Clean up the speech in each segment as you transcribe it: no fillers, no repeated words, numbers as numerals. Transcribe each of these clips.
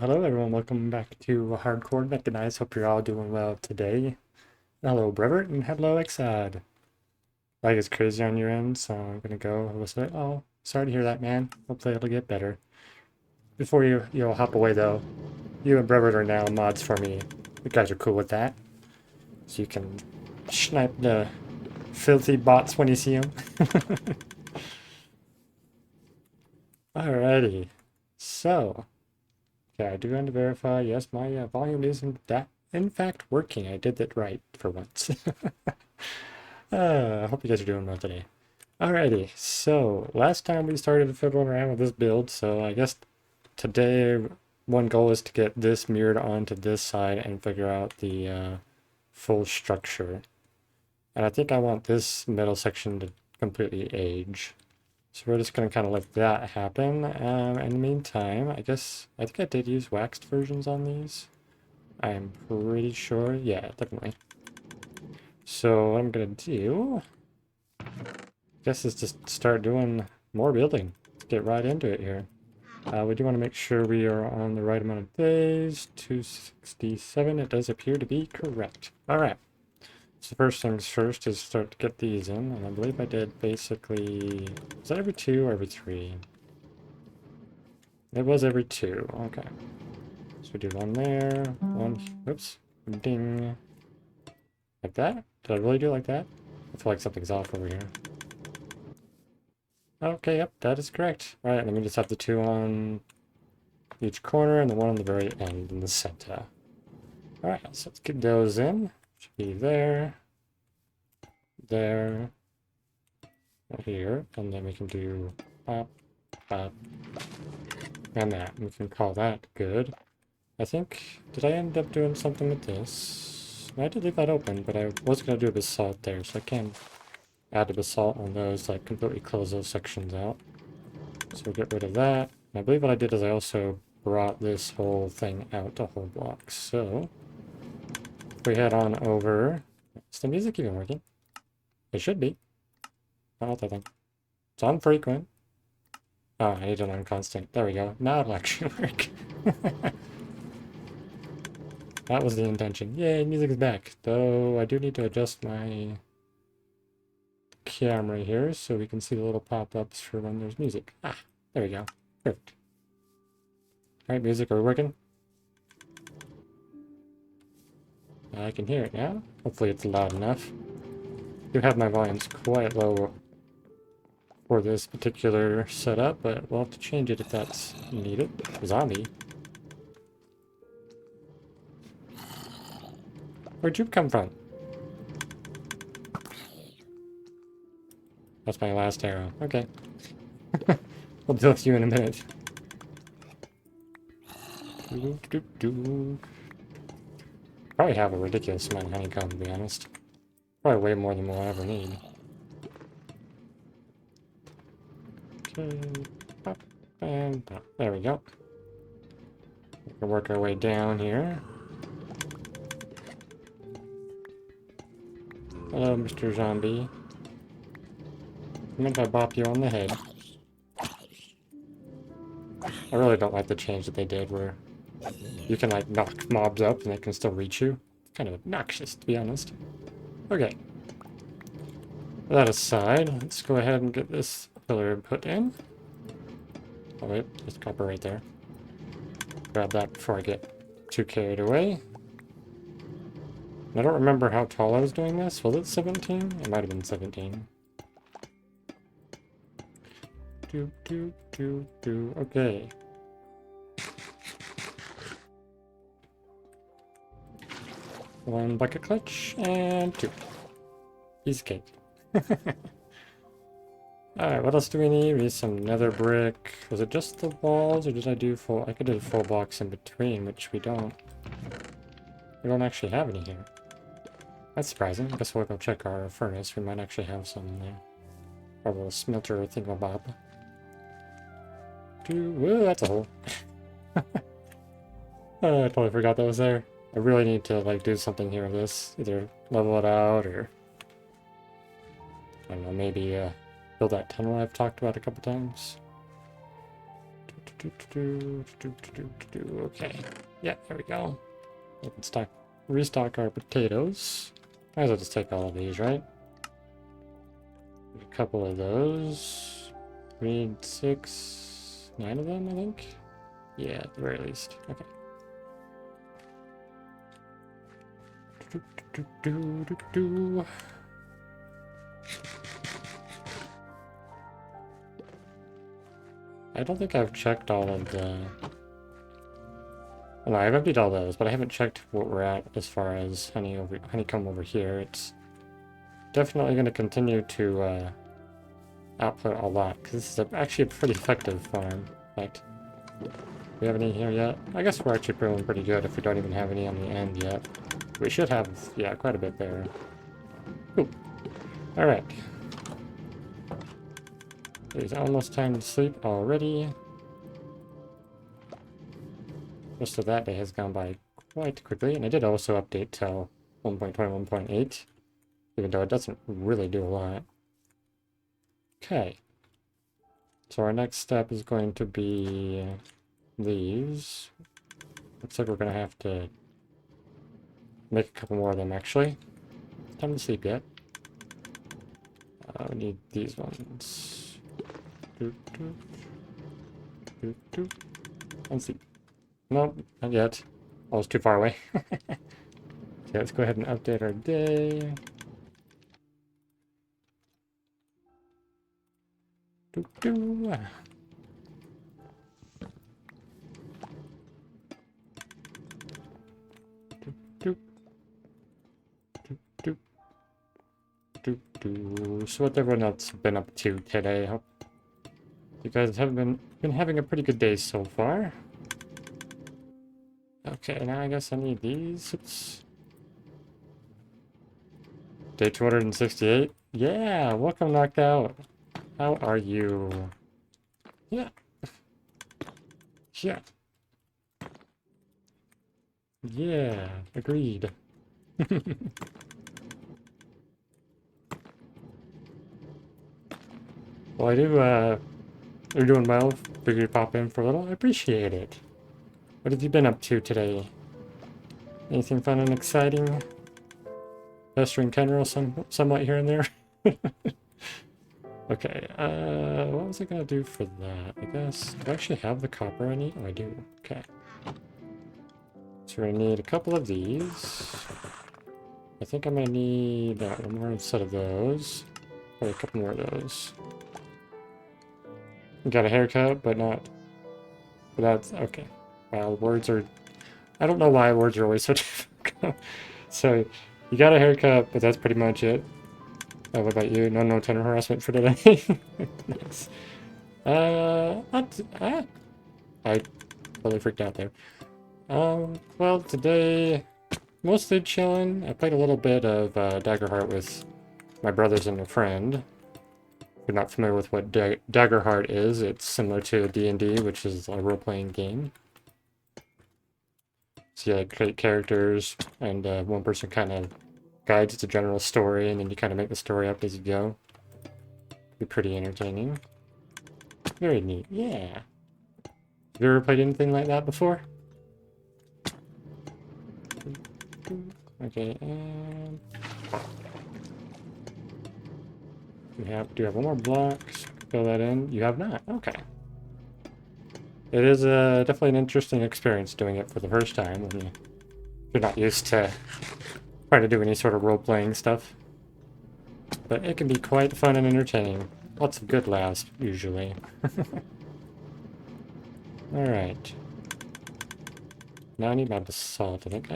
Hello everyone, welcome back to Hardcore Mechanized. Hope you're all doing well today. Hello Brevert and hello Exad. Like it's crazy on your end, so I'm gonna go whistle it. Oh, sorry to hear that, man. Hopefully it'll get better. Before you'll hop away though, you and Brevert are now mods for me. You guys are cool with that. So you can snipe the filthy bots when you see them. Alrighty. So, yeah, I do want to verify. Yes, my volume is in fact working. I did that right for once. I hope you guys are doing well today. Alrighty, so last time we started fiddling around with this build, so I guess today one goal is to get this mirrored onto this side and figure out the full structure. And I think I want this middle section to completely age. So we're just going to kind of let that happen. In the meantime, I think I did use waxed versions on these. I'm pretty sure. Yeah, definitely. So what I'm going to do, I guess, is just start doing more building. Let's get right into it here. We do want to make sure we are on the right amount of days. 267, it does appear to be correct. All right. So first things first is start to get these in, and I believe I did basically, was that every 2 or every 3? It was every 2, okay. So we do one there, one, oops, ding. Like that? Did I really do it like that? I feel like something's off over here. Okay, yep, that is correct. Alright, let me just have the 2 on each corner and the 1 on the very end in the center. Alright, so let's get those in. Should be there. There, here, and then we can do pop, pop, and that. We can call that good. I think, did I end up doing something with this? I did leave that open, but I was going to do a basalt there, so I can add a basalt on those, like completely close those sections out. So we'll get rid of that. And I believe what I did is I also brought this whole thing out to whole blocks. So, if we head on over, is the music even working? It should be. Not that thing. It's on frequent. Oh, I need it on constant. There we go. Now it'll actually work. That was the intention. Yay, music is back. Though I do need to adjust my camera here so we can see the little pop-ups for when there's music. Ah, there we go. Perfect. Alright, music, are we working? I can hear it now. Hopefully it's loud enough. I do have my volumes quite low for this particular setup, but we'll have to change it if that's needed. Zombie. Where'd you come from? That's my last arrow. Okay. We'll deal with you in a minute. Probably have a ridiculous amount of honeycomb, to be honest. Probably way more than we'll ever need. Okay. Pop and pop. There we go. We can work our way down here. Hello, Mr. Zombie. I meant I bop you on the head. I really don't like the change that they did where you can like knock mobs up and they can still reach you. It's kind of obnoxious, to be honest. Okay. With that aside, let's go ahead and get this pillar put in. Oh wait, there's copper right there. Grab that before I get too carried away. I don't remember how tall I was doing this. Was it 17? It might have been 17. Okay. One bucket clutch and 2. Piece of cake. Alright, what else do we need? We need some nether brick. Was it just the walls or did I do full? I could do full blocks in between, which we don't. We don't actually have any here. That's surprising. I guess we'll go check our furnace. We might actually have some in there. Our little smelter thingamabob. Whoa, that's a hole. Oh, I totally forgot that was there. I really need to like do something here with this. Either level it out or I don't know, maybe build that tunnel I've talked about a couple times. Okay. Yeah, there we go. We can restock our potatoes. Might as well just take all of these, right? A couple of those. We need 9 of them, I think. Yeah, at the very least. Okay. I don't think I've checked all of the... Oh, no, I've emptied all those, but I haven't checked what we're at as far as honeycomb over here. It's definitely going to continue to output a lot, because this is actually a pretty effective farm. In fact, do we have any here yet? I guess we're actually doing pretty good if we don't even have any on the end yet. We should have, yeah, quite a bit there. Ooh. Alright. It's almost time to sleep already. Most of that day has gone by quite quickly, and I did also update till 1.21.8, even though it doesn't really do a lot. Okay. So our next step is going to be these. Looks like we're going to have to make a couple more of them, actually. Time to sleep yet. We need these ones. And sleep. Nope, not yet. I was too far away. Okay, let's go ahead and update our day. So what everyone else been up to today? Hope you guys have been having a pretty good day so far. Okay, now I guess I need these. Oops. Day 268. Yeah, welcome knocked out. How are you? Yeah. Yeah. Yeah, agreed. Well, you're doing well. Figured you'd pop in for a little. I appreciate it. What have you been up to today? Anything fun and exciting? Pestering Kenro somewhat here and there? Okay, what was I gonna do for that? I guess, do I actually have the copper I need? Oh, I do. Okay. So we're gonna need a couple of these. I think I'm gonna need one more instead of those. Or a couple more of those. Got a haircut, but not... But that's... Okay. Wow, words are... I don't know why words are always so difficult. So, you got a haircut, but that's pretty much it. What about you? No tenor harassment for today? Nice. I totally freaked out there. Well, today, mostly chilling. I played a little bit of Daggerheart with my brothers and a friend. If you're not familiar with what Daggerheart is, it's similar to D&D, which is a role-playing game. So you create characters, and one person kind of guides the general story, and then you kind of make the story up as you go. Be pretty entertaining. Very neat, yeah. Have you ever played anything like that before? Okay, and... do you have one more block? Fill that in. You have not. Okay. It is definitely an interesting experience doing it for the first time when you're not used to trying to do any sort of role-playing stuff. But it can be quite fun and entertaining. Lots of good laughs, usually. Alright. Now I need my basalt, I think.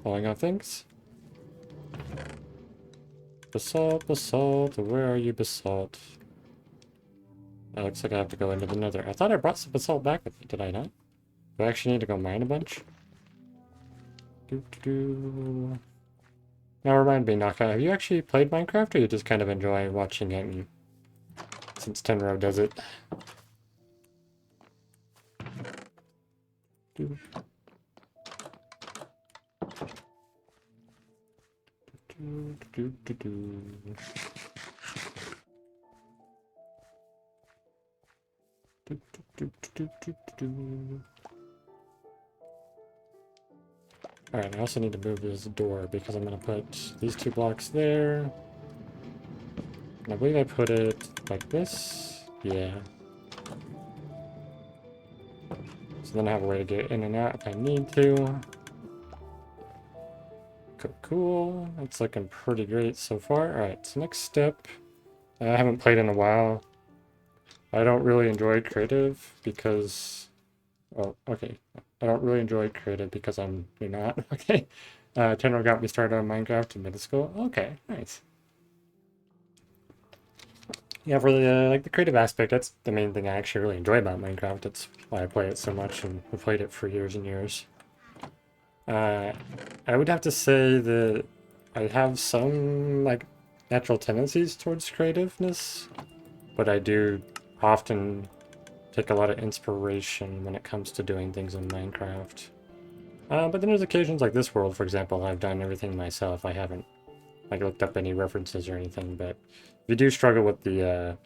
Falling off things. Basalt, basalt, where are you, basalt? It looks like I have to go into the Nether. I thought I brought some basalt back with me, did I not? Do I actually need to go mine a bunch? Now remind me, Naka, have you actually played Minecraft, or you just kind of enjoy watching it, and since Tenro does it? Alright, I also need to move this door because I'm going to put these 2 blocks there. And I believe I put it like this. Yeah. So then I have a way to get in and out if I need to. Cool. It's looking pretty great so far. Alright, so next step. I haven't played in a while. I don't really enjoy creative because... Oh, okay. I don't really enjoy creative because you're not. Okay. Tenro got me started on Minecraft in middle school. Okay, nice. Yeah, for the like the creative aspect, that's the main thing I actually really enjoy about Minecraft. That's why I play it so much and have played it for years and years. I would have to say that I have some like natural tendencies towards creativeness, but I do often take a lot of inspiration when it comes to doing things in Minecraft. But then there's occasions like this world, for example, I've done everything myself. I haven't like looked up any references or anything, but if you do struggle with the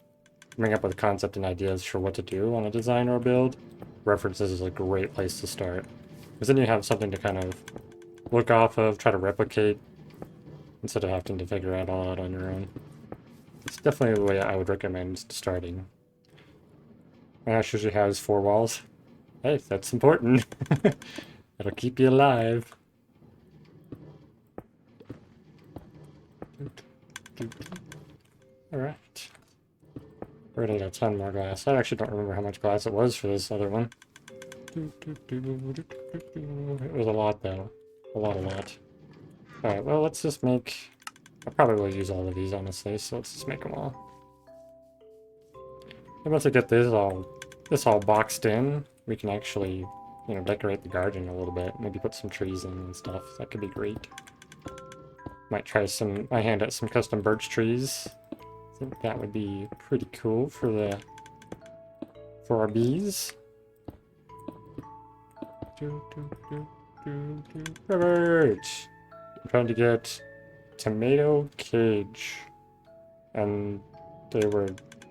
coming up with concept and ideas for what to do on a design or build, references is a great place to start. Because then you have something to kind of look off of, try to replicate, instead of having to figure it all out on your own. It's definitely the way I would recommend starting. My house usually has 4 walls. Hey, that's important. It'll keep you alive. Alright. We're gonna need a ton more glass. I actually don't remember how much glass it was for this other one. It was a lot, though. A lot. Alright, well, let's just make... I probably will use all of these, honestly, so let's just make them all. And once I get this all boxed in, we can actually, you know, decorate the garden a little bit. Maybe put some trees in and stuff. That could be great. Might try my hand at some custom birch trees. I think that would be pretty cool for our bees. Robert! I'm trying to get tomato cage. And they were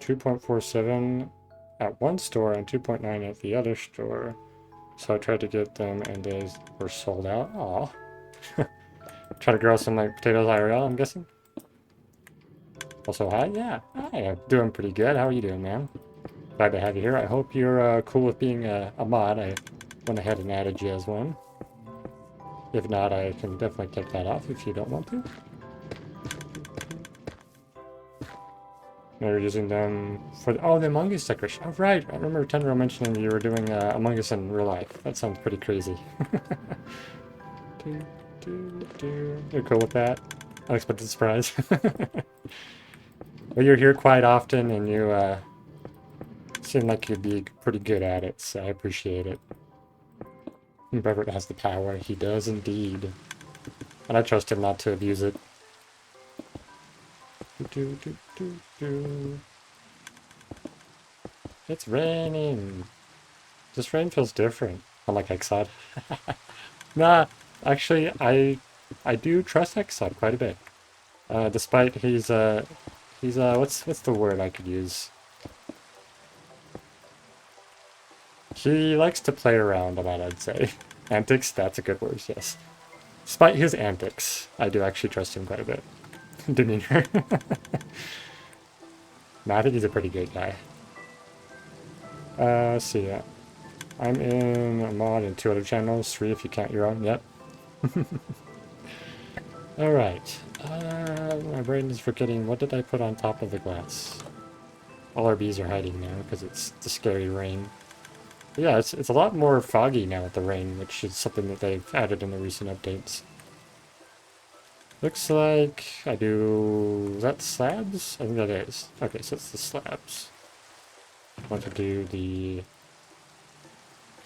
2.47 at one store and 2.9 at the other store. So I tried to get them and they were sold out. Aw. Try to grow some like potatoes IRL, I'm guessing. Also, hi, yeah. Hi, I'm doing pretty good. How are you doing, man? Glad to have you here. I hope you're cool with being a mod. I went ahead and added you as one. If not, I can definitely take that off if you don't want to. You're using them for the, oh, the Among Us decoration. Oh, right. I remember Tendro mentioning you were doing Among Us in real life. That sounds pretty crazy. You're cool with that? Unexpected surprise. Well, you're here quite often, and you seem like you'd be pretty good at it, so I appreciate it. Brevet has the power. He does indeed. And I trust him not to abuse it. It's raining. This rain feels different. Unlike Exod. Nah, actually, I do trust Exod quite a bit. Despite he's what's the word I could use? He likes to play around a lot, I'd say. Antics, that's a good word, yes. Despite his antics, I do actually trust him quite a bit. Demeanor. No, I think he's a pretty good guy. Let's see. I'm in a mod in 2 other channels, 3 if you count your own. Yep. Alright. My brain is forgetting, what did I put on top of the glass? All our bees are hiding now because it's the scary rain. But yeah, it's a lot more foggy now with the rain, which is something that they've added in the recent updates. Looks like I do... Is that slabs? I think that is. Okay, so it's the slabs. I want to do the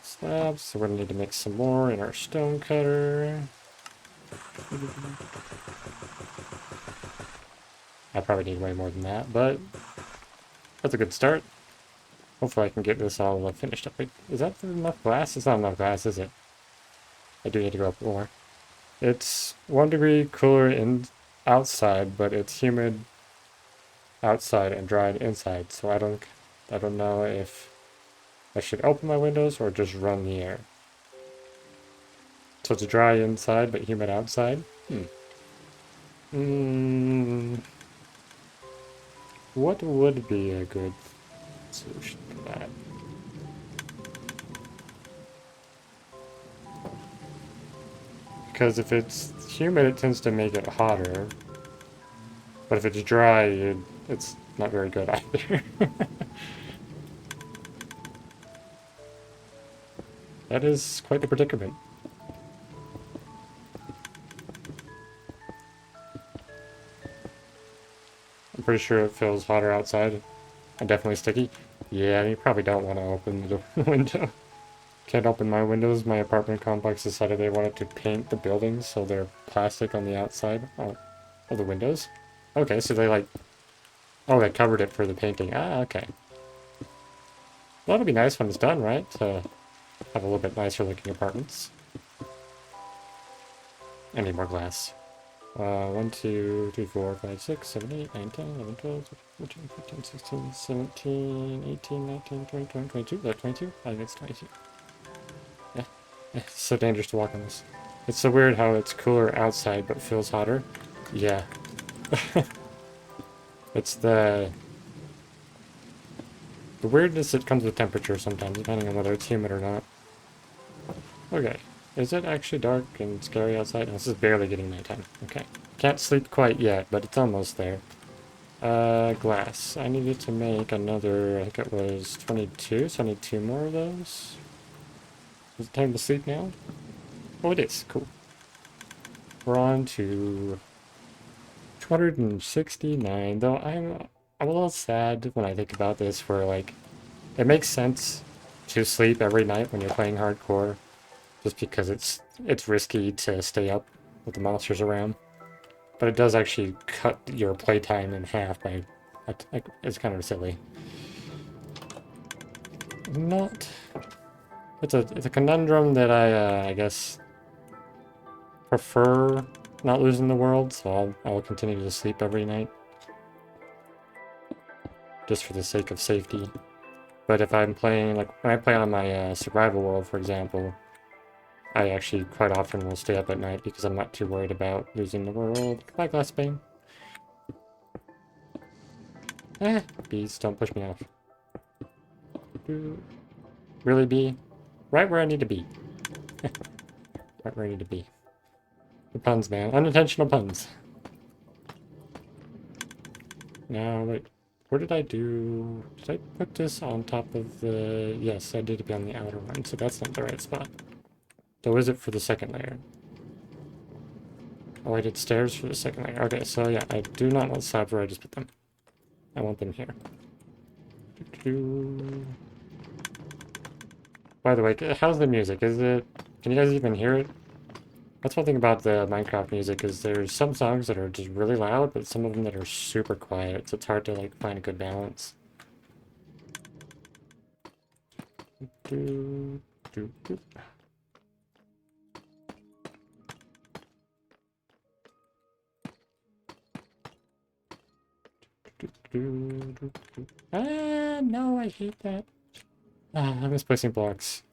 slabs, so we're going to need to make some more in our stone cutter. I probably need way more than that, but that's a good start. Hopefully I can get this all finished up. Wait, is that enough glass? It's not enough glass, is it? I do need to go up more. It's 1 degree cooler outside, but it's humid outside and dry inside, so I don't know if I should open my windows or just run the air. So it's dry inside but humid outside? What would be a good solution to that? Because if it's humid, it tends to make it hotter. But if it's dry, it's not very good either. That is quite the predicament. I'm pretty sure it feels hotter outside. And definitely sticky. Yeah, you probably don't want to open the window. Can't open my windows. My apartment complex decided they wanted to paint the buildings so they're plastic on the outside of the windows. Okay, so they like... Oh, they covered it for the painting. Ah, okay. Well, that'll be nice when it's done, right? To have a little bit nicer looking apartments. I need more glass. 1, 2, 3, 4, 5, 6, 7, 8, 9, 10, 11, 12, 13, 14, 16, 17, 18, 19, 20, 21, 22. Is that 22? I think it's 22. Yeah. It's so dangerous to walk on this. It's so weird how it's cooler outside but feels hotter. Yeah. It's the weirdness that comes with temperature sometimes, depending on whether it's humid or not. Okay. Is it actually dark and scary outside? No, this is barely getting nighttime. Okay. Can't sleep quite yet, but it's almost there. Glass. I needed to make another, I think it was 22, so I need 2 more of those. Is it time to sleep now? Oh, it is. Cool. We're on to 269, though I'm a little sad when I think about this, where, like, it makes sense to sleep every night when you're playing hardcore, just because it's risky to stay up with the monsters around. But it does actually cut your playtime in half by... It's kind of silly. Not... It's a conundrum that I guess prefer not losing the world, so I will continue to sleep every night. just for the sake of safety. But if I'm playing, like when I play on my survival world, for example, I actually quite often will stay up at night because I'm not too worried about losing the world. Goodbye, Glassbane. Bees, don't push me off. Really, bee? Right where I need to be. Right where I need to be. The puns, man. Unintentional puns. Now, wait. What did I do? Did I put this on top of the... Yes, I did it be on the outer one, so that's not the right spot. So is it for the second layer? Oh, I did stairs for the second layer. Okay, so yeah, I do not want slabs where I just put them. I want them here. By the way, how's the music? Is it... Can you guys even hear it? That's one thing about the Minecraft music, is there's some songs that are just really loud, but some of them that are super quiet, so it's hard to like find a good balance. Ah, no, I hate that. I'm misplacing blocks.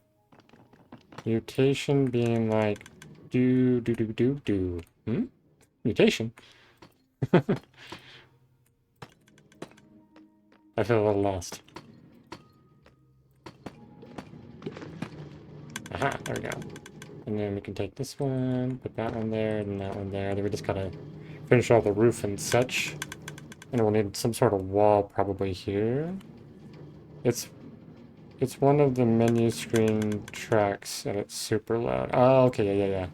Mutation being like do. Mutation? I feel a little lost. Aha, there we go. And then we can take this one, put that one there, and that one there. Then we just gotta finish all the roof and such. And we'll need some sort of wall probably here. It's one of the menu screen tracks, and it's super loud. Oh, okay, yeah.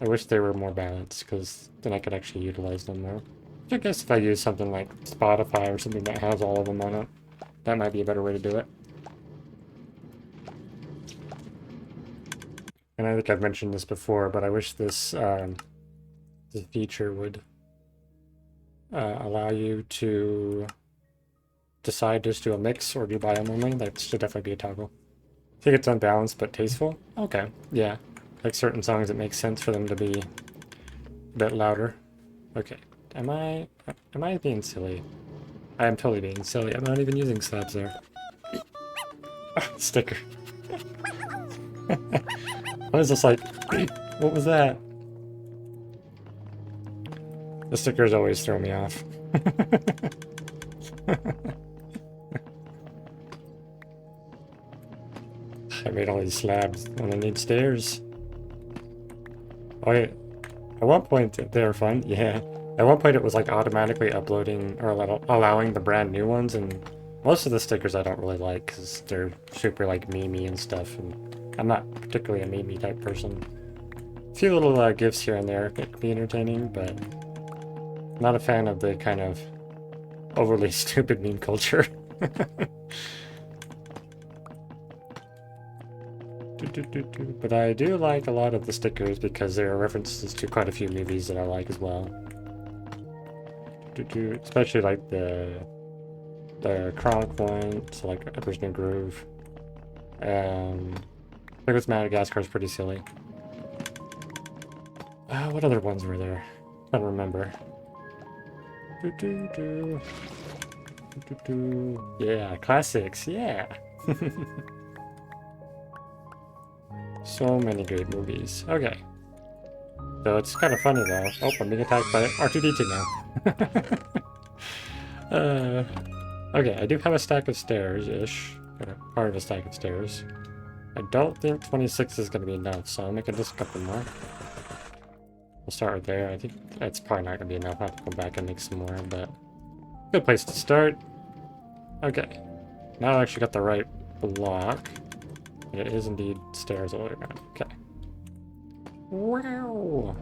I wish they were more balanced, because then I could actually utilize them more. I guess if I use something like Spotify or something that has all of them on it, that might be a better way to do it. And I think I've mentioned this before, but I wish this this feature would allow you to decide just do a mix or do biome only. That should definitely be a toggle. I think it's unbalanced but tasteful. Okay, yeah. Like certain songs, it makes sense for them to be a bit louder. Okay, am I being silly? I am totally being silly. I'm not even using slabs there. Sticker. What is this like? What was that? The stickers always throw me off. I made all these slabs and I need stairs. Oh wait, at one point they were fun, yeah. At one point it was like automatically uploading or allowing the brand new ones, and most of the stickers I don't really like because they're super like memey and stuff, and I'm not particularly a memey type person. A few little gifs here and there that could be entertaining, but not a fan of the kind of overly stupid meme culture. But I do like a lot of the stickers because there are references to quite a few movies that I like as well. Especially like the Chronic one, so like Emperor's New Groove. I think it's Madagascar is pretty silly. What other ones were there? I don't remember. Yeah, classics, yeah. So many great movies. Okay. So it's kind of funny though. Oh, I'm being attacked by R2-D2 now. Okay, I do have a stack of stairs-ish. Part of a stack of stairs. I don't think 26 is going to be enough, so I'll make it just a couple more. We'll start right there. I think that's probably not going to be enough. I'll have to go back and make some more, but good place to start. Okay. Now I actually got the right block. It is indeed stairs all the way around. Okay. Wow!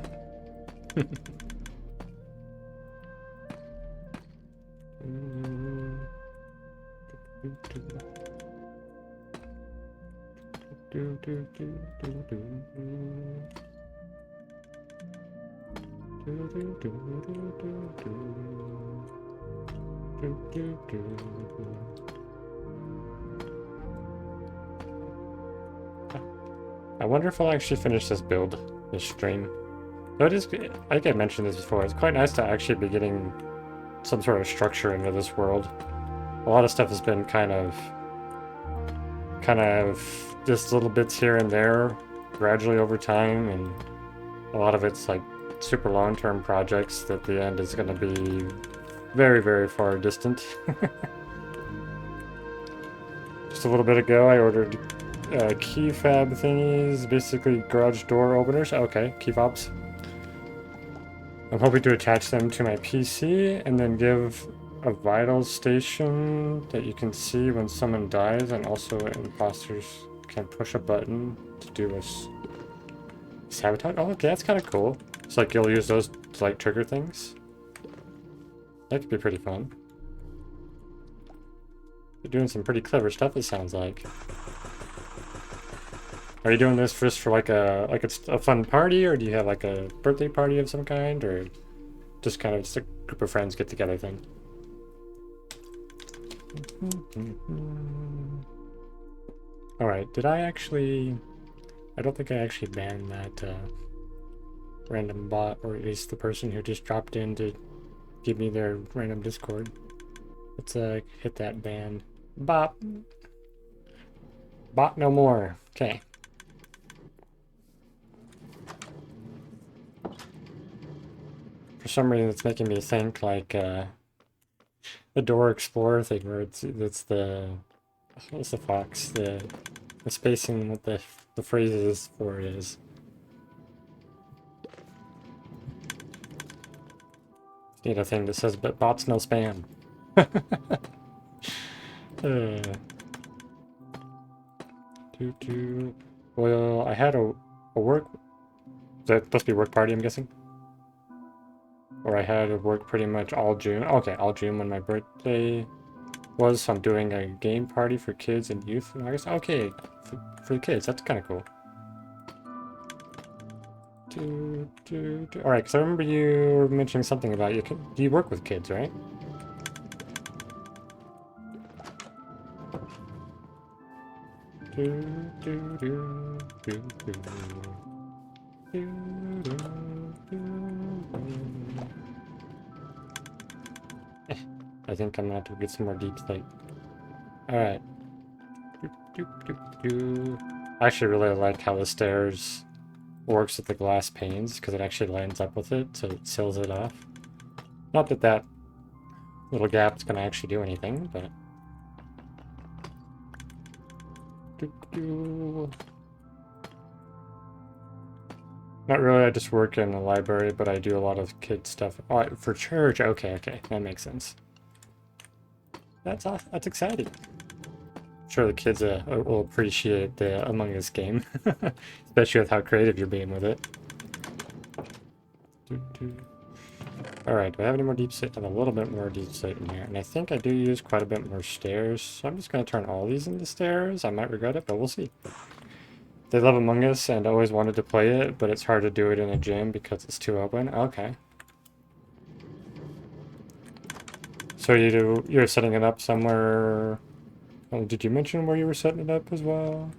I wonder if I'll actually finish this build, this stream. So it is, I think I mentioned this before, it's quite nice to actually be getting some sort of structure into this world. A lot of stuff has been kind of just little bits here and there, gradually over time, and a lot of it's like super long-term projects that the end is going to be very, very far distant. Just a little bit ago, I ordered key fab thingies, basically garage door openers. Okay, key fobs. I'm hoping to attach them to my PC and then give a vital station that you can see when someone dies, and also imposters can push a button to do a sabotage. Oh, okay, that's kind of cool. It's like you'll use those to like trigger things. That could be pretty fun. You're doing some pretty clever stuff, it sounds like. Are you doing this just for like it's a fun party, or do you have like a birthday party of some kind, or just kind of just a group of friends get together thing? Alright, did I actually... I don't think I actually banned that random bot, or at least the person who just dropped in to give me their random Discord. Let's hit that ban. Bot. Bot no more. Okay. For some reason it's making me think like the Door Explorer thing where it's the... What's the fox? The spacing what the phrases for it is. Need a thing that says, but bots no spam. Well, I had a work... That supposed to be work party, I'm guessing? Or I had a work pretty much all June. Okay, all June when my birthday was, so I'm doing a game party for kids and youth in August. Okay, for the kids, that's kind of cool. Alright, because I remember you were mentioning something about you work with kids, right? I think I'm gonna have to get some more deep slate. Alright. I actually really like how the stairs works with the glass panes, because it actually lines up with it, so it seals it off. Not that that little gap is going to actually do anything, but... Not really, I just work in the library, but I do a lot of kid stuff. Oh, for church, okay, that makes sense. That's awesome. That's exciting. I'm sure the kids will appreciate the Among Us game, especially with how creative you're being with it. Alright, do I have any more deep slate? I have a little bit more deep slate in here, and I think I do use quite a bit more stairs, so I'm just going to turn all these into stairs. I might regret it, but we'll see. They love Among Us and always wanted to play it, but it's hard to do it in a gym because it's too open. Okay. So you're setting it up somewhere... Oh, did you mention where you were setting it up as well?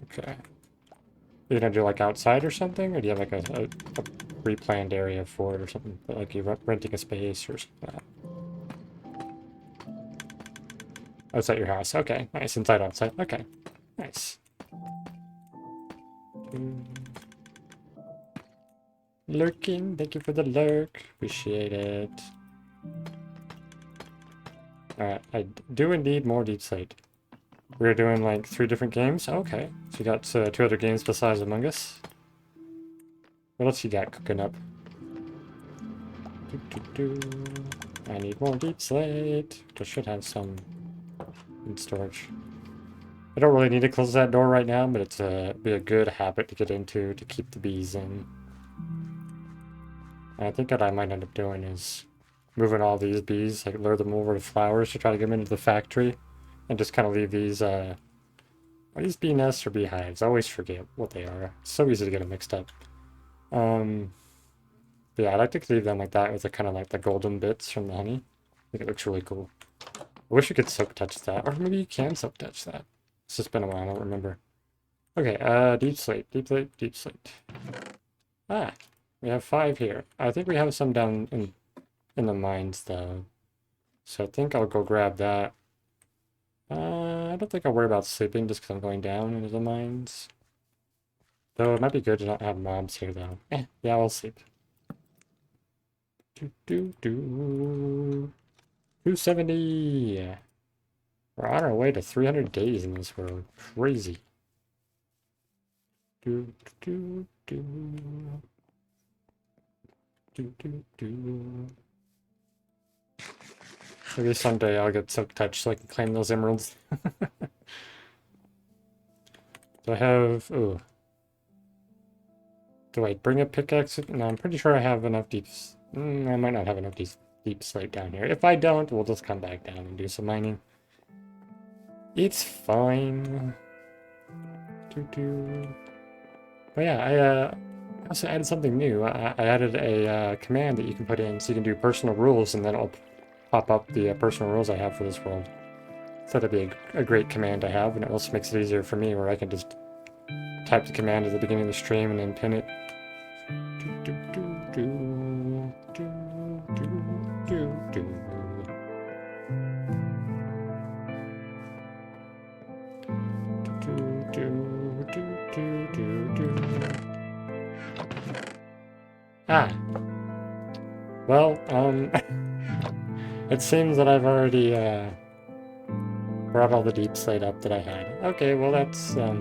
Okay. You're gonna do like outside or something, or do you have like a pre-planned area for it or something? Like you're renting a space or something like that? Oh, it's at your house. Okay, nice. Inside, outside. Okay, nice. Lurking. Thank you for the lurk. Appreciate it. Alright, I do indeed more deep slate. We're doing like 3 different games. Okay, so you got 2 other games besides Among Us. What else you got cooking up? I need more deep slate. I should have some in storage. I don't really need to close that door right now, but it's be a good habit to get into to keep the bees in. And I think what I might end up doing is moving all these bees, like lure them over to flowers to try to get them into the factory, and just kind of leave these, are these bee nests or beehives? I always forget what they are. It's so easy to get them mixed up. But yeah, I like to leave them like that with the kind of like the golden bits from the honey. I think it looks really cool. I wish you could silk touch that, or maybe you can silk touch that. It's just been a while, I don't remember. Okay, deep slate, deep slate, deep slate. Ah, we have 5 here. I think we have some down in the mines though. So I think I'll go grab that. I don't think I'll worry about sleeping just because I'm going down into the mines. Though it might be good to not have mobs here though. Yeah, I'll sleep. Do do do. 270. We're on our way to 300 days in this world. Crazy. Do do do do do do. Maybe someday I'll get Silk Touch so I can claim those emeralds. Do I have... Ooh. Do I bring a pickaxe? No, I'm pretty sure I have enough deep... I might not have enough deep slate down here. If I don't, we'll just come back down and do some mining. It's fine. But yeah, I also added something new. I added a command that you can put in so you can do personal rules, and then it'll pop up the personal rules I have for this world. So that'd be a great command to have, and it also makes it easier for me where I can just type the command at the beginning of the stream and then pin it. Ah. Well, it seems that I've already brought all the deep slate up that I had. Okay, well that's a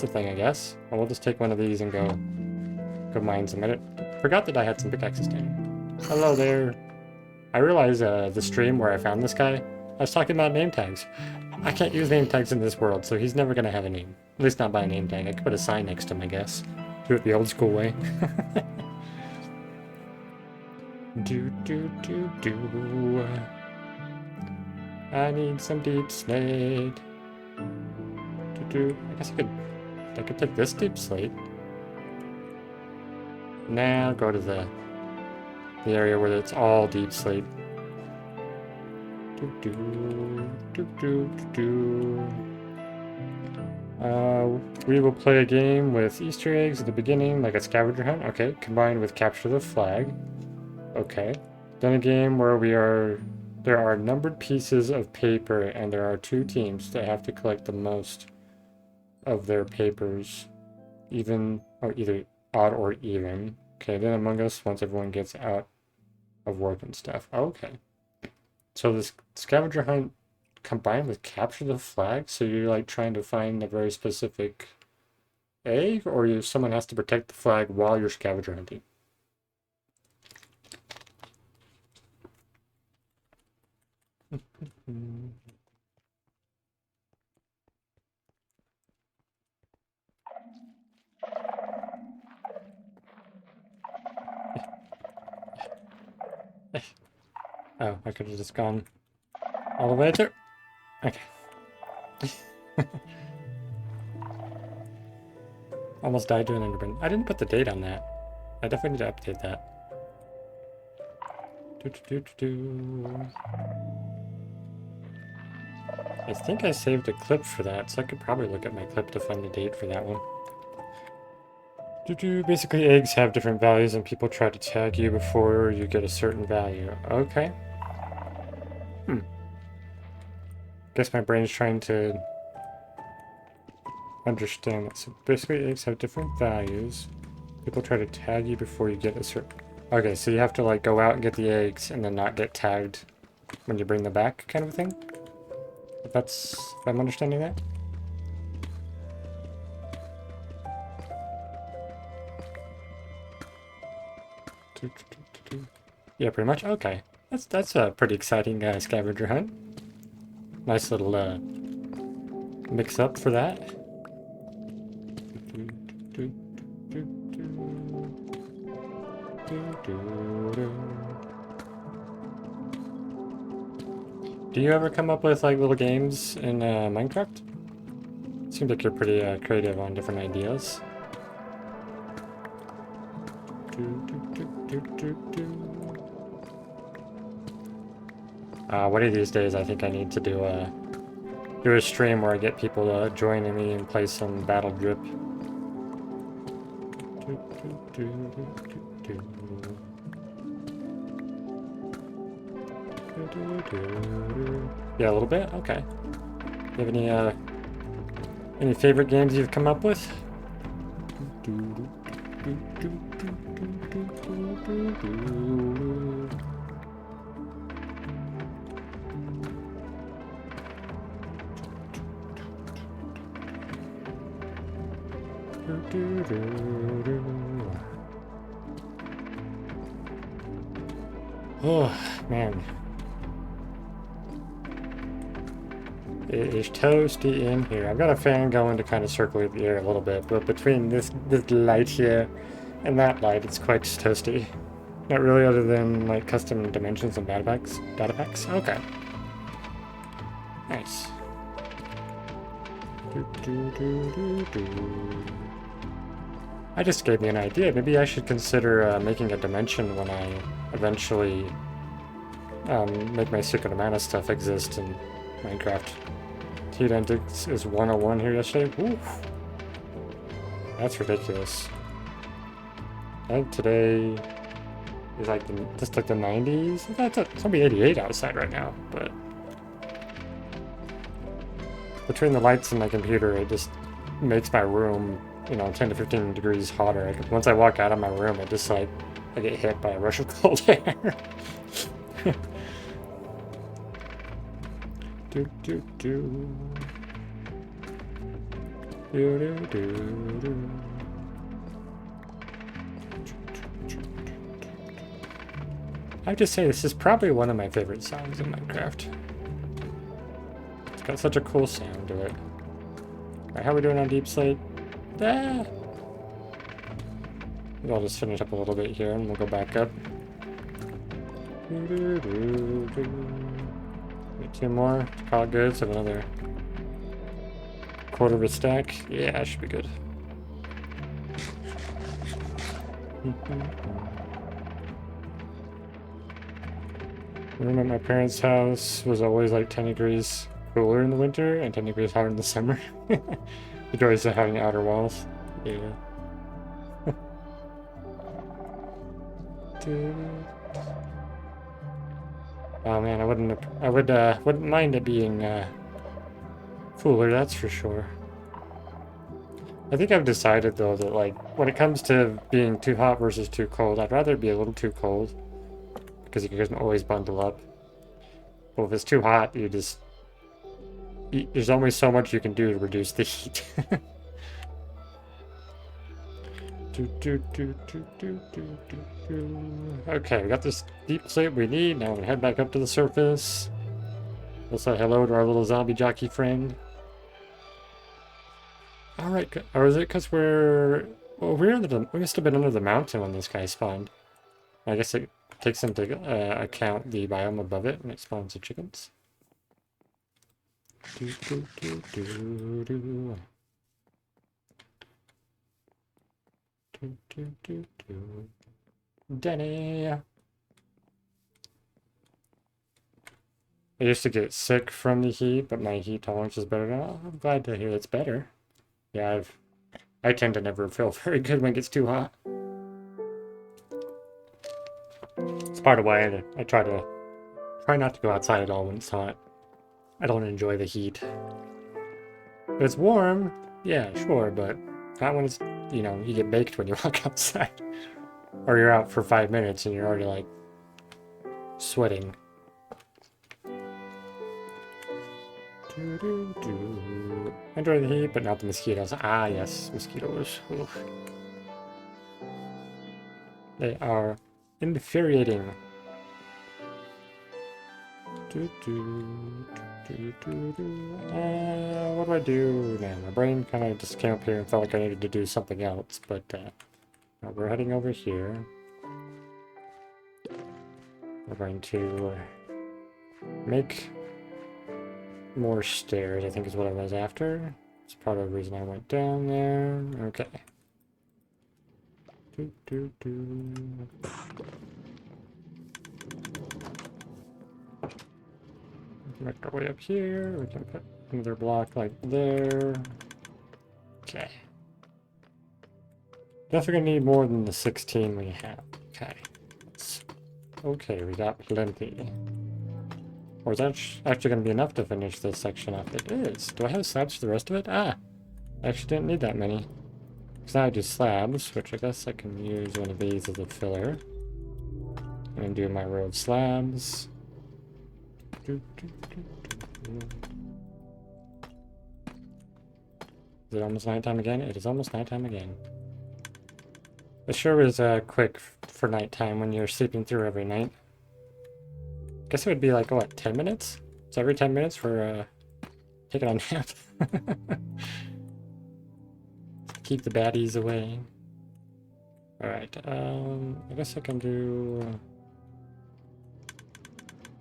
thing, I guess. Well, we'll just take one of these and go mine some. I forgot that I had some pickaxes down. Hello there. I realized the stream where I found this guy, I was talking about name tags. I can't use name tags in this world, so he's never gonna have a name. At least not by a name tag. I could put a sign next to him, I guess. Do it the old school way. Do do do do. I need some deep slate. Do do. I guess I could take this deep slate. Now I'll go to the area where it's all deep slate. Do do do do do. We will play a game with Easter eggs at the beginning, like a scavenger hunt. Okay, combined with capture the flag. Okay. Then a game where there are numbered pieces of paper and there are 2 teams that have to collect the most of their papers, either odd or even. Okay, then Among Us once everyone gets out of work and stuff. Okay. So this scavenger hunt combined with capture the flag, so you're like trying to find a very specific egg, or someone has to protect the flag while you're scavenger hunting? Oh, I could have just gone all the way through. Okay. Almost died to an enderman. I didn't put the date on that. I definitely need to update that. I think I saved a clip for that, so I could probably look at my clip to find the date for that one. Basically, eggs have different values and people try to tag you before you get a certain value. Okay. Guess my brain's trying to understand that. So basically, eggs have different values. People try to tag you before you get a certain... Okay, so you have to like go out and get the eggs and then not get tagged when you bring them back, kind of a thing? If I'm understanding that? Yeah, pretty much. Okay. That's a pretty exciting scavenger hunt. Nice little mix up for that. Do you ever come up with like little games in Minecraft? Seems like you're pretty creative on different ideas. One of these days I think I need to do do a stream where I get people to join me and play some Battle Drip. Yeah, a little bit? Okay. You have any favorite games you've come up with? Oh, man. It is toasty in here. I've got a fan going to kind of circulate the air a little bit, but between this light here and that light, it's quite toasty. Not really, other than like custom dimensions and data packs. Data packs? Okay. Nice. I just gave me an idea. Maybe I should consider making a dimension when I eventually make my secret amount of stuff exist in Minecraft. Heat Index is 101 here yesterday. Oof. That's ridiculous. I think today is like just like the 90s. It's gonna be 88 outside right now, but between the lights and my computer, it just makes my room, 10 to 15 degrees hotter. Once I walk out of my room, it just like I get hit by a rush of cold air. Do do do. Do do do do. I have to say, this is probably one of my favorite songs in Minecraft. It's got such a cool sound to it. Alright, how are we doing on Deep Slate? Ah! Maybe I'll just finish up a little bit here and we'll go back up. Get 2 more. Call it good. So another quarter of a stack. Yeah, that should be good. Room at my parents' house was always like 10 degrees cooler in the winter and 10 degrees hotter in the summer. The joys of having outer walls. Yeah. Oh man, I wouldn't mind it being cooler, that's for sure. I think I've decided though that like when it comes to being too hot versus too cold, I'd rather be a little too cold because you can always bundle up. But if it's too hot, there's only so much you can do to reduce the heat. Okay, we got this deep slate we need. Now we head back up to the surface. We'll say hello to our little zombie jockey friend. Alright, or is it because we must have been under the mountain when this guy spawned. I guess it takes into account the biome above it and it spawns the chickens. Denny! I used to get sick from the heat, but my heat tolerance is better now. I'm glad to hear it's better. Yeah, I tend to never feel very good when it gets too hot. It's part of why I try not to go outside at all when it's hot. I don't enjoy the heat. If it's warm, yeah, sure, but not when it's, you get baked when you walk outside. Or you're out for 5 minutes and you're already, like, sweating. Enjoy the heat, but not the mosquitoes. Ah, yes, mosquitoes. Oof. They are infuriating. What do I do now? My brain kind of just came up here and felt like I needed to do something else, but we're heading over here. We're going to make more stairs, I think is what I was after. It's part of the reason I went down there. Okay. Make our way up here. We can put Another block like there. Okay. Definitely gonna need more than the 16 we have. Okay. Okay, we got plenty. Or is that actually gonna be enough to finish this section off? It is. Do I have slabs for the rest of it? Ah! I actually didn't need that many. Because now I do slabs, which I guess I can use one of these as a filler. And do my row of slabs. Is it almost nighttime again? It is almost nighttime again. It sure is quick for nighttime when you're sleeping through every night. Guess it would be like, what, 10 minutes? So every 10 minutes we're taking a nap. Keep the baddies away. Alright, I guess I can do...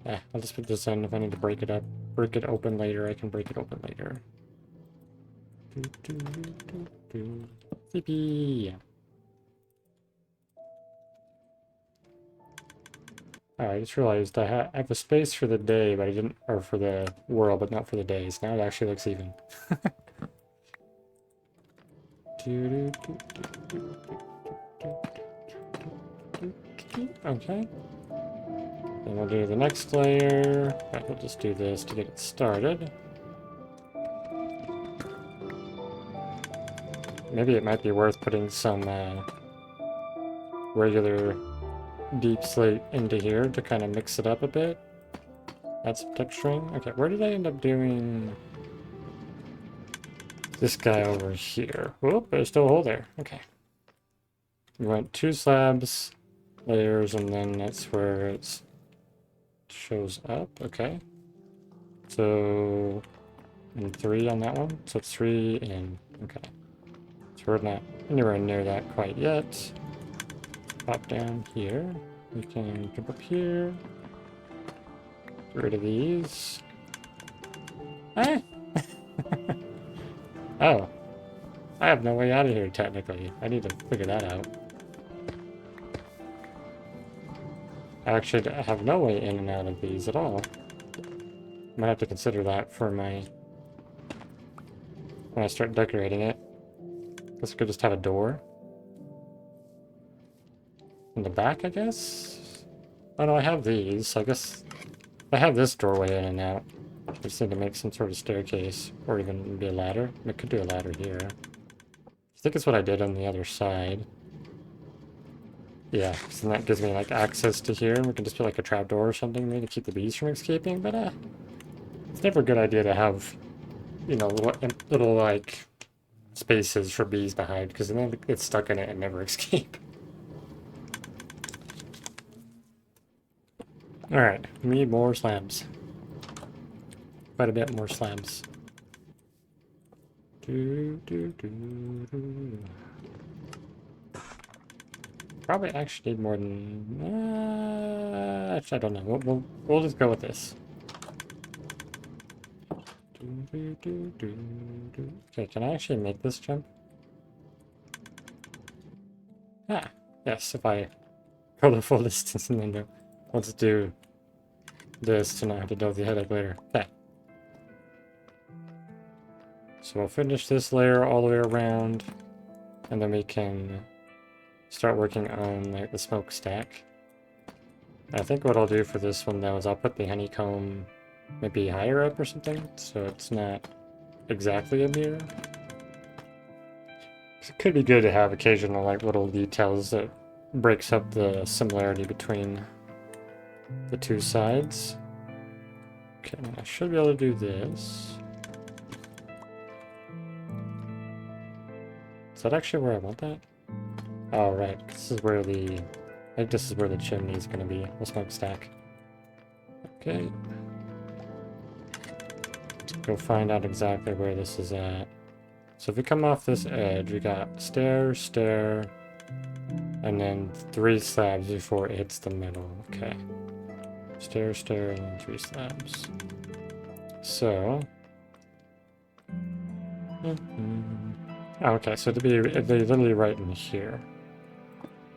I'll just put this in. If I need to break it open later, I can break it open later. Sleepy! I just realized I have a space for the day, but I didn't, or for the world, but not for the days. Now it actually looks even. Okay. Then we'll do the next layer. Right, we'll just do this to get it started. Maybe it might be worth putting some regular deep slate into here to kind of mix it up a bit. Add some texturing. Okay, where did I end up doing this guy over here? Whoop, there's still a hole there. Okay. We went 2 slabs, layers, and then that's where it shows up. Okay. So, and 3 on that one. So 3 in. Okay. So we're not anywhere near that quite yet. Pop down here. We can jump up here. Get rid of these. Ah! Oh. I have no way out of here, technically. I need to figure that out. I actually have no way in and out of these at all. Might have to consider that for my... when I start decorating it. Guess I could just have a door. In the back, I guess? Oh no, I have these, so I guess... I have this doorway in and out. I just need to make some sort of staircase, or even maybe a ladder. I could do a ladder here. I think it's what I did on the other side. Yeah, because then that gives me like access to here, and we can just put like a trapdoor or something maybe to keep the bees from escaping, but it's never a good idea to have, you know, little like spaces for bees behind, because then they get stuck in it and never escape. Alright, we need more slabs. Quite a bit more slabs. Probably actually need more than... actually, I don't know. We'll just go with this. Okay, can I actually make this jump? Ah, yes, if I go the full distance and then go. Let's do this to not have to deal with the headache later. Okay. So we'll finish this layer all the way around, and then we can start working on like the smokestack. I think what I'll do for this one though is I'll put the honeycomb maybe higher up or something, so it's not exactly a mirror. It could be good to have occasional like little details that breaks up the similarity between the two sides. Okay, I should be able to do this. Is that actually where I want that? Oh, right. This is where the... I think this is where the chimney is going to be. The smokestack. Okay. Let's go find out exactly where this is at. So if we come off this edge, we got stair, stair, and then 3 slabs before it hits the middle. Okay. Stair, stair, and then 3 slabs. So... okay, so they're literally right in here.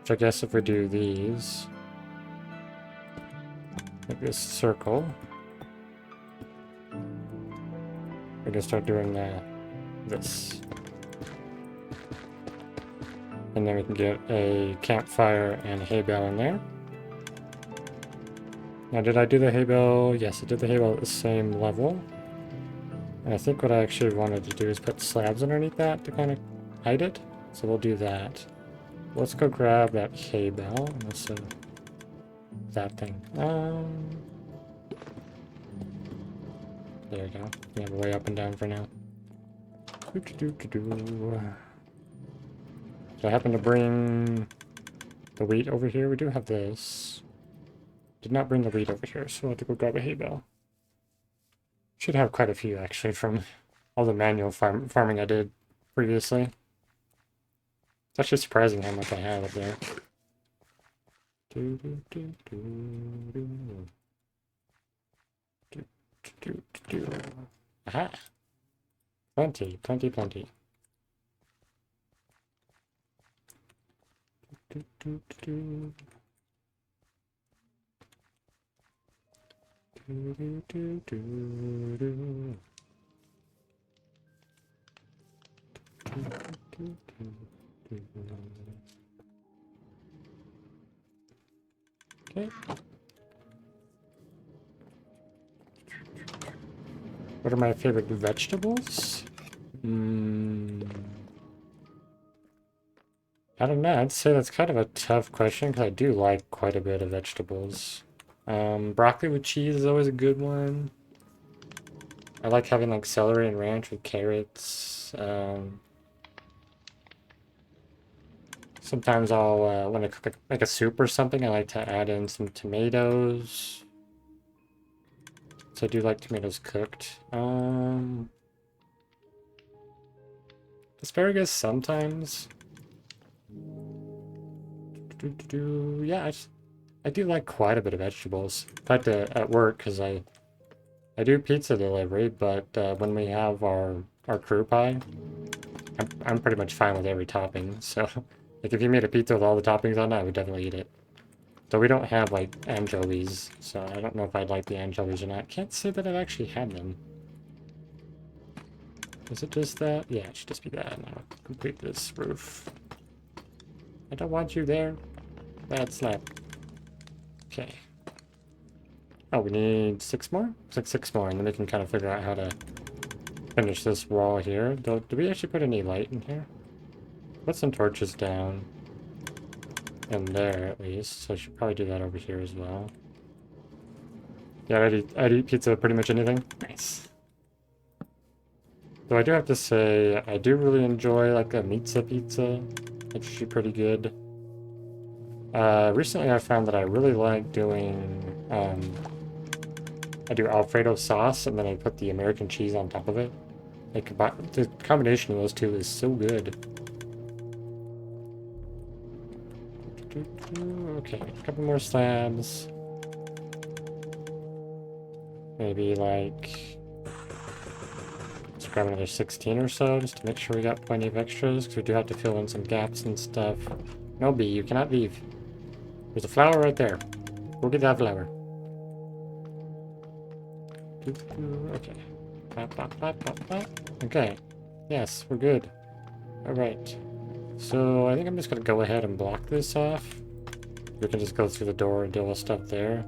Which I guess if we do these, like this circle, we're can start doing this. And then we can get a campfire and a hay bale in there. Now, did I do the hay bale? Yes, I did the hay bale at the same level. And I think what I actually wanted to do is put slabs underneath that to kind of hide it. So we'll do that. Let's go grab that hay bale. Let's that thing. There we go. We have a way up and down for now. So I happen to bring the wheat over here. We do have this. Did not bring the wheat over here, so we'll have to go grab a hay bale. Should have quite a few actually from all the manual farming I did previously. It's actually surprising how much I have up there. Aha! Plenty. Okay. What are my favorite vegetables? I don't know. I'd say that's kind of a tough question because I do like quite a bit of vegetables. Broccoli with cheese is always a good one. I like having like celery and ranch with carrots. Sometimes I'll, when I cook like a soup or something, I like to add in some tomatoes. So I do like tomatoes cooked. Asparagus sometimes. Yeah, I do like quite a bit of vegetables. In fact, at work, because I do pizza delivery, but when we have our crew pie, I'm pretty much fine with every topping. So, like if you made a pizza with all the toppings on it, I would definitely eat it. So we don't have like anchovies, so I don't know if I'd like the anchovies or not. Can't say that I've actually had them. Is it just that? Yeah, it should just be that. Now complete this roof. I don't want you there. Bad slap. Okay. Oh, we need 6 more? It's like 6 more, and then we can kind of figure out how to finish this wall here. Do we actually put any light in here? Put some torches down. In there, at least. So I should probably do that over here as well. Yeah, I'd eat pizza with pretty much anything. Nice. Though I do have to say, I do really enjoy like a pizza. It's actually pretty good. Recently I found that I really like doing, I do Alfredo sauce and then I put the American cheese on top of it. Like, the combination of those two is so good. Okay, a couple more slabs. Maybe like, let's grab another 16 or so just to make sure we got plenty of extras because we do have to fill in some gaps and stuff. No, bee, you cannot leave. There's a flower right there. Go get that flower. Okay. Okay. Yes, we're good. Alright. So I think I'm just going to go ahead and block this off. We can just go through the door and deal with stuff there.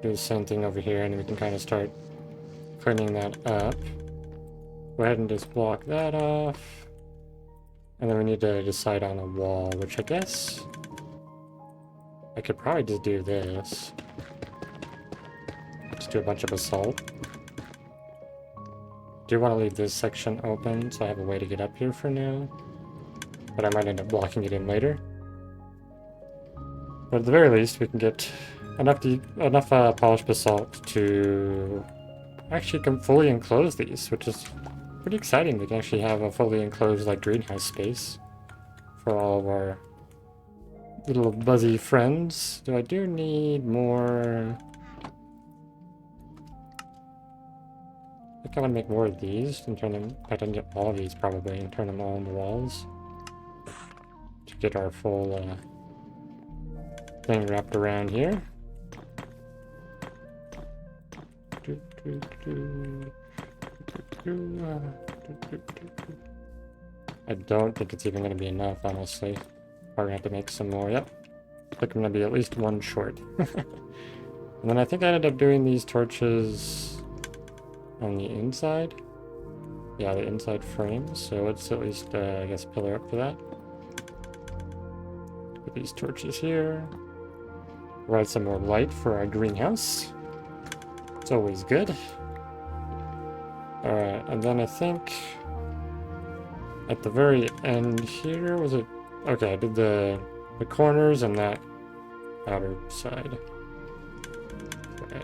Do the same thing over here and we can kind of start cleaning that up. Go ahead and just block that off. And then we need to decide on a wall, which I guess I could probably just do this. Just do a bunch of basalt. Do want to leave this section open so I have a way to get up here for now. But I might end up blocking it in later. But at the very least, we can get enough polished basalt to actually fully enclose these, which is pretty exciting. We can actually have a fully enclosed like greenhouse space for all of our little buzzy friends. I do need more. I think I want to make more of these and turn them. I can get all of these probably and turn them all into walls to get our full thing wrapped around here. I don't think it's even going to be enough, honestly. Probably gonna have to make some more. Yep. I think I'm going to be at least one short. And then I think I ended up doing these torches on the inside. Yeah, the inside frames. So let's at least, I guess, pillar up for that. Put these torches here. Provide some more light for our greenhouse. It's always good. Alright, and then I think at the very end here, was it? Okay, I did the corners and that outer side. Okay.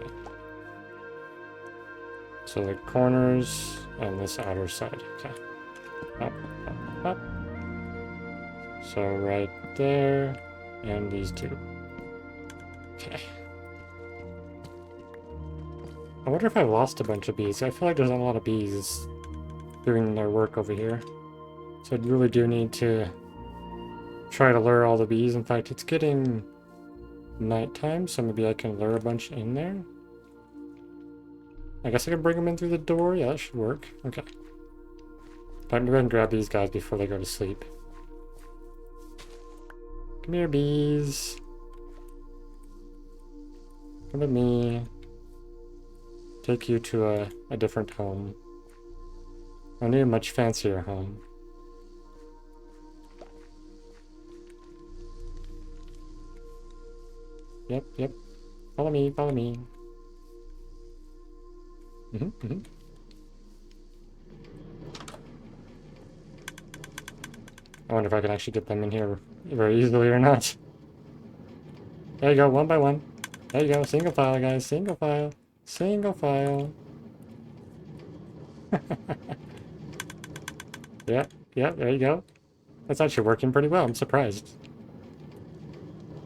So the corners and this outer side. Okay. Up, up, up. So right there, and these two. Okay. I wonder if I lost a bunch of bees. I feel like there's not a lot of bees doing their work over here. So I really do need to try to lure all the bees. In fact, it's getting nighttime, so maybe I can lure a bunch in there. I guess I can bring them in through the door. Yeah, that should work. Okay. Time to go ahead and grab these guys before they go to sleep. Come here, bees. Come with me. Take you to a different home. I need a much fancier home. Yep, yep. Follow me, follow me. I wonder if I can actually get them in here very easily or not. There you go, one by one. There you go, single file, guys, single file. Single file. Yep, yep, there you go. That's actually working pretty well, I'm surprised.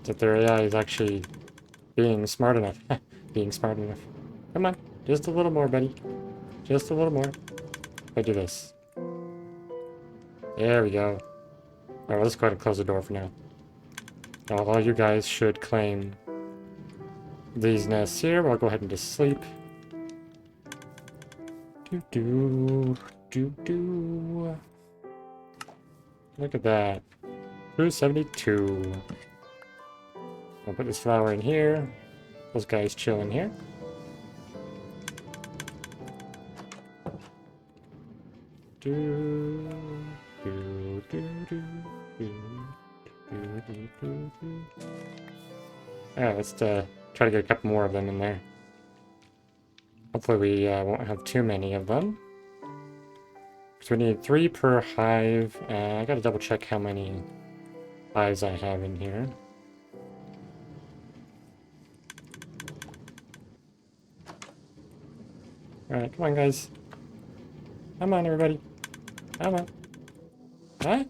That their AI is actually being smart enough. Being smart enough. Come on, just a little more, buddy. Just a little more. If I do this. There we go. Alright, let's go ahead and close the door for now. All you guys should claim these nests here. I'll go ahead and just sleep. Look at that. 272. I'll put this flower in here. Those guys chill in here. Alright, let's try to get a couple more of them in there. Hopefully we won't have too many of them. So we need 3 per hive. I gotta double check how many hives I have in here. Alright, come on guys. Come on everybody. Come on. Huh?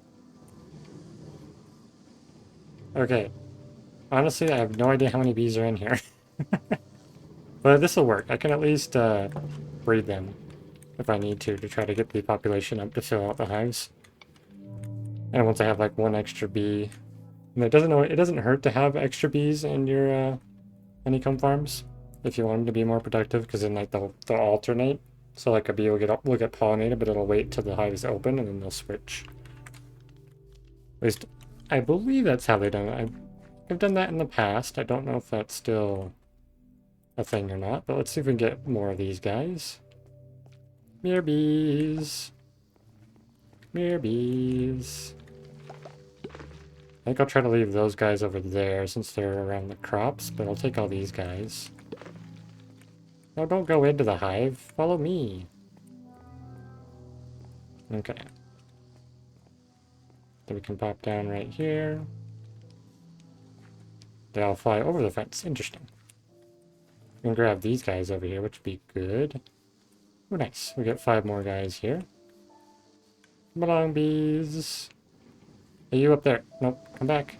Okay. Honestly, I have no idea how many bees are in here. But this will work. I can at least breed them if I need to try to get the population up to fill out the hives. And once I have like 1 extra bee, and it doesn't hurt to have extra bees in your honeycomb farms if you want them to be more productive, because then like they'll alternate. So like a bee will get pollinated, but it'll wait till the hive is open and then they'll switch. At least I believe that's how they've done it. I've done that in the past. I don't know if that's still a thing or not, but let's see if we can get more of these guys. Mere bees. Mere bees. I think I'll try to leave those guys over there since they're around the crops, but I'll take all these guys. No, don't go into the hive. Follow me. Okay. Then we can pop down right here. They all fly over the fence. Interesting. We can grab these guys over here, which would be good. Oh, nice. We get 5 more guys here. Come along, bees. Hey, you up there. Nope, come back.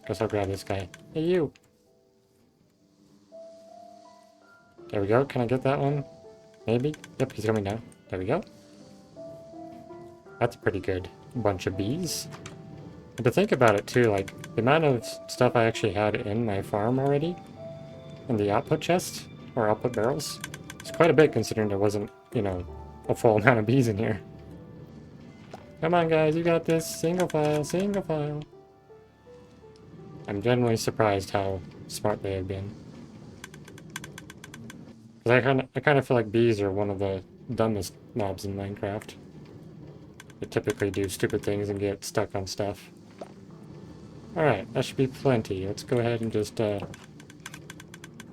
Guess I'll grab this guy. Hey, you. There we go. Can I get that one? Maybe? Yep, he's coming down. There we go. That's a pretty good bunch of bees. And to think about it too, like, the amount of stuff I actually had in my farm already, in the output chest, or output barrels, it's quite a bit considering there wasn't you know, a full amount of bees in here. Come on, guys, you got this. Single file, single file. I'm genuinely surprised how smart they have been. 'Cause I kind of feel like bees are one of the dumbest mobs in Minecraft. They typically do stupid things and get stuck on stuff. Alright, that should be plenty. Let's go ahead and just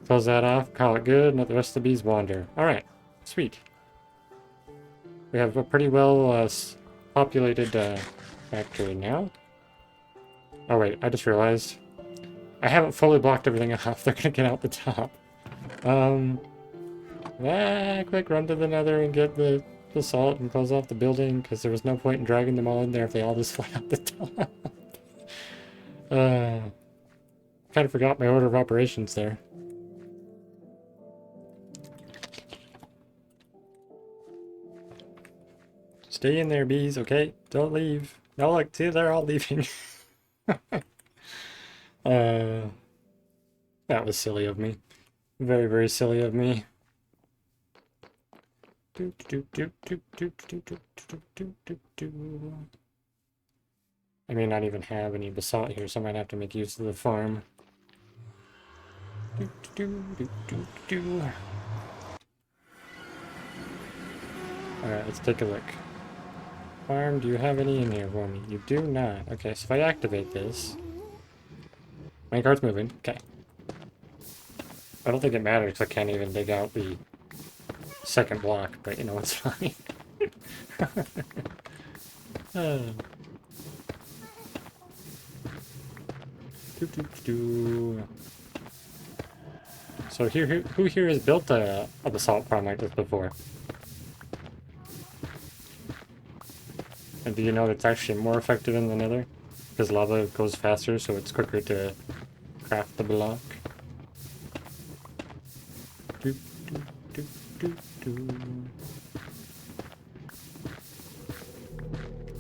close that off, call it good, and let the rest of the bees wander. Alright, sweet. We have a pretty well populated factory now. Oh wait, I just realized I haven't fully blocked everything off. They're gonna get out the top. Quick run to the Nether and get the salt and close off the building, because there was no point in dragging them all in there if they all just fly out the top. Kind of forgot my order of operations there. Stay in there, bees, okay? Don't leave. No, look, see, they're all leaving. That was silly of me. Very, very silly of me. I may not even have any basalt here, so I might have to make use of the farm. Alright, let's take a look. Farm, do you have any in here for me? You do not. Okay, so if I activate this... Minecart's moving. Okay. I don't think it matters because I can't even dig out the second block, but you know, it's fine. So who here has built a basalt farm like this before? And do you know it's actually more effective in the Nether? Because lava goes faster, so it's quicker to craft the block.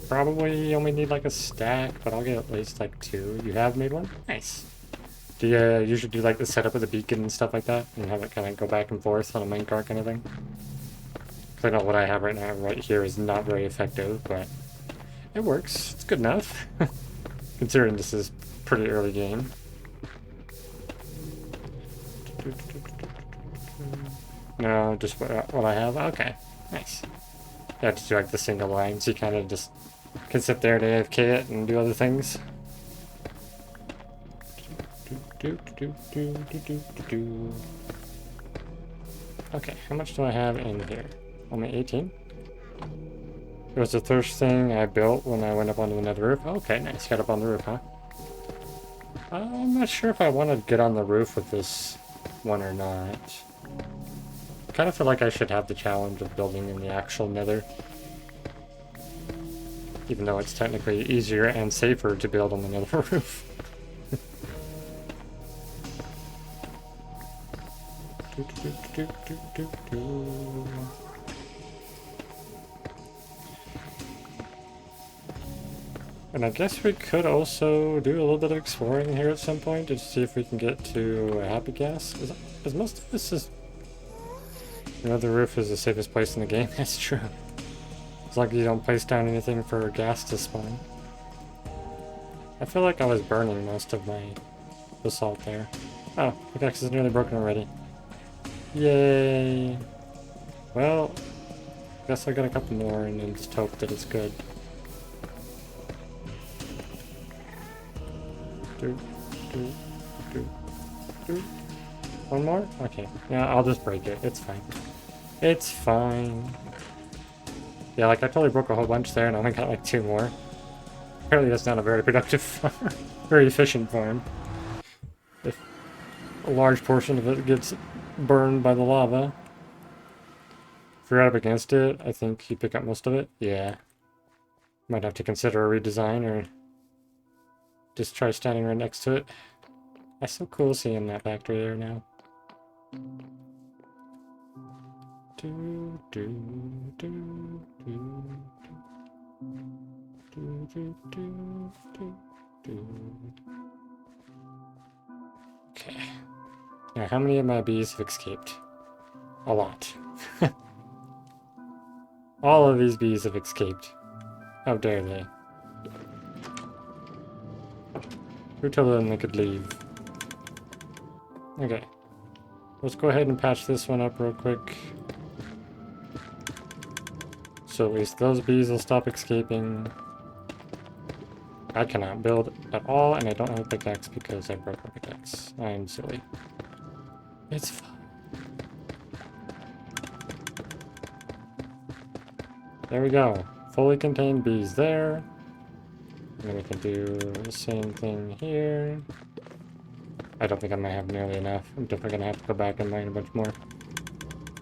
Probably only need like a stack, but I'll get at least like 2. You have made one? Nice. Do you usually do like the setup of the beacon and stuff like that? And have it kind of go back and forth on a minecart kind of thing? Because I know what I have right now right here is not very effective, but it works. It's good enough. Considering this is pretty early game. No, just what I have? Okay, nice. You have to do like the single line, so you kind of just can sit there and AFK it and do other things. Okay, how much do I have in here? Only 18? It was the first thing I built when I went up onto the Nether roof. Okay, nice. Got up on the roof, huh? I'm not sure if I want to get on the roof with this one or not. I kind of feel like I should have the challenge of building in the actual Nether. Even though it's technically easier and safer to build on the Nether roof. And I guess we could also do a little bit of exploring here at some point to see if we can get to a happy gas. Is most of this is... You know, the roof is the safest place in the game. That's true. As long as you don't place down anything for gas to spawn. I feel like I was burning most of my basalt there. Oh, pickaxe is nearly broken already. Yay! Well, guess I got a couple more and then just hope that it's good. One more? Okay. Yeah, I'll just break it. It's fine. It's fine. Yeah, like I totally broke a whole bunch there and I only got like 2 more. Apparently that's not a very productive farm. Very efficient farm. If a large portion of it gets burned by the lava. If you're up against it, I think you pick up most of it. Yeah. Might have to consider a redesign or just try standing right next to it. That's so cool seeing that factory there now. Okay. Now, how many of my bees have escaped? A lot. All of these bees have escaped. How dare they? Who told them they could leave? Okay. Let's go ahead and patch this one up real quick. So at least those bees will stop escaping. I cannot build at all, and I don't have a pickaxe because I broke my pickaxe. I'm silly. It's fine. There we go. Fully contained bees there. And then we can do the same thing here. I don't think I might have nearly enough. I'm definitely gonna have to go back and mine a bunch more.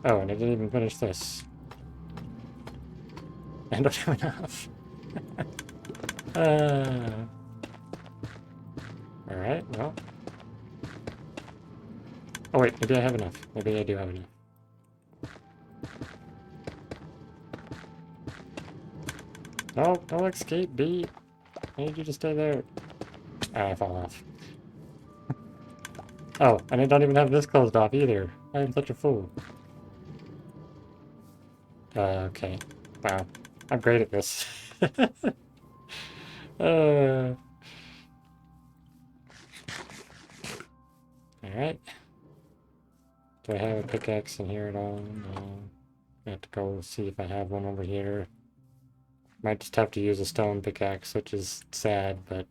Oh, and I didn't even finish this. I don't have enough. Alright, well. Oh wait, maybe I have enough. Maybe I do have enough. No, don't escape, bee. I need you to stay there. Ah, I fell off. Oh, and I don't even have this closed off either. I am such a fool. Okay. Wow. I'm great at this. Alright. Do I have a pickaxe in here at all? No. I have to go see if I have one over here. Might just have to use a stone pickaxe, which is sad, but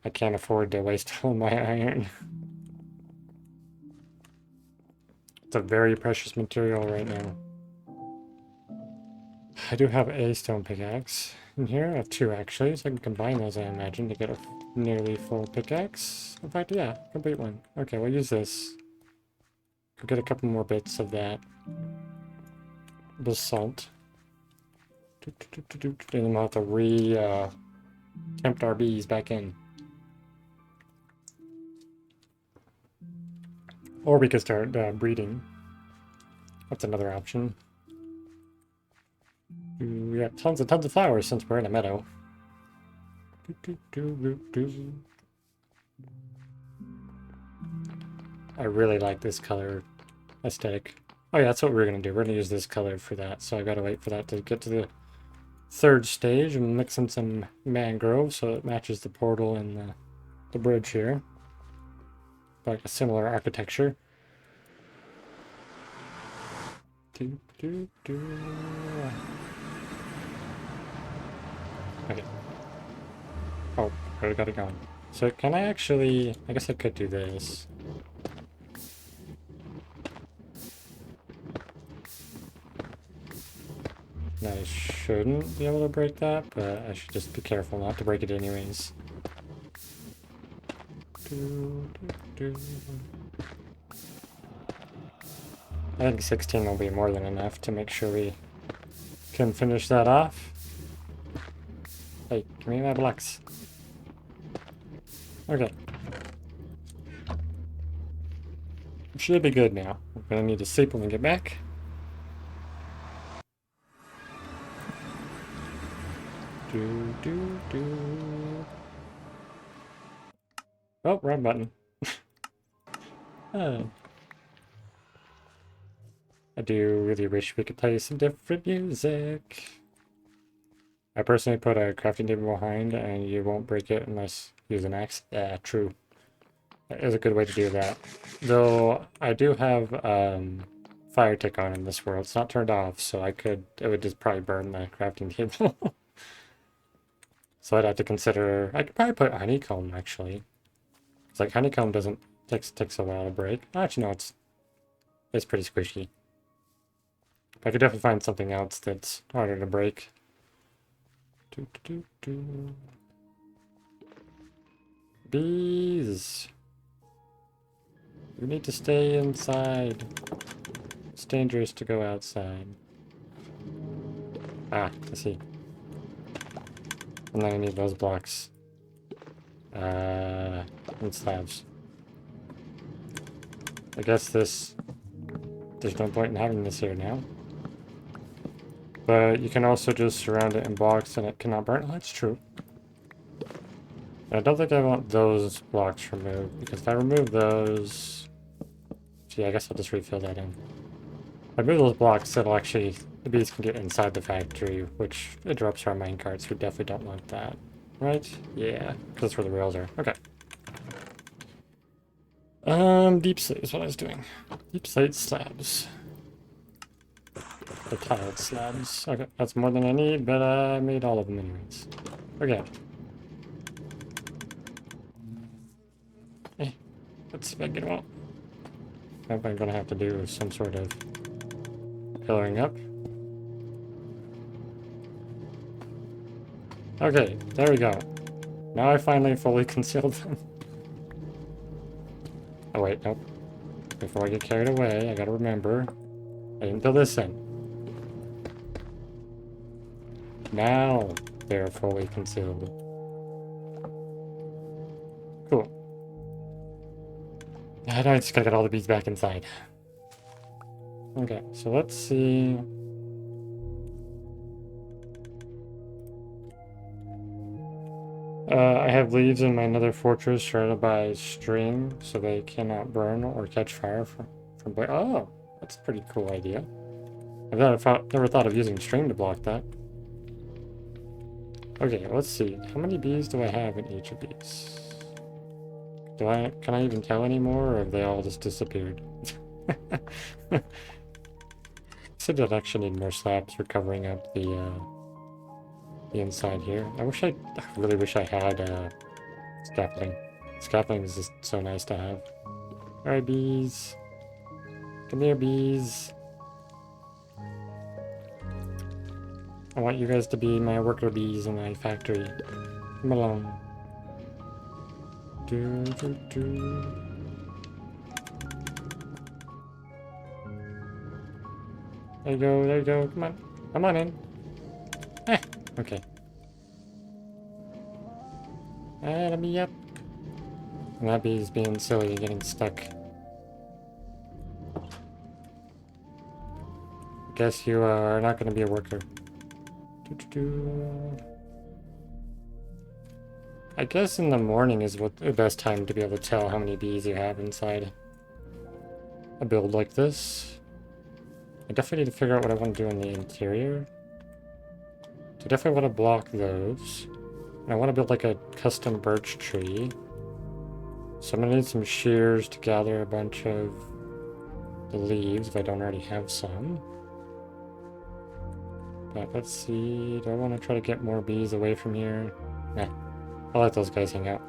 I can't afford to waste all my iron. It's a very precious material right now. I do have a stone pickaxe in here. I have two actually, so I can combine those, I imagine, to get a nearly full pickaxe. In fact, yeah, complete one. Okay, we'll use this. Go get a couple more bits of that basalt. And then we'll have to tempt our bees back in. Or we could start breeding. That's another option. We got tons of flowers since we're in a meadow. I really like this color aesthetic. Oh yeah, that's what we're gonna do. We're gonna use this color for that. So I gotta wait for that to get to the third stage and mix in some mangrove so it matches the portal and the bridge here. Like a similar architecture. Okay. Oh, already got it going. So can I actually... I guess I could do this. I shouldn't be able to break that, but I should just be careful not to break it anyways. I think 16 will be more than enough to make sure we can finish that off. Hey, give me my blocks. Okay. Should be good now. I'm gonna need to sleep when we get back. Oh, wrong button. Oh. I do really wish we could play some different music. I personally put a crafting table behind and you won't break it unless you use an axe. Yeah, true. That is a good way to do that. Though I do have fire tick on in this world. It's not turned off, so it would just probably burn the crafting table. So I'd have to consider, I could probably put Honeycomb actually. It's like Honeycomb takes a while to break. Actually no, it's pretty squishy. I could definitely find something else that's harder to break. Bees! You need to stay inside. It's dangerous to go outside. Ah, I see. And then I need those blocks. And slabs. I guess there's no point in having this here now. But you can also just surround it in blocks and it cannot burn. Oh, that's true. I don't think I want those blocks removed, because if I remove those... Gee, I guess I'll just refill that in. I move those blocks, it'll actually, the bees can get inside the factory, which interrupts our minecarts. We definitely don't want that. Right? Yeah, because that's where the rails are. Okay. Deep slate is what I was doing. Deep slate slabs. The tiled slabs. Okay, that's more than I need, but I made all of them anyways. Okay. Let's see if I can get them out. I hope I'm gonna have to do some sort of pillaring up. Okay, there we go. Now I finally fully concealed them. Oh wait, nope. Before I get carried away, I gotta remember, I didn't fill this in. Now they're fully concealed. Cool. Now I just gotta get all the bees back inside. Okay, so let's see. I have leaves in my nether fortress surrounded by string so they cannot burn or catch fire from oh, that's a pretty cool idea. I've never thought of using string to block that. Okay, let's see. How many bees do I have in each of these? Can I even tell anymore, or have they all just disappeared? I said I'd actually need more slabs for covering up the inside here. I really wish I had scaffolding. Scaffolding is just so nice to have. Alright, bees. Come here, bees. I want you guys to be my worker bees in my factory. Come along. Do, do, do. There you go, there you go. Come on. Come on in. Eh, okay. Let me up. And that bee's being silly and getting stuck. Guess you are not going to be a worker. I guess in the morning is the best time to be able to tell how many bees you have inside a build like this. I definitely need to figure out what I want to do in the interior. So I definitely want to block those. And I want to build like a custom birch tree. So I'm going to need some shears to gather a bunch of the leaves if I don't already have some. But let's see, do I want to try to get more bees away from here? Nah, I'll let those guys hang out.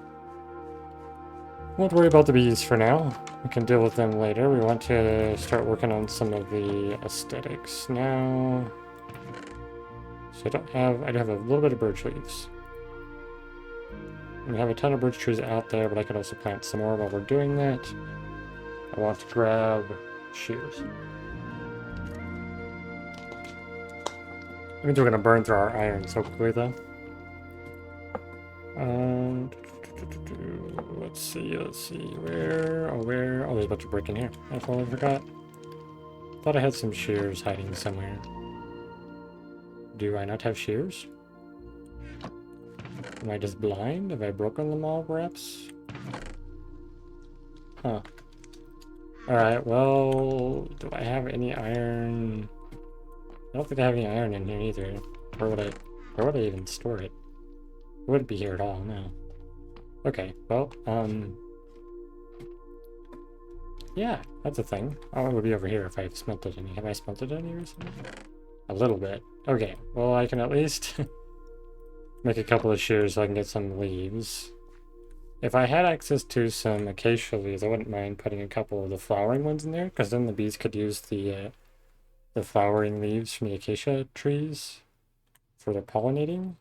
Won't worry about the bees for now. We can deal with them later. We want to start working on some of the aesthetics now. So I do have a little bit of birch leaves. We have a ton of birch trees out there, but I could also plant some more while we're doing that. I want to grab shears. That means we're going to burn through our iron so quickly, though. Let's see, where? Oh, there's a bunch of brick in here. I totally forgot. Thought I had some shears hiding somewhere. Do I not have shears? Am I just blind? Have I broken them all, perhaps? Huh. Alright, well, do I have any iron? I don't think I have any iron in here either. Where would I even store it? It wouldn't be here at all, no. Okay, well, yeah, that's a thing. Oh, it would be over here if I've smelted any. Have I smelted any or something? A little bit. Okay, well, I can at least make a couple of shears so I can get some leaves. If I had access to some acacia leaves, I wouldn't mind putting a couple of the flowering ones in there, because then the bees could use the flowering leaves from the acacia trees for their pollinating.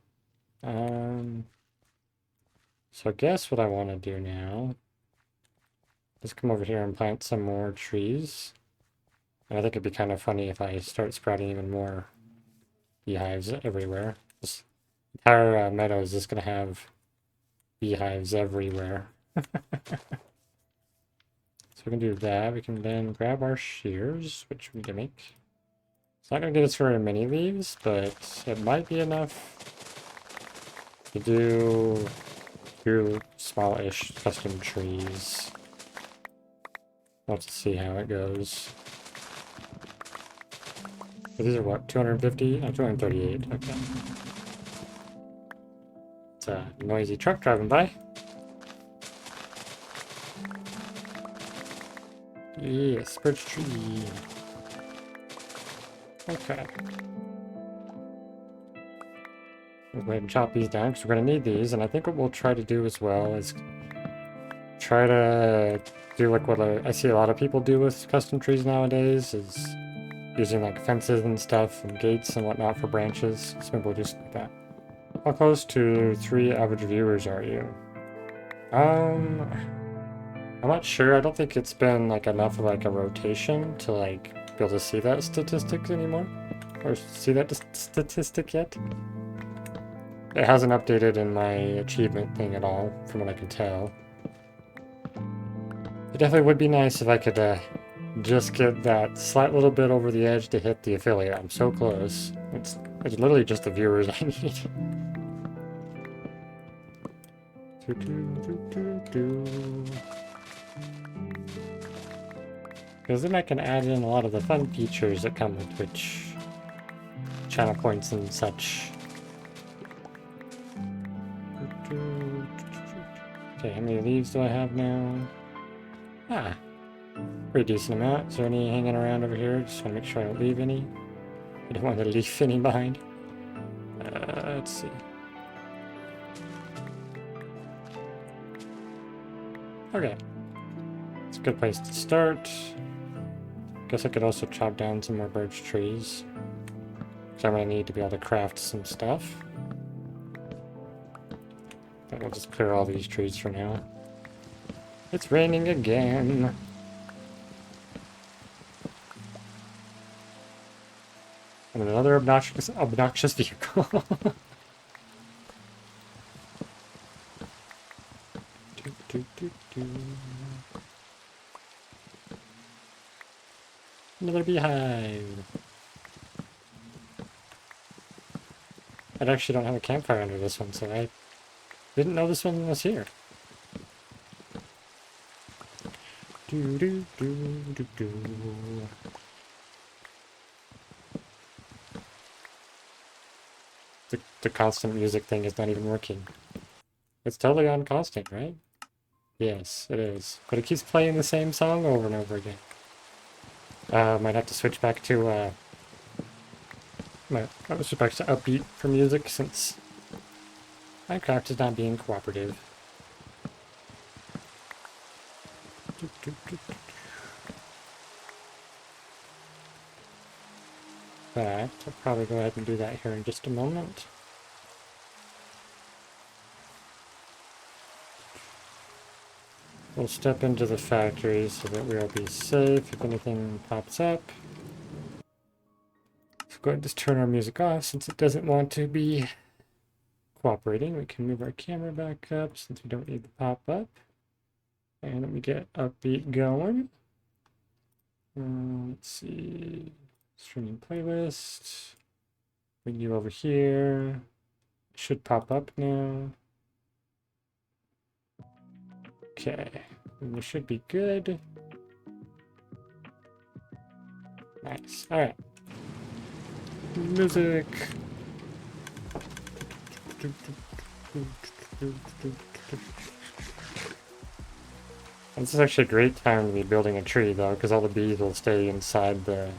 So I guess what I want to do now is come over here and plant some more trees. And I think it'd be kind of funny if I start sprouting even more beehives everywhere. This entire meadow is just going to have beehives everywhere. So we can do that. We can then grab our shears, which we can make. It's not going to get us very many leaves, but it might be enough to do two small-ish custom trees. Let's see how it goes. These are what, 250? Oh, 238, okay. It's a noisy truck driving by. Yes, birch tree. Okay. We'll go ahead and chop these down because we're going to need these. And I think what we'll try to do as well is try to do like what I see a lot of people do with custom trees nowadays, is using like fences and stuff and gates and whatnot for branches. Simple, just like that. How close to 3 average viewers are you? I'm not sure. I don't think it's been like enough of like a rotation to like be able to see that statistic anymore, or see that statistic yet. It hasn't updated in my achievement thing at all, from what I can tell. It definitely would be nice if I could just get that slight little bit over the edge to hit the affiliate. I'm so close. It's literally just the viewers I need. Because then I can add in a lot of the fun features that come with Twitch. Channel points and such. Okay, how many leaves do I have now? Ah, pretty decent amount. Is there any hanging around over here? Just want to make sure I don't leave any. I don't want to leave any behind. Let's see. Okay. It's a good place to start. Guess I could also chop down some more birch trees. Because I'm going to need to be able to craft some stuff. But we'll just clear all these trees for now. It's raining again. And another obnoxious vehicle. Another beehive. I actually don't have a campfire under this one, so I didn't know this one was here. The constant music thing is not even working. It's totally on constant, right? Yes, it is. But it keeps playing the same song over and over again. Might have to switch back to switch back to upbeat for music since Minecraft is not being cooperative. In fact, I'll probably go ahead and do that here in just a moment. We'll step into the factory so that we'll be safe if anything pops up. So go ahead and just turn our music off since it doesn't want to be cooperating. We can move our camera back up since we don't need the pop-up. And let me get upbeat going. Let's see. Streaming playlist. Bring you over here. Should pop up now. Okay. And we should be good. Nice. Alright. Music. This is actually a great time to be building a tree, though, because all the bees will stay inside their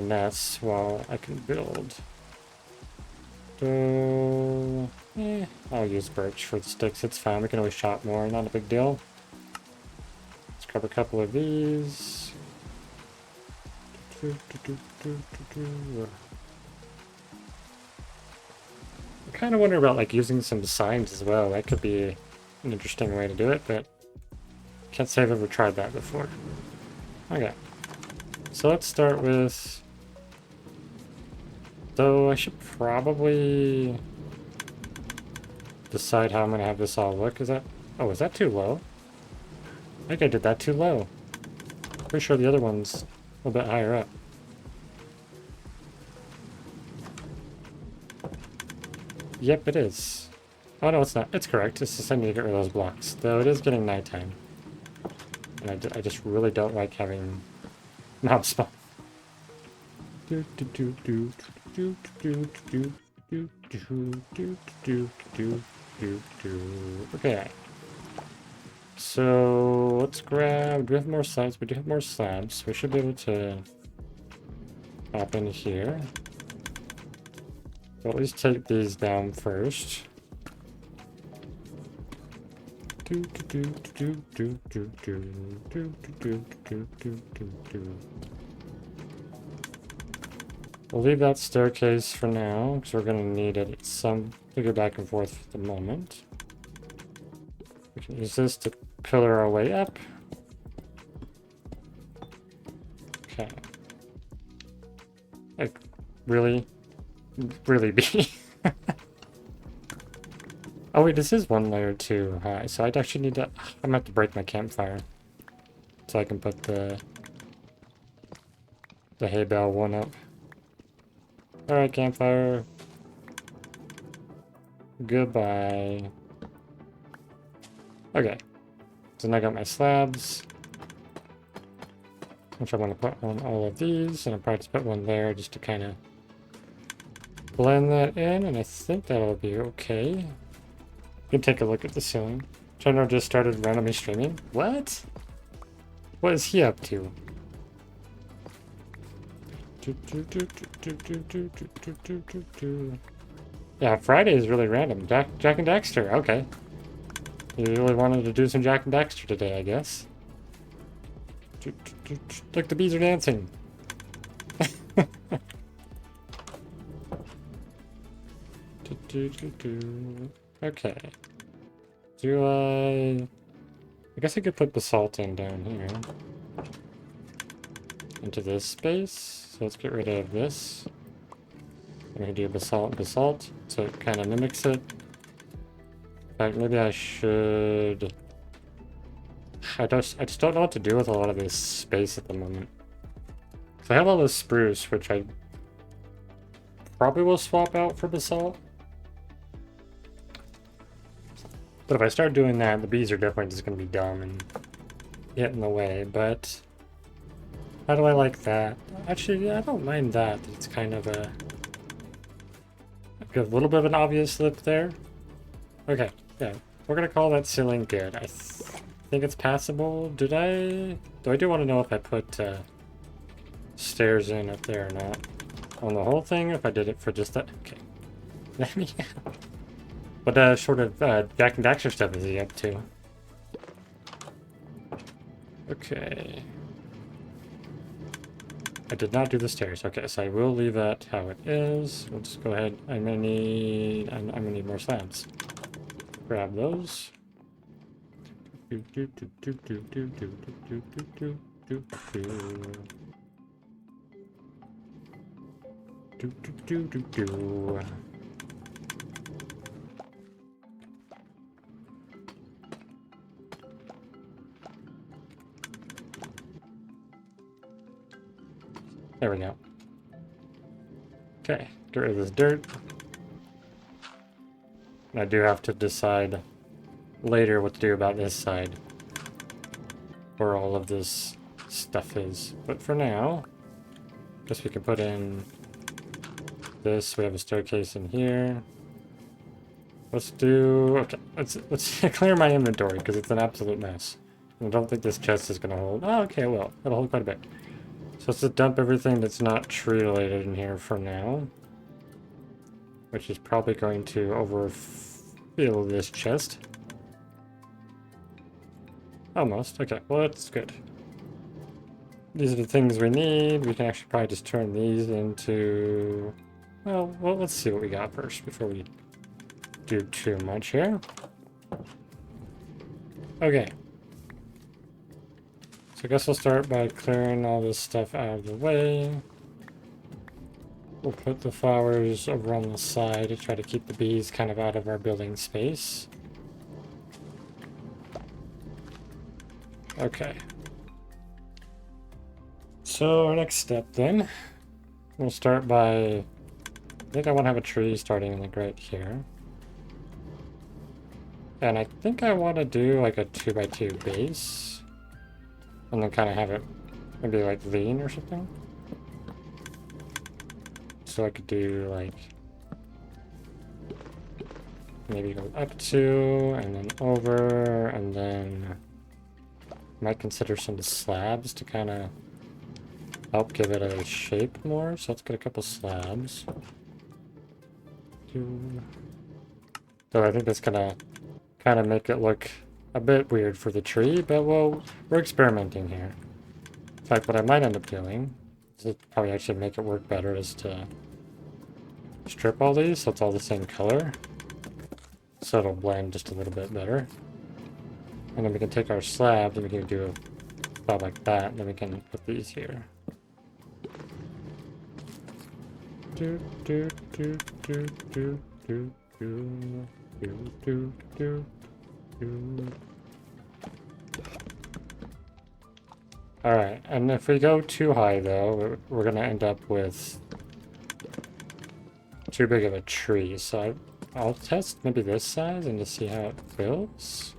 nests while I can build. So, I'll use birch for the sticks. It's fine. We can always chop more. Not a big deal. Let's grab a couple of these. I'm kind of wondering about like using some signs as well. That could be an interesting way to do it, but can't say I've ever tried that before. Okay, so let's start with, though I should probably decide how I'm gonna have this all look. Is that too low? I think I did that too low. Pretty sure the other one's a little bit higher up. Yep, it is. Oh no, it's not. It's correct. It's just I need to get rid of those blocks. Though it is getting nighttime. And I just really don't like having mob spawn. Okay. So let's grab. Do we have more slabs? We do have more slabs. We should be able to hop in here. We'll at least take these down first. We'll leave that staircase for now, because we're going to need it some to go back and forth for the moment. We can use this to pillar our way up. Okay. Like, really? Really be? Oh wait, this is one layer too high, so I'd actually need to... I'm gonna have to break my campfire. So I can put the hay bale one up. Alright, campfire. Goodbye. Okay. So now I got my slabs. Which I want to put on all of these, and I'll probably just put one there just to kind of blend that in, and I think that'll be okay. You can take a look at the ceiling. Channel just started randomly streaming. What? What is he up to? Yeah, Friday is really random. Jack and Dexter, okay. You really wanted to do some Jack and Dexter today, I guess. Look, the bees are dancing. Okay. I guess I could put basalt in down here. Into this space. So let's get rid of this. I'm gonna do basalt, so it kind of mimics it. In fact, maybe I should... I just don't know what to do with a lot of this space at the moment. So I have all this spruce, which I probably will swap out for basalt. But if I start doing that, the bees are definitely just going to be dumb and get in the way. But how do I like that? Actually, yeah, I don't mind that. It's kind of a little bit of an obvious lip there. Okay, yeah, we're going to call that ceiling good. I think it's passable. Do I do want to know if I put stairs in up there or not? On the whole thing, if I did it for just that? Okay. Let me... What sort of Jack and Daxter stuff is he up to? Okay. I did not do the stairs. Okay, so I will leave that how it is. We'll just go ahead. I'm gonna need more slabs. Grab those. There we go. Okay, get rid of this dirt. I do have to decide later what to do about this side, where all of this stuff is. But for now, I guess we can put in this. We have a staircase in here. Let's do... Okay, let's clear my inventory, because it's an absolute mess. I don't think this chest is going to hold... Oh, okay, well, it'll hold quite a bit. So let's just dump everything that's not tree related in here for now. Which is probably going to overfill this chest. Almost. Okay, well that's good. These are the things we need. We can actually probably just turn these into... Well, let's see what we got first before we do too much here. Okay. So I guess we'll start by clearing all this stuff out of the way. We'll put the flowers over on the side to try to keep the bees kind of out of our building space. Okay. So our next step then, we'll start by, I think I want to have a tree starting like right here. And I think I want to do like a 2x2 base. And then kind of have it maybe like lean or something. So I could do like maybe go up 2 and then over, and then might consider some slabs to kind of help give it a shape more. So let's get a couple slabs. So I think that's gonna kind of make it look a bit weird for the tree, but well, we're experimenting here. In fact, what I might end up doing is probably actually make it work better is to strip all these so it's all the same color. So it'll blend just a little bit better. And then we can take our slabs and we can do a slab like that, and then we can put these here. Do do do do do do do do do do do. Alright, and if we go too high though, we're gonna end up with too big of a tree. So I'll test maybe this size and just see how it feels.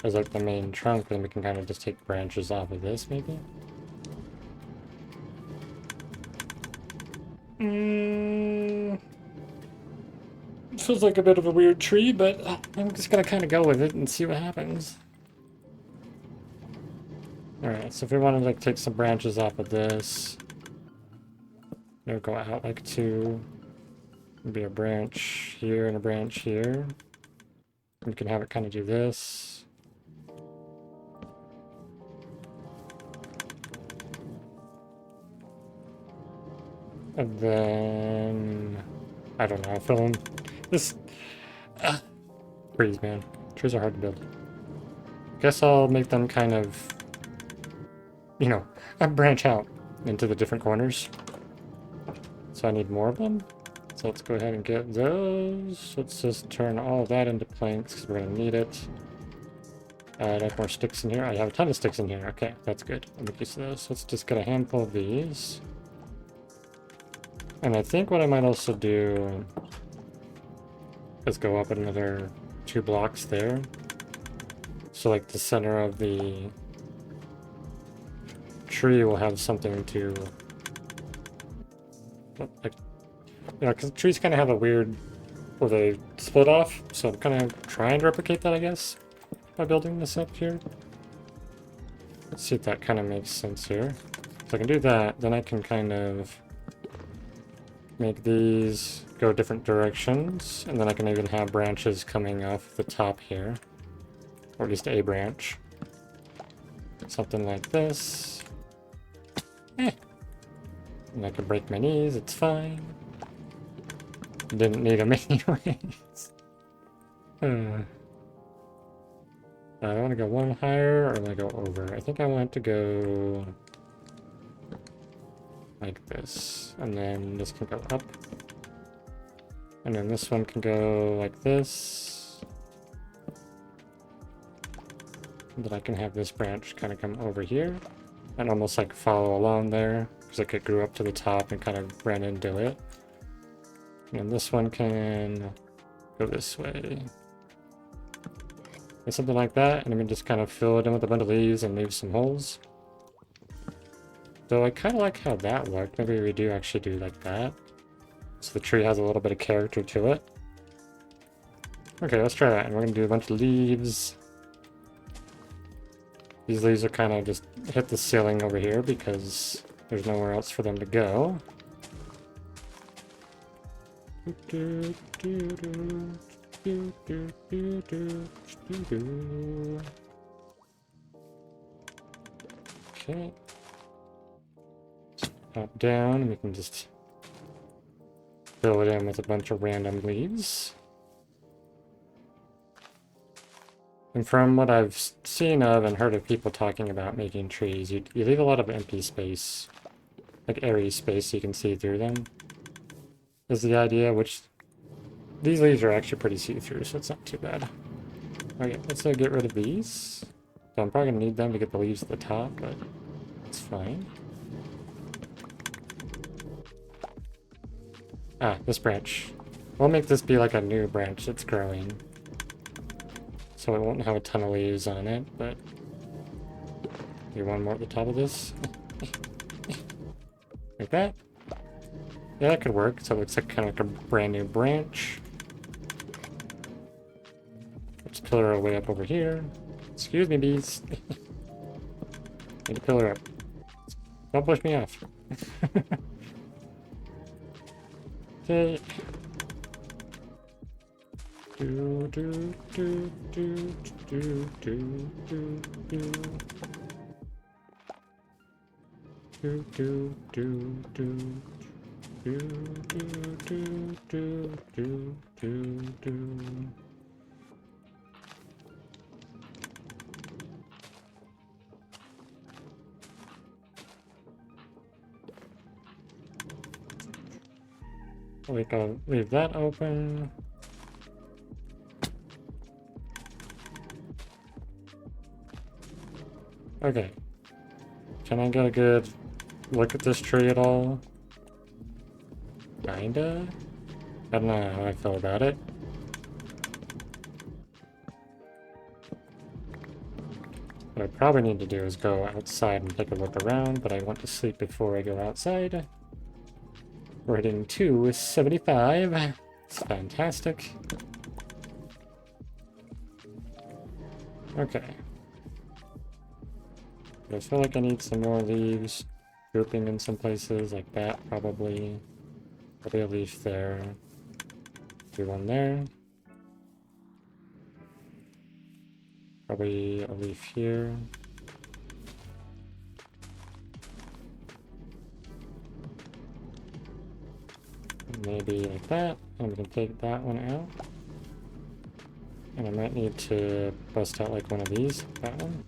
As like the main trunk, then we can kind of just take branches off of this maybe. Feels like a bit of a weird tree, but I'm just gonna kind of go with it and see what happens. Alright, so if we want to like take some branches off of this, it'll go out like 2. Maybe a branch here and a branch here. We can have it kind of do this. And then I don't know, fill in this trees, man. Trees are hard to build. Guess I'll make them kind of, you know, branch out into the different corners. So I need more of them. So let's go ahead and get those. Let's just turn all of that into planks because we're going to need it. I have more sticks in here. I have a ton of sticks in here. Okay, that's good. I'll make use of those. Let's just get a handful of these. And I think what I might also do is go up another 2 blocks there. So like the center of the tree will have something to, like, you know, because trees kind of have a weird, where they split off. So I'm kind of trying to replicate that, I guess, by building this up here. Let's see if that kind of makes sense here. So I can do that, then I can kind of make these go different directions, and then I can even have branches coming off the top here, or at least a branch. Something like this. And I can break my knees, it's fine. Didn't need them anyways. I want to go one higher, or I want to go over. I think I want to go like this, and then this can go up, and then this one can go like this, and then I can have this branch kind of come over here and almost like follow along there, because like it grew up to the top and kind of ran into it. And this one can go this way, and something like that, and then we just kind of fill it in with a bunch of leaves and leave some holes. So I kind of like how that looked. Maybe we do actually do like that. So the tree has a little bit of character to it. Okay, let's try that. And we're going to do a bunch of leaves. These leaves are kind of just hit the ceiling over here because there's nowhere else for them to go. Okay. Up, down, and we can just fill it in with a bunch of random leaves. And from what I've seen of and heard of people talking about making trees, you leave a lot of empty space, like airy space so you can see through them, is the idea, which these leaves are actually pretty see-through, so it's not too bad. Okay, let's get rid of these. So I'm probably going to need them to get the leaves at the top, but it's fine. Ah, this branch. We'll make this be like a new branch that's growing. So it won't have a ton of leaves on it, but... Do one more at the top of this. Like that. Yeah, that could work. So it looks like kind of like a brand new branch. Let's pillar our way up over here. Excuse me, bees. Need to pillar up. Don't push me off. Okay. Do do do do do do do do do do do do do do do do do do. We can leave that open. Okay. Can I get a good look at this tree at all? Kinda? I don't know how I feel about it. What I probably need to do is go outside and take a look around, but I want to sleep before I go outside. We're hitting 275. It's fantastic. Okay. I feel like I need some more leaves. Grouping in some places like that, probably. Probably a leaf there. Do one there. Probably a leaf here. Maybe like that. And we can take that one out. And I might need to bust out like one of these. That one.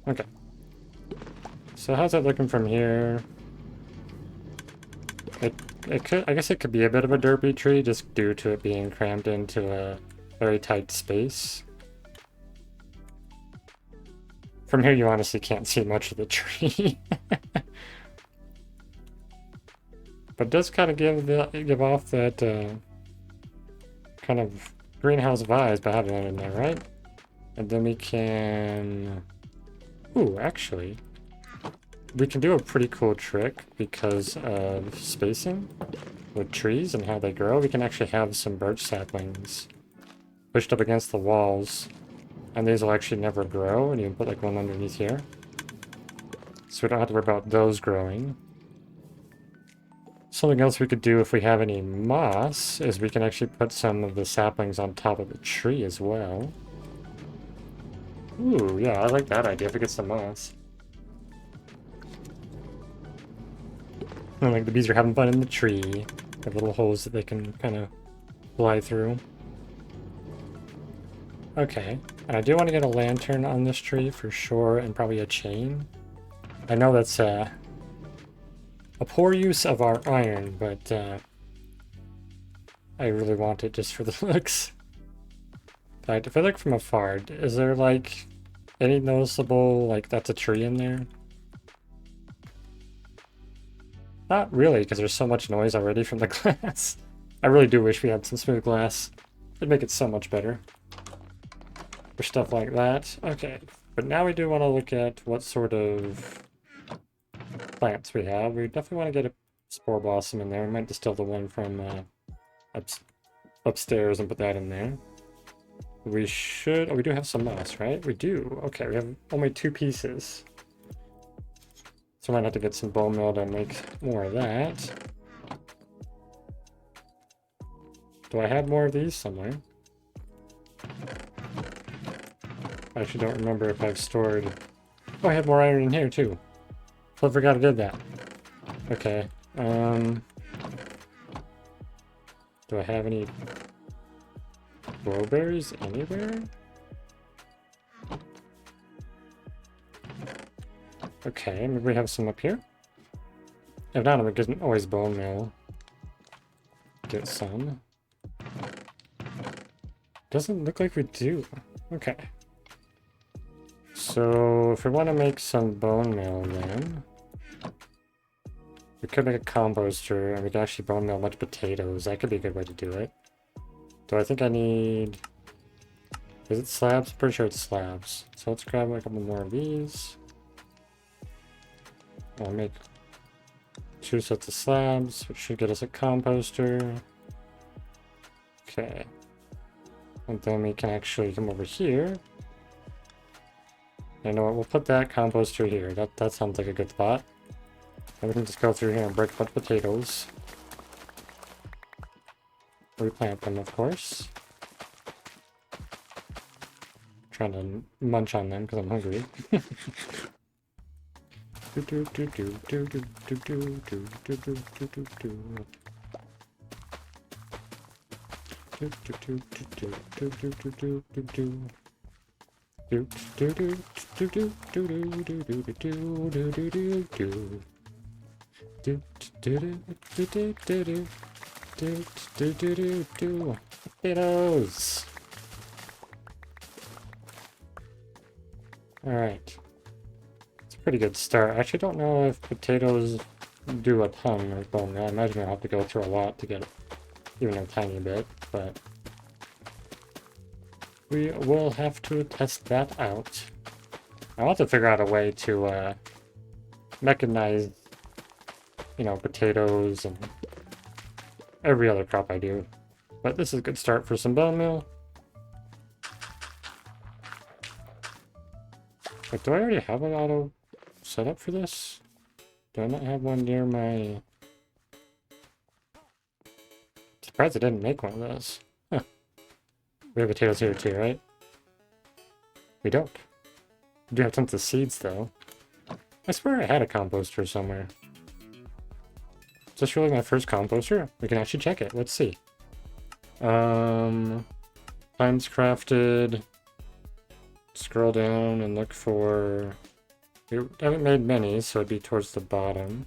Okay. So how's it looking from here? It could, I guess it could be a bit of a derpy tree just due to it being crammed into a very tight space. From here you honestly can't see much of the tree. But it does kind of give off that kind of greenhouse vibes by having it in there, right? And then we can... Ooh, actually, we can do a pretty cool trick because of spacing with trees and how they grow. We can actually have some birch saplings pushed up against the walls, and these will actually never grow, and you can put like one underneath here. So we don't have to worry about those growing. Something else we could do if we have any moss is we can actually put some of the saplings on top of the tree as well. Ooh, yeah, I like that idea if we get some moss. And like the bees are having fun in the tree. They have little holes that they can kind of fly through. Okay, and I do want to get a lantern on this tree for sure, and probably a chain. I know that's a poor use of our iron, but I really want it just for the looks. In fact, if I look from afar, is there like any noticeable, like that's a tree in there? Not really, because there's so much noise already from the glass. I really do wish we had some smooth glass. It'd make it so much better. For stuff like that. Okay, but now we do want to look at what sort of plants we have. We definitely want to get a spore blossom in there. We might distill the one from upstairs and put that in there. We should... Oh, we do have some moss, right? We do. Okay, we have only 2 pieces. So I might have to get some bone meal to make more of that. Do I have more of these somewhere? I actually don't remember if I've stored... Oh, I had more iron in here too. I forgot I did that. Okay. Do I have any bowberries anywhere? Okay, maybe we have some up here. If not, we can always bone meal. Get some. Doesn't look like we do. Okay. So, if we want to make some bone meal then, we could make a composter and we can actually bone meal a bunch of potatoes. That could be a good way to do it. Do I think I need... Is it slabs? Pretty sure it's slabs. So let's grab a couple more of these. I'll make 2 sets of slabs, which should get us a composter. Okay. And then we can actually come over here. You know what, we'll put that composter here. That sounds like a good spot. And we can just go through here and break a bunch of potatoes. Replant them, of course. Trying to munch on them because I'm hungry. Potatoes. Alright. It's a pretty good start. I actually don't know if potatoes do a ton or bone. I imagine I'll have to go through a lot to get even a tiny bit, but we will have to test that out. I'll have to figure out a way to mechanize, you know, potatoes and every other crop I do. But this is a good start for some bone meal. Wait, do I already have an auto set up for this? Do I not have one near my... Surprised I didn't make one of those. Huh. We have potatoes here too, right? We don't. We do have tons of seeds though. I swear I had a composter somewhere. Is this really my first composter? We can actually check it. Let's see. Times crafted. Scroll down and look for... We haven't made many, so it'd be towards the bottom.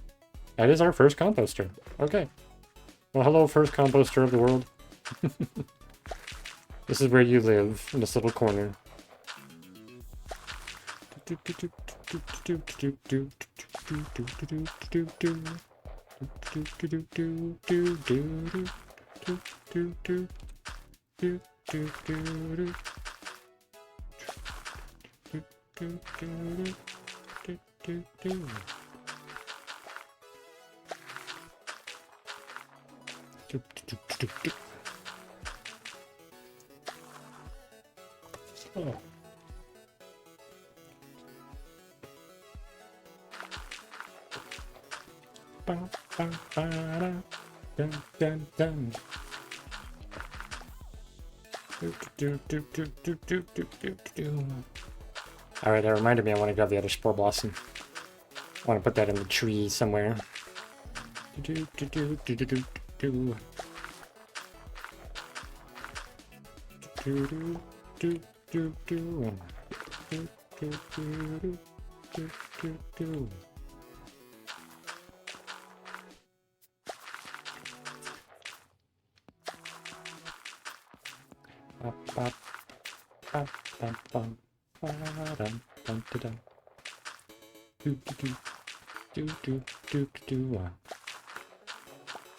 That is our first composter. Okay. Well, hello, first composter of the world. This is where you live, in this little corner. Oh. Dun, dun, dun. Alright, that reminded me I want to grab the other spore blossom. I want to put that in the tree somewhere.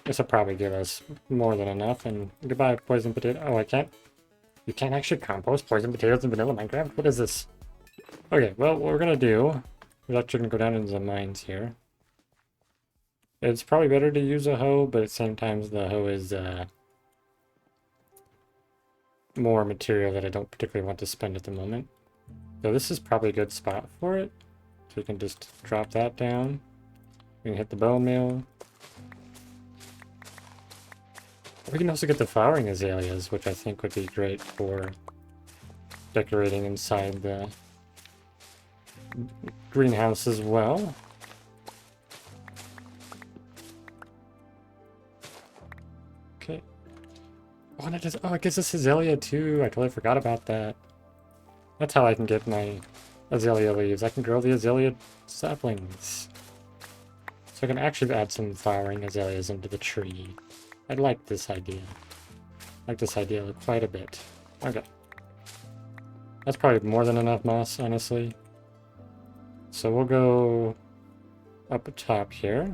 This will probably give us more than enough, and goodbye poison potato. Oh, I can't. You can't actually compost poison potatoes in vanilla Minecraft? What is this? Okay, well, what we're gonna do, we're actually gonna go down into the mines here. It's probably better to use a hoe, but at the same time, the hoe is more material that I don't particularly want to spend at the moment. So this is probably a good spot for it. So we can just drop that down. We can hit the bone meal. We can also get the flowering azaleas, which I think would be great for decorating inside the greenhouse as well. Okay. Oh, and it gives us azalea too. I totally forgot about that. That's how I can get my azalea leaves. I can grow the azalea saplings. So I can actually add some flowering azaleas into the tree. I like this idea. I like this idea quite a bit. Okay. That's probably more than enough moss, honestly. So we'll go up top here.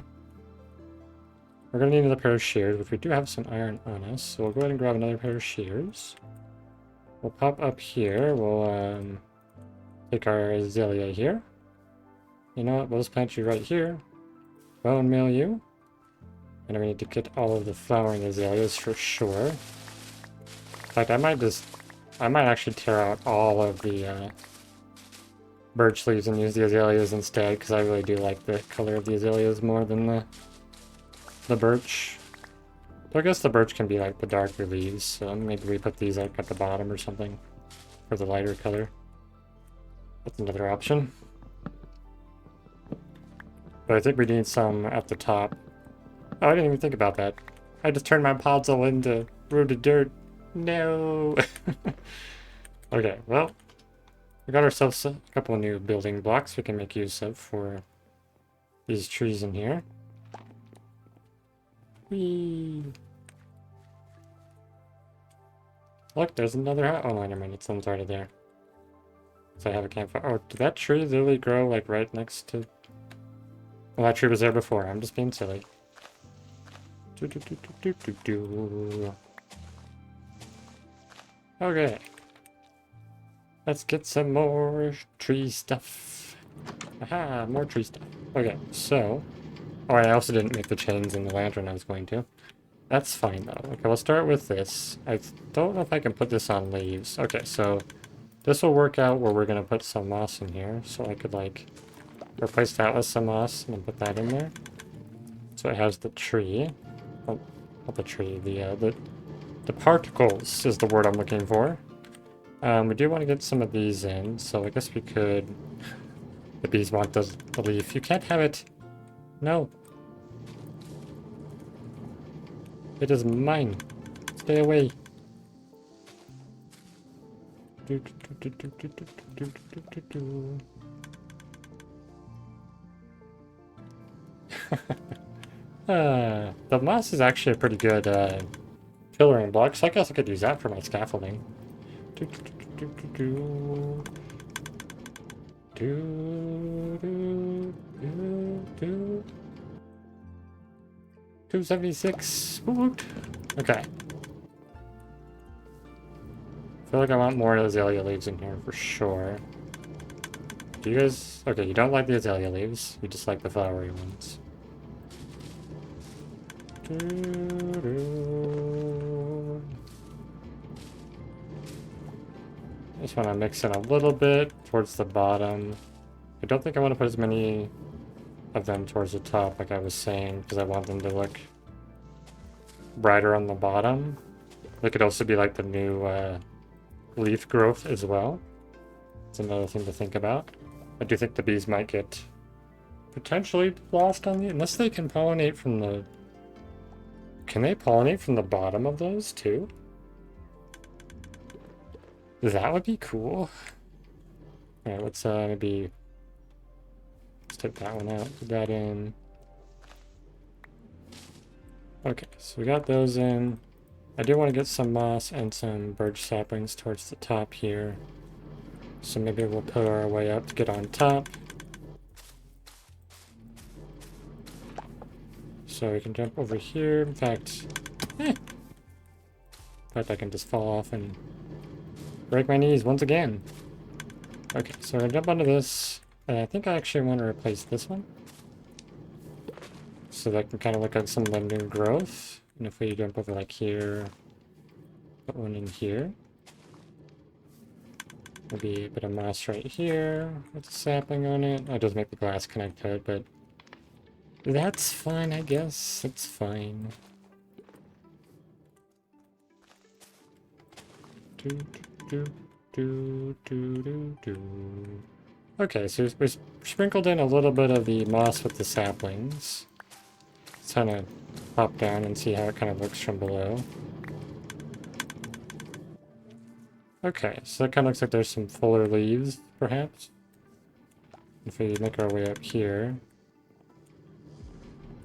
We're going to need another pair of shears, which we do have some iron on us. So we'll go ahead and grab another pair of shears. We'll pop up here. We'll take our azalea here. You know what? We'll just plant you right here. Bone meal you. And we need to get all of the flowering azaleas for sure. In fact, I might actually tear out all of the birch leaves and use the azaleas instead, because I really do like the color of the azaleas more than the birch. So I guess the birch can be like the darker leaves, so maybe we put these like at the bottom or something for the lighter color. That's another option. But I think we need some at the top. Oh, I didn't even think about that. I just turned my podzol into rooted dirt. No! Okay, well, we got ourselves a couple of new building blocks we can make use of for these trees in here. Whee! Look, there's another house. Oh, no, never mind. It's already there. So I have a campfire. Oh, did that tree literally grow, like, right next to... Well, that tree was there before. I'm just being silly. Okay. Let's get some more tree stuff. Aha, more tree stuff. Okay, so... Oh, I also didn't make the chains and the lantern I was going to. That's fine, though. Okay, we'll start with this. I don't know if I can put this on leaves. Okay, so... This will work out where we're going to put some moss in here. So I could, like, replace that with some moss and then put that in there. So it has the tree. Oh, not the tree. The particles is the word I'm looking for. We do want to get some of these in, so I guess we could... The bees want the leaf. You can't have it. No. It is mine. Stay away. The moss is actually a pretty good pillaring block, so I guess I could use that for my scaffolding. 276. Woot. Okay. I feel like I want more azalea leaves in here for sure. Do you guys... Okay, you don't like the azalea leaves. You just like the flowery ones. I just want to mix in a little bit towards the bottom. I don't think I want to put as many of them towards the top like I was saying, because I want them to look brighter on the bottom. They could also be like the new leaf growth as well. It's another thing to think about. I do think the bees might get potentially lost on the... Unless they can pollinate from the... Can they pollinate from the bottom of those too? That would be cool. Alright, let's maybe... Let's take that one out, put that in. Okay, so we got those in. I do want to get some moss and some birch saplings towards the top here. So maybe we'll put our way up to get on top. So we can jump over here. In fact, I can just fall off and break my knees once again. Okay, so we're gonna jump onto this. And I think I actually want to replace this one. So that can kind of look like some of the new growth. And if we jump over like here, put one in here. Maybe a bit of moss right here with a sapling on it. That does make the glass connect to it, but that's fine, I guess. It's fine. Okay, so we sprinkled in a little bit of the moss with the saplings. Let's kind of hop down and see how it kind of looks from below. Okay, so that kind of looks like there's some fuller leaves, perhaps. If we make our way up here.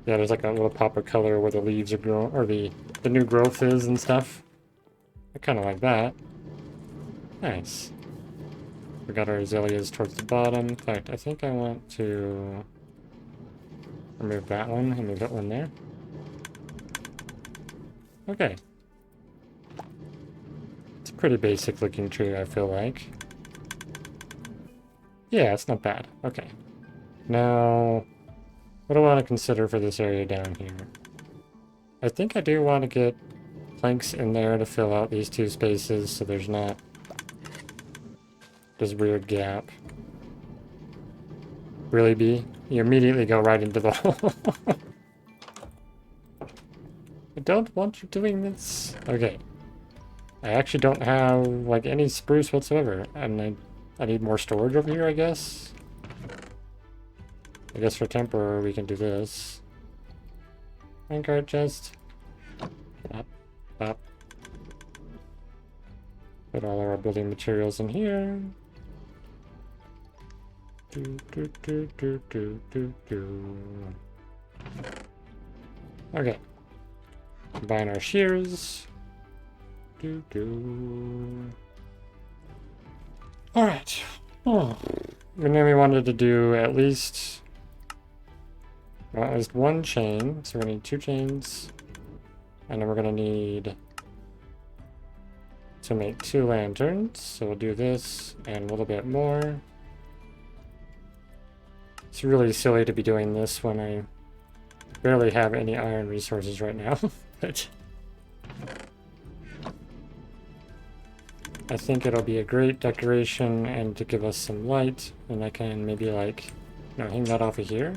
Yeah, there's like a little pop of color where the leaves are growing, or the new growth is and stuff. I kind of like that. Nice. We got our azaleas towards the bottom. In fact, I think I want to remove that one and move that one there. Okay. It's a pretty basic looking tree, I feel like. Yeah, it's not bad. Okay. Now, what do I want to consider for this area down here? I think I do want to get planks in there to fill out these two spaces so there's not this weird gap. Really, B? You immediately go right into the hole. I don't want you doing this. Okay. I actually don't have, like, any spruce whatsoever. And I need more storage over here, I guess. I guess for temporary we can do this. Minecart chest. Pop, pop. Put all our building materials in here. Okay. Combine our shears. Alright. Oh. And then we wanted to do at least one chain. So we're gonna need 2 chains. And then we're gonna need to make 2 lanterns. So we'll do this and a little bit more. It's really silly to be doing this when I barely have any iron resources right now. But I think it'll be a great decoration and to give us some light. And I can maybe, like, you know, hang that off of here.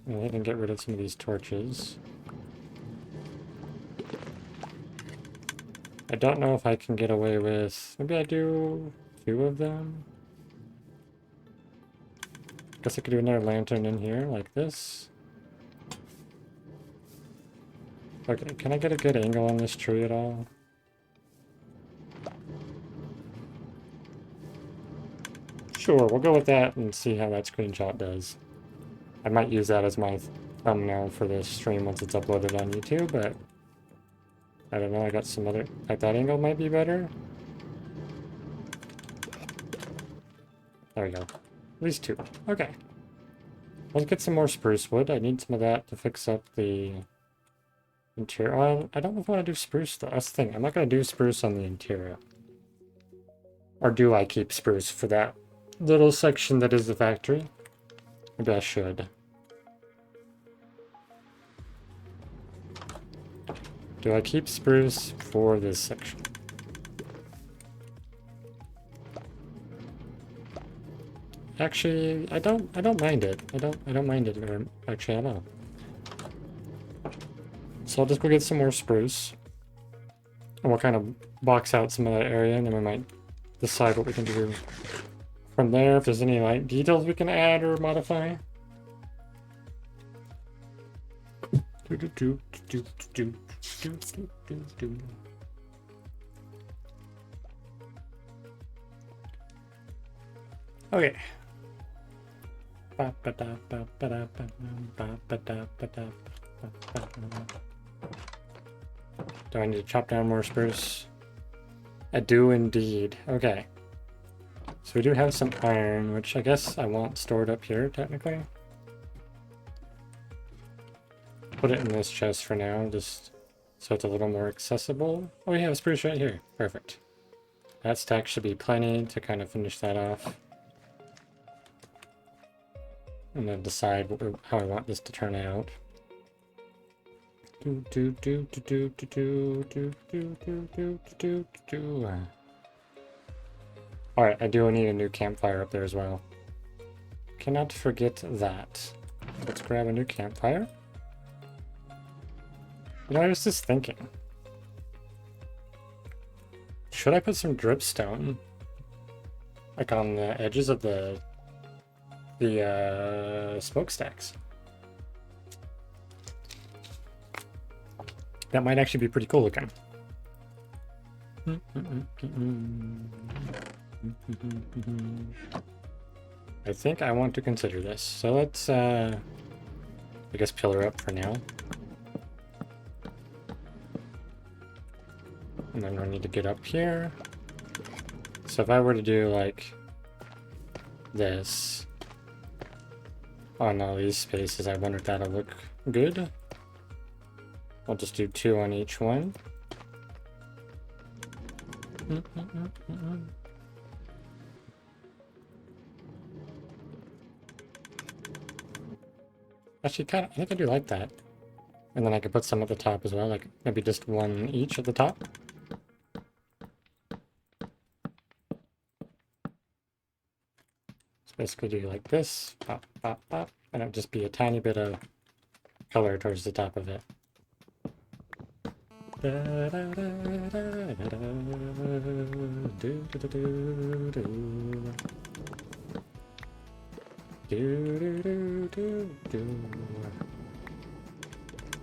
And I can get rid of some of these torches. I don't know if I can get away with... Maybe I do 2 of them. Guess I could do another lantern in here, like this. Okay, can I get a good angle on this tree at all? Sure, we'll go with that and see how that screenshot does. I might use that as my thumbnail for this stream once it's uploaded on YouTube, but... I don't know, I got some other... Like, that angle might be better? There we go. At least 2. Okay. Let's get some more spruce wood. I need some of that to fix up the interior. Well, I don't know if I want to do spruce though. That's the thing. I'm not going to do spruce on the interior. Or do I keep spruce for that little section that is the factory? Maybe I should. Do I keep spruce for this section? Actually, I don't mind it. I don't mind it very, actually at all. So I'll just go get some more spruce. And we'll kind of box out some of that area, and then we might decide what we can do from there. If there's any like details we can add or modify. Okay. Do I need to chop down more spruce? I do indeed. Okay. So we do have some iron, which I guess I want stored up here, technically. Put it in this chest for now, just so it's a little more accessible. Oh, we have spruce right here. Perfect. That stack should be plenty to kind of finish that off. And then decide how I want this to turn out. Alright, I do need a new campfire up there as well. Cannot forget that. Let's grab a new campfire. You know, I was just thinking. Should I put some dripstone? Like on the edges of the smokestacks? That might actually be pretty cool looking. I think I want to consider this. So let's, I guess, pillar up for now. And then we need to get up here. So if I were to do, like, this on all these spaces, I wonder if that'll look good. I'll just do 2 on each one. Actually, I think I do like that. And then I could put some at the top as well, like maybe just one each at the top. So basically do like this, pop, pop, pop, and it would just be a tiny bit of color towards the top of it.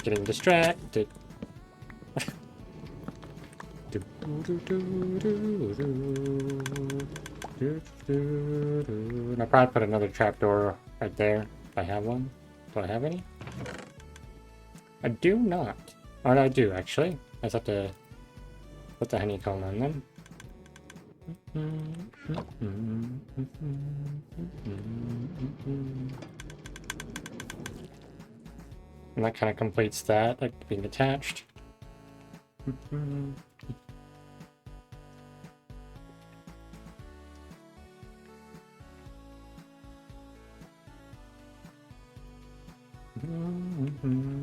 Getting distracted. And I'll probably put another trapdoor right there if I have one. Do I have any? I do not. Oh, no, I do actually. I just have to put the honeycomb on them. And that kind of completes that, like being attached.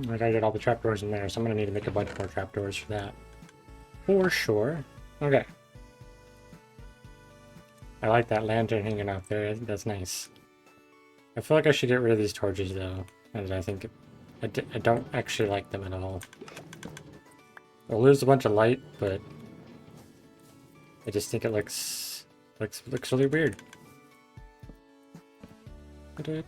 I gotta get all the trapdoors in there, so I'm gonna need to make a bunch more trapdoors for that. For sure. Okay. I like that lantern hanging out there. I think that's nice. I feel like I should get rid of these torches though. And I think I don't actually like them at all. I'll lose a bunch of light, but I just think it looks really weird. I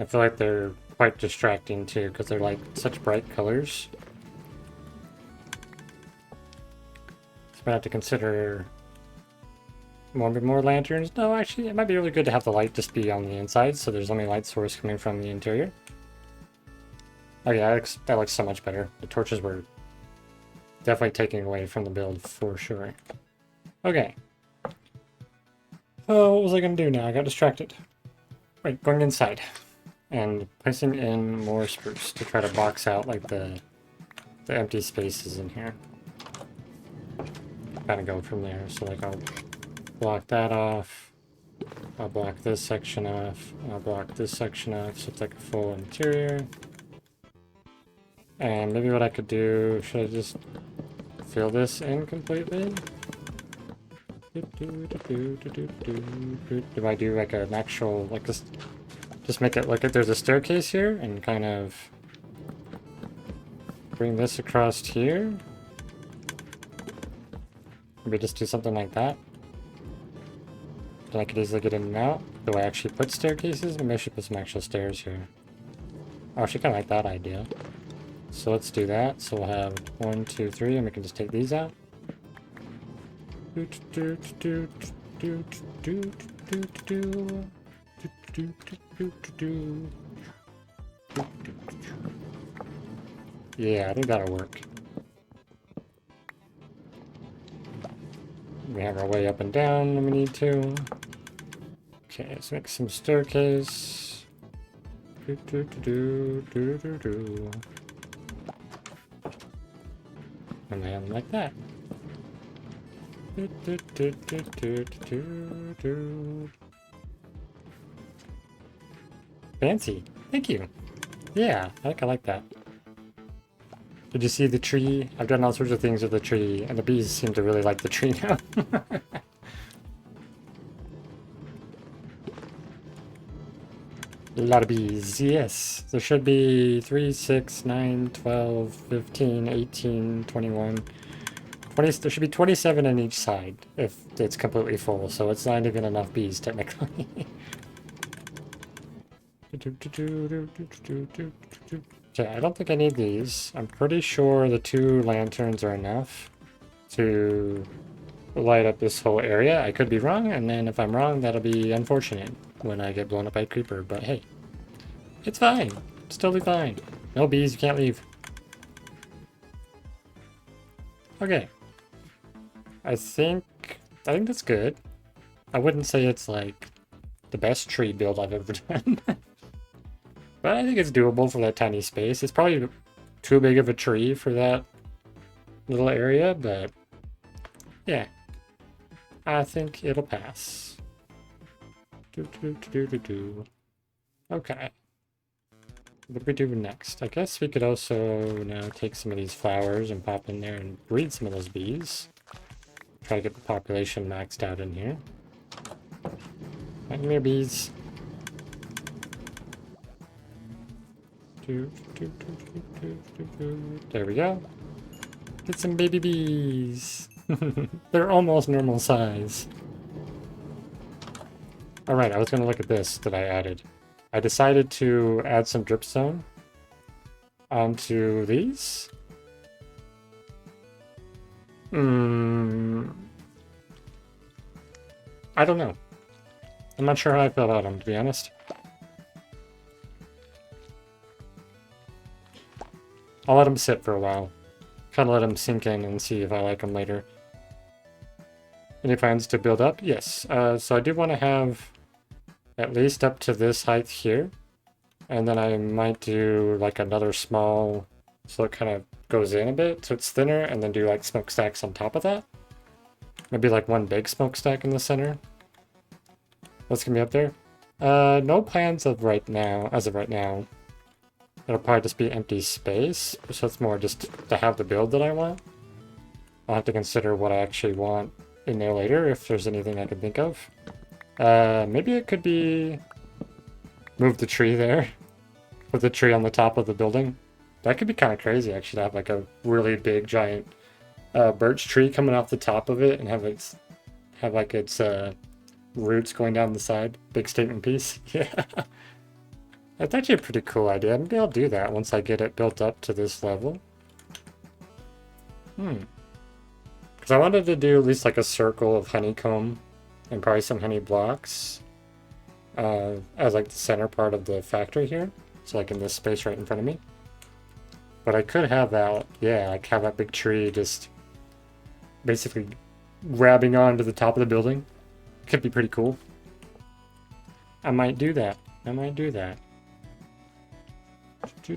feel like they're quite distracting too, because they're like such bright colors. So I have to consider more lanterns. No, actually, it might be really good to have the light just be on the inside, so there's only light source coming from the interior. Oh yeah, that looks so much better. The torches were definitely taking away from the build for sure. Okay. Oh, what was I gonna do now? I got distracted. Right, going inside and placing in more spruce to try to box out like the empty spaces in here. Kind of go from there. So like I'll block that off. I'll block this section off. I'll block this section off, so it's like a full interior. And maybe what I could do, should I just fill this in completely? Do I do like an actual, like just make it look like there's a staircase here and kind of bring this across here? Maybe just do something like that. Then I could easily get in and out. Do I actually put staircases? Maybe I should put some actual stairs here. Oh, I should kind of like that idea. So let's do that. So we'll have 1, 2, 3, and we can just take these out. Yeah, I think that'll work. We have our way up and down when we need to. Okay, let's make some staircase. And then like that. Fancy. Thank you. Yeah, I like that. Did you see the tree? I've done all sorts of things with the tree, and the bees seem to really like the tree now. A lot of bees, yes. There should be 3, 6, 9, 12, 15, 18, 21, 20. There should be 27 on each side if it's completely full, so it's not even enough bees technically. Okay, I don't think I need these. I'm pretty sure the 2 lanterns are enough to light up this whole area. I could be wrong, and then if I'm wrong, that'll be unfortunate when I get blown up by a creeper, but hey. It's fine. It's totally fine. No bees, you can't leave. Okay. I think that's good. I wouldn't say it's like the best tree build I've ever done. But I think it's doable for that tiny space. It's probably too big of a tree for that little area, but Yeah, I think it'll pass. Do. Okay. What do we do next? I guess we could also now take some of these flowers and pop in there and breed some of those bees. Try to get the population maxed out in here. Come here, bees. There we go. Get some baby bees. They're almost normal size. Alright, I was going to look at this that I added. I decided to add some dripstone onto these. I don't know. I'm not sure how I feel about them, to be honest. I'll let them sit for a while. Kind of let them sink in and see if I like them later. Any plans to build up? Yes. So I do want to have at least up to this height here. And then I might do like another small, so it kind of goes in a bit, so it's thinner, and then do like smokestacks on top of that. Maybe like one big smokestack in the center. What's gonna be up there? No plans of right now, as of right now. It'll probably just be empty space, so it's more just to have the build that I want. I'll have to consider what I actually want in there later, if there's anything I can think of. Maybe it could be... move the tree there. Put the tree on the top of the building. That could be kind of crazy, actually, to have like a really big, giant birch tree coming off the top of it and have its roots going down the side. Big statement piece. Yeah. That's actually a pretty cool idea. Maybe I'll do that once I get it built up to this level. Because I wanted to do at least like a circle of honeycomb and probably some honey blocks as like the center part of the factory here. So like in this space right in front of me. But I could have that, yeah, like have that big tree just basically grabbing onto the top of the building. Could be pretty cool. I might do that. I might do that. Because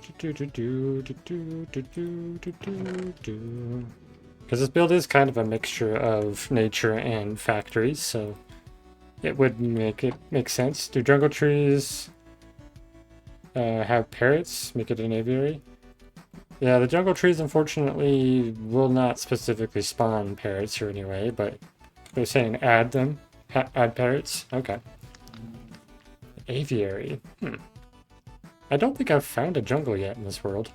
this build is kind of a mixture of nature and factories, so it would make sense. Do jungle trees have parrots? Make it an aviary? Yeah, the jungle trees unfortunately will not specifically spawn parrots here anyway, but they're saying add them. Add parrots? Okay. Aviary. I don't think I've found a jungle yet in this world.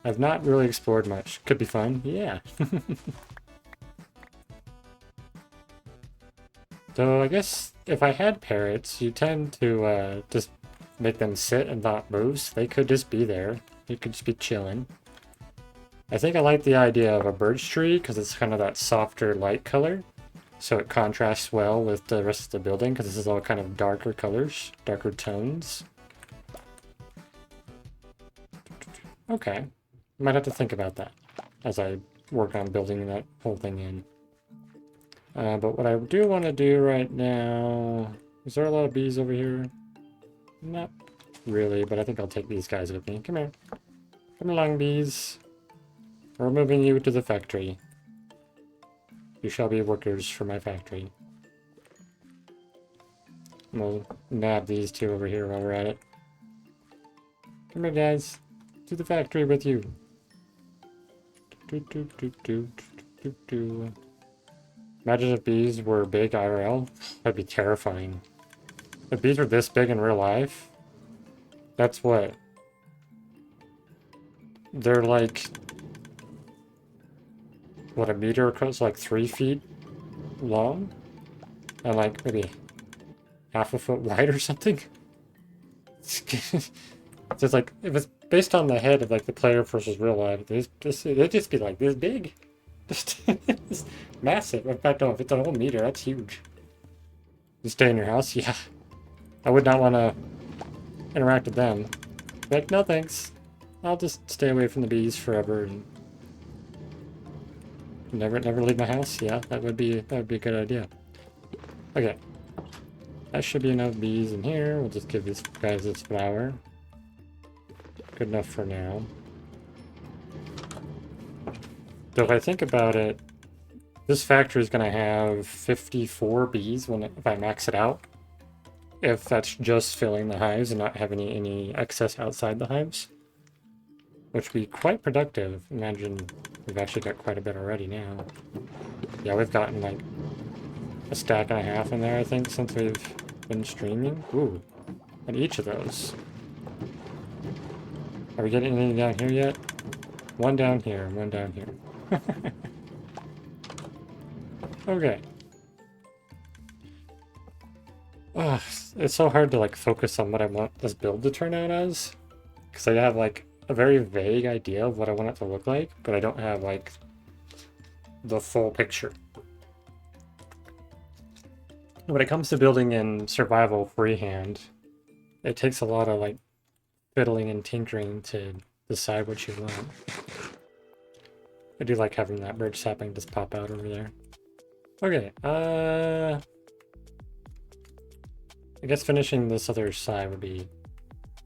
I've not really explored much. Could be fun. Yeah. So I guess if I had parrots, you tend to just make them sit and not move. So they could just be there. They could just be chilling. I think I like the idea of a birch tree because it's kind of that softer light color. So it contrasts well with the rest of the building because this is all kind of darker colors, darker tones. Okay. Might have to think about that as I work on building that whole thing in. But what I do want to do right now... Is there a lot of bees over here? Not really, but I think I'll take these guys with me. Come here. Come along, bees. We're moving you to the factory. You shall be workers for my factory. We'll nab these two over here while we're at it. Come here, guys. To the factory with you. Imagine if bees were big IRL. That'd be terrifying. If bees were this big in real life, that's what? They're like... What, a meter across, like 3 feet long? And like maybe half a foot wide or something? It's just like, if it's based on the head of like the player versus real life, it'd just be like this big. Just massive. In fact, no, if it's a whole meter, that's huge. You stay in your house? Yeah. I would not want to interact with them. Like, no thanks. I'll just stay away from the bees forever and never leave my house. Yeah, that would be a good idea. Okay. That should be enough bees in here. We'll just give these guys this flower. Good enough for now. So if I think about it, This factory is going to have 54 bees if I max it out. If that's just filling the hives and not having any excess outside the hives. Which would be quite productive. Imagine we've actually got quite a bit already now. Yeah, we've gotten like a stack and a half in there, I think, since we've been streaming. Ooh, and each of those. Are we getting any down here yet? One down here, and one down here. Okay. Ugh, it's so hard to like focus on what I want this build to turn out as. Because I have like a very vague idea of what I want it to look like, but I don't have like the full picture. When it comes to building in survival freehand, it takes a lot of like fiddling and tinkering to decide what you want. I do like having that birch sapling just pop out over there. Okay, I guess finishing this other side would be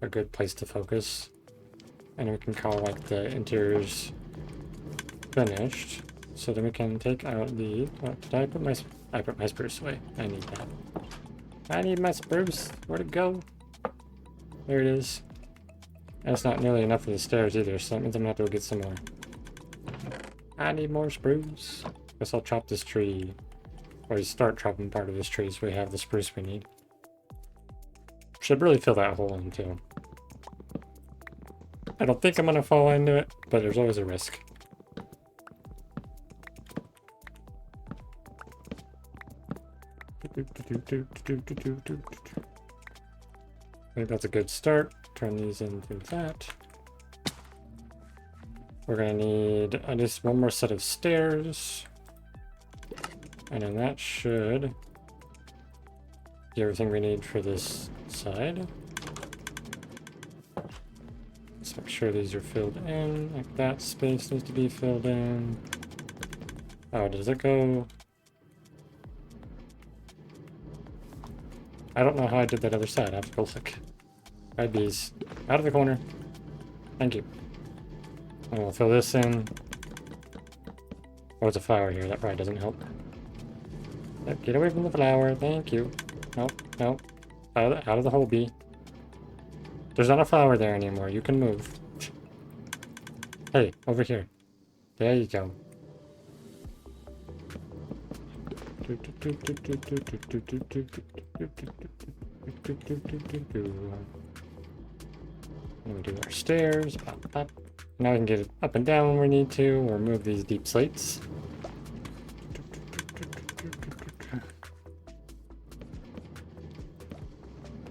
a good place to focus. And we can call like the interiors finished. So then we can take out the, what, did I put my spruce away. I need that. I need my spruce. Where'd it go? There it is. That's not nearly enough for the stairs either, so that means I'm gonna have to go get some more. I need more spruce. Guess I'll chop this tree. Or start chopping part of this tree so we have the spruce we need. Should really fill that hole in too. I don't think I'm gonna fall into it, but there's always a risk. I think that's a good start. Turn these into that. We're gonna need just one more set of stairs. And then that should be everything we need for this side. Let's make sure these are filled in. Like that space needs to be filled in. Oh, does it go? I don't know how I did that other side. I have to go look. Alright, bees. Out of the corner. Thank you. And we'll fill this in. Oh, there's a flower here. That probably doesn't help. Yep, get away from the flower. Thank you. Nope, nope. Out of the hole, bee. There's not a flower there anymore. You can move. Hey, over here. There you go. And we do our stairs. Pop, pop. Now we can get it up and down when we need to. We'll remove these deep slates.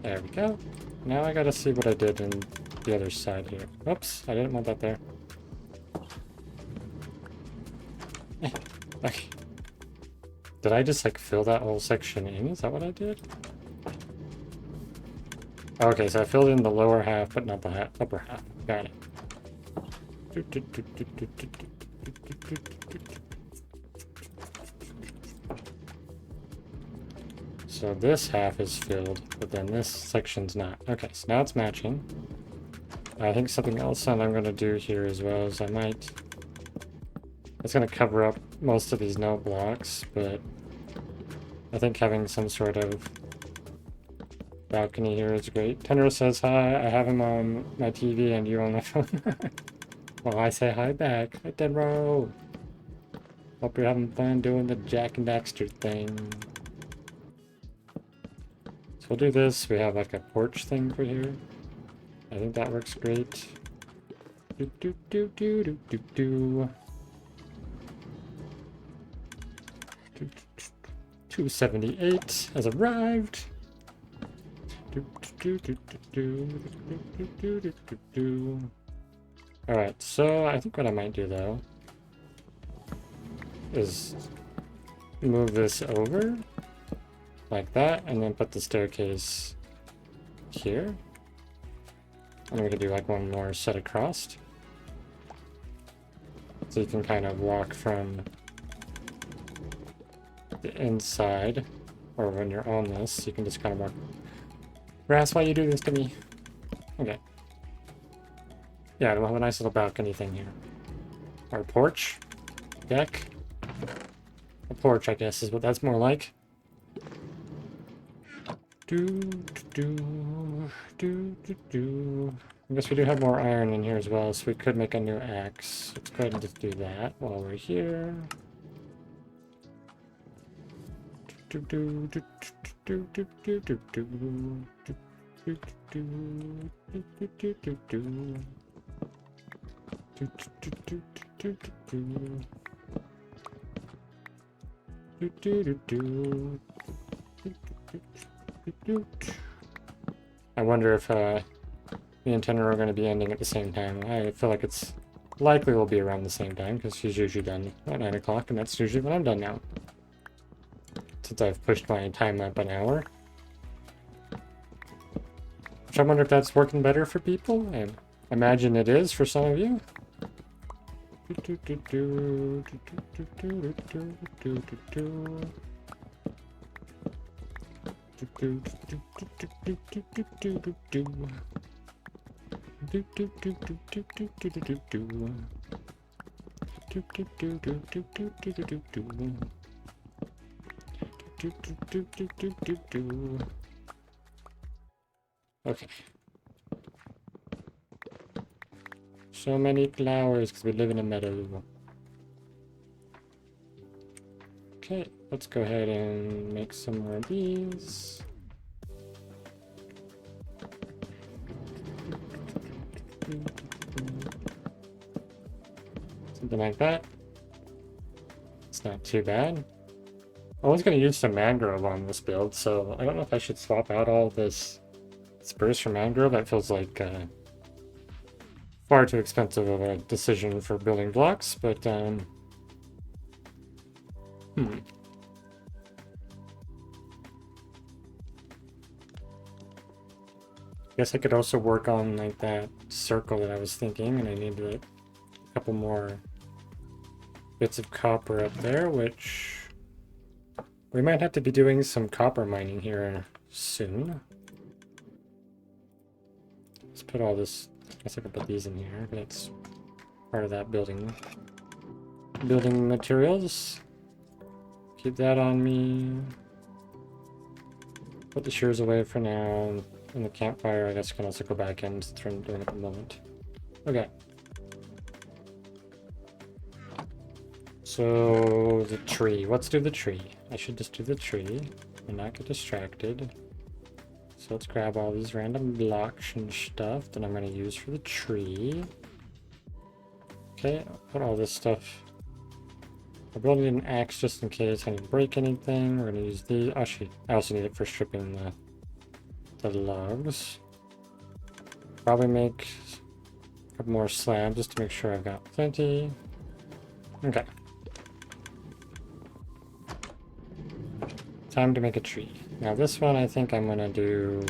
There we go. Now I gotta see what I did in the other side here. Oops, I didn't want that there. Okay. Did I just like fill that whole section in? Is that what I did? Okay, so I filled in the lower half, but not the upper half. Got it. So this half is filled, but then this section's not. Okay, so now it's matching. I think something else that I'm going to do here as well is it's going to cover up most of these note blocks, but I think having some sort of balcony here is great. Tenro says hi, I have him on my TV and you on my phone. Well, I say hi back. Hi, Tenro. Hope you're having fun doing the Jack and Daxter thing. So we'll do this. We have like a porch thing for here. I think that works great. 278 has arrived. Alright, so I think what I might do though is move this over like that and then put the staircase here. And we can do like one more set across. So you can kind of walk from the inside, or when you're on this, you can just kind of walk. Grass, why you do this to me? Okay. Yeah, we'll have a nice little balcony thing here. Our porch, deck. A porch, I guess, is what that's more like. I guess we do have more iron in here as well, so we could make a new axe. Let's go ahead and just do that while we're here. I wonder if me and Tanner are going to be ending at the same time. I feel like it's likely we'll be around the same time because she's usually done at 9 o'clock, and that's usually when I'm done now. Since I've pushed my time up an hour. Which I wonder if that's working better for people. I imagine it is for some of you. Okay. So many flowers because we live in a meadow. Okay, let's go ahead and make some more of these. Something like that. It's not too bad. I was going to use some mangrove on this build, so I don't know if I should swap out all this spruce for mangrove. That feels like far too expensive of a decision for building blocks, but guess I could also work on like that circle that I was thinking, and I need a couple more bits of copper up there, which we might have to be doing some copper mining here soon. Let's put all this, I guess I could put these in here, but it's part of that building materials. Keep that on me. Put the shears away for now. And the campfire, I guess, can also go back in since we're doing it at the moment. Okay. So, the tree. Let's do the tree. I should just do the tree and not get distracted. So let's grab all these random blocks and stuff that I'm going to use for the tree. Okay, I'll put all this stuff. I'll build an axe just in case I need to break anything. We're going to use these. Actually, I also need it for stripping the logs. Probably make a couple more slabs just to make sure I've got plenty. Okay. Time to make a tree. Now this one I think I'm gonna do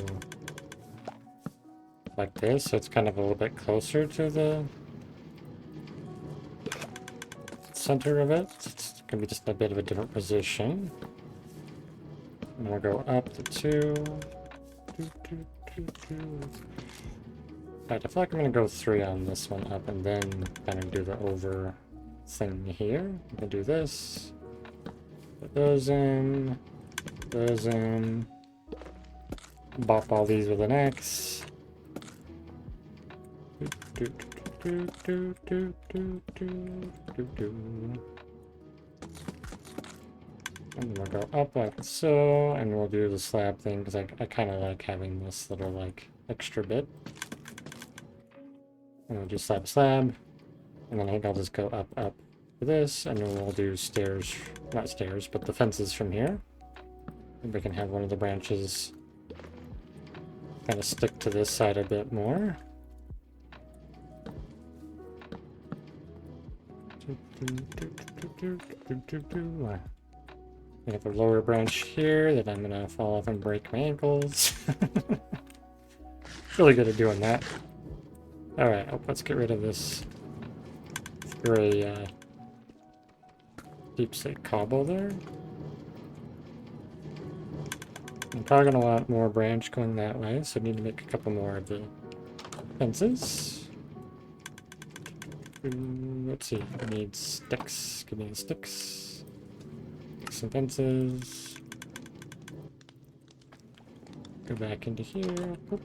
like this, so it's kind of a little bit closer to the center of it. It's gonna be just a bit of a different position. And we'll go up to 2. Right, I feel like I'm gonna go 3 on this one up and then kind of do the over thing here. I'm gonna do this. Put those in. Those in. Bop all these with an axe. And we'll go up like so, and we'll do the slab thing because I kind of like having this little like extra bit. And we'll do slab, and then I think I'll just go up for this, and then we'll do stairs, not stairs, but the fences from here. And we can have one of the branches kind of stick to this side a bit more. I have a lower branch here that I'm gonna fall off and break my ankles. Really good at doing that. Alright, let's get rid of this gray deep slate cobble there. I'm probably gonna want more branch going that way, so I need to make a couple more of the fences. Let's see, I need sticks. Give me the sticks. some fences. Go back into here. Boop.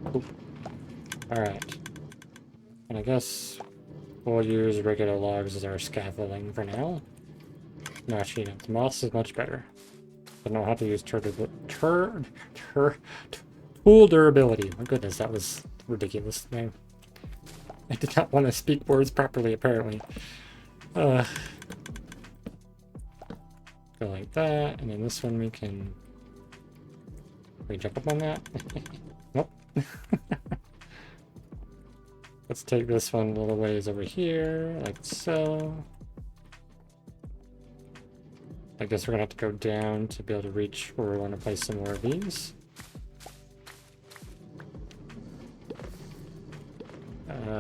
Boop. Alright. And I guess we'll use regular logs as our scaffolding for now. No, actually, no. Moss is much better. I don't know how to use tool durability. My goodness, that was ridiculous, man. I did not want to speak words properly, apparently. Go like that, and then this one we can... we jump up on that? Nope. Let's take this one a little ways over here, like so. I guess we're gonna have to go down to be able to reach where we want to place some more of these.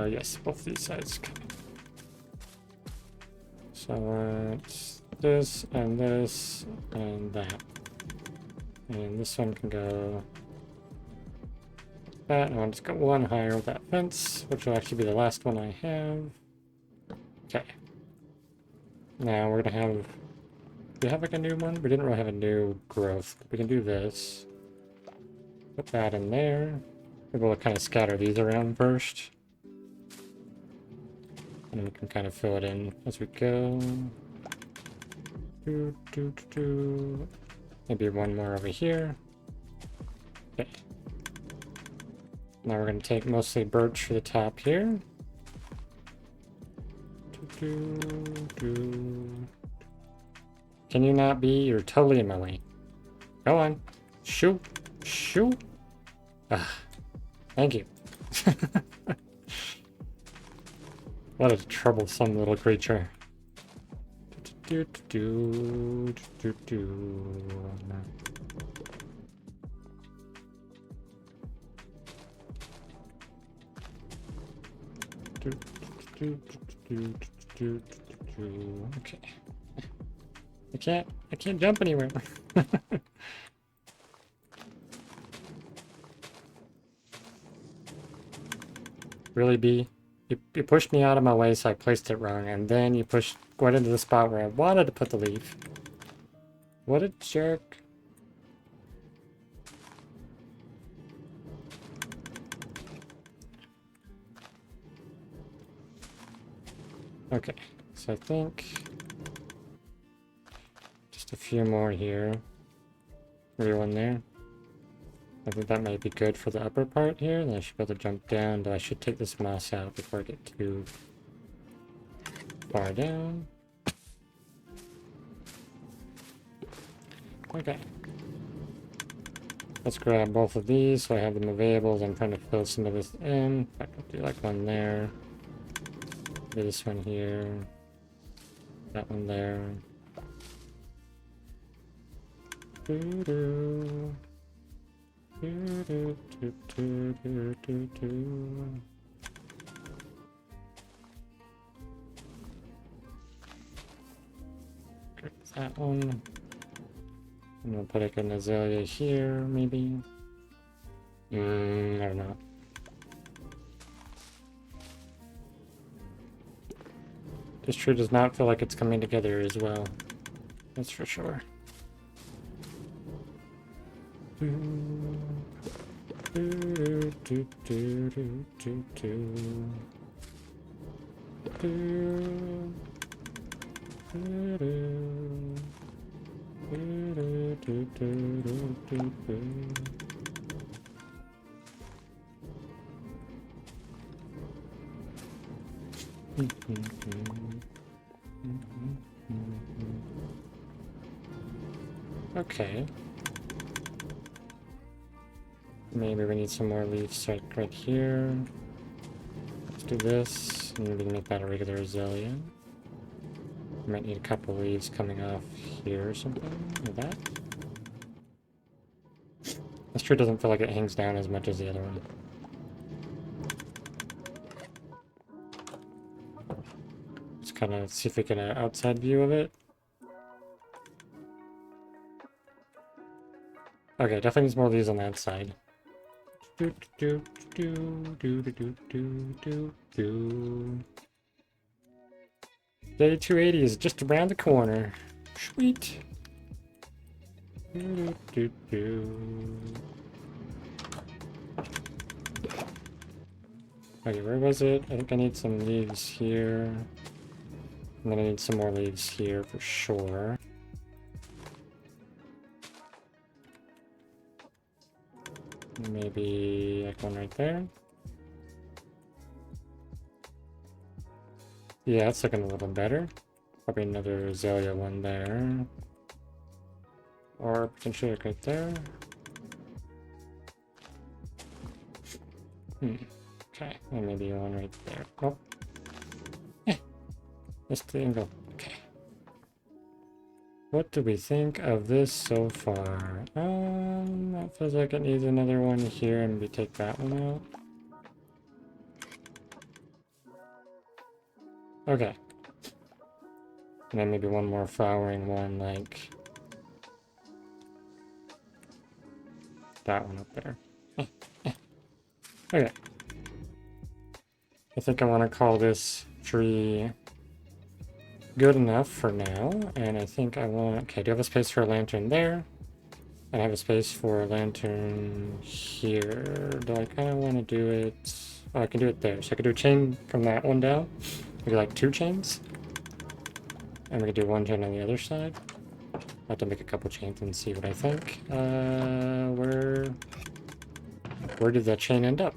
Yes, both these sides. So it's this and that. And this one can go that, and I want to go one higher with that fence, which will actually be the last one I have. Okay. Now we're gonna have... do we have like a new one? We didn't really have a new growth. We can do this. Put that in there. Maybe we'll kind of scatter these around first. And we can kind of fill it in as we go. Maybe one more over here. Okay. Now we're going to take mostly birch for the top here. Can you not be? You're totally in my way. Go on. Shoot. Shoot. Ah, thank you. What a troublesome little creature. Okay. I can't jump anywhere. Really, B? You pushed me out of my way, so I placed it wrong, and then you went into the spot where I wanted to put the leaf. What a jerk. Okay, so I think just a few more here. Maybe one there. I think that might be good for the upper part here. Then I should be able to jump down, though I should take this moss out before I get too far down. Okay. Let's grab both of these so I have them available as I'm trying to fill some of this in. I can do like one there. Do this one here. That one there. Doo-doo. That one. I'm gonna put like an azalea here, maybe. I don't know. This tree does not feel like it's coming together as well. That's for sure. Okay. Maybe we need some more leaves right here. Let's do this. And we can make that a regular azalea. Might need a couple leaves coming off here or something like that. This tree doesn't feel like it hangs down as much as the other one. Just kind of see if we get an outside view of it. Okay, definitely needs more leaves on that side. Day 280 is just around the corner. Sweet. Do, do, do. Okay, where was it? I think I need some leaves here. And then I need some more leaves here for sure. Maybe like one right there. Yeah, it's looking a little better. Probably another azalea one there. Or potentially like right there. Okay, and maybe one right there. Oh. Missed the angle. Okay. What do we think of this so far? That feels like it needs another one here, and we take that one out. Okay. And then maybe one more flowering one, like that one up there. Okay. I think I want to call this tree good enough for now, and I think I want... Okay, do you have a space for a lantern there? And I have a space for a lantern here. Do I kind of want to do it... Oh, I can do it there. So I could do a chain from that one down. Maybe like 2 chains. And we could do 1 chain on the other side. I'll have to make a couple chains and see what I think. Where did that chain end up?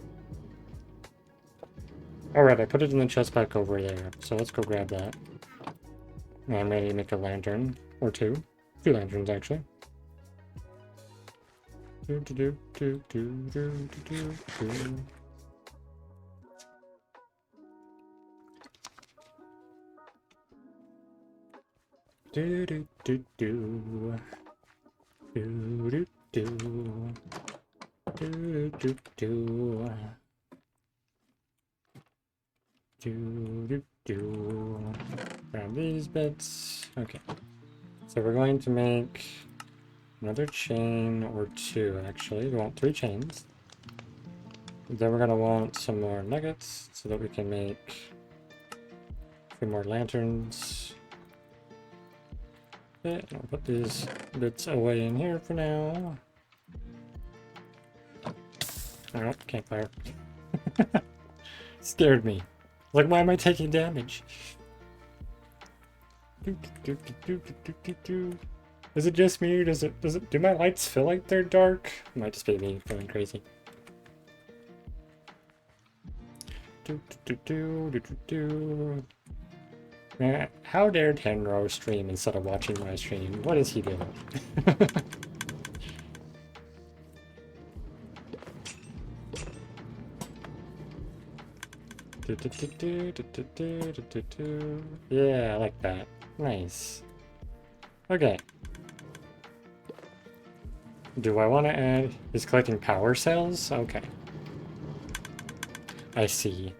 Alright, I put it in the chest back over there. So let's go grab that. And I'm ready to make a lantern. Or 2. 2 lanterns, actually. Do do do do do do do do. Do do do do. Do do do. Do do do. Do do do. Grab these bits. Okay. So we're going to make another chain or 2 actually. We want 3 chains. Then we're gonna want some more nuggets so that we can make 3 more lanterns. Okay, I'll put these bits away in here for now. Alright, campfire. Scared me. Like, why am I taking damage? Is it just me, or do my lights feel like they're dark? It might just be me going crazy. Man, how dare Tenro stream instead of watching my stream? What is he doing? Yeah, I like that. Nice. Okay. Do I want to add... He's collecting power cells? Okay. I see.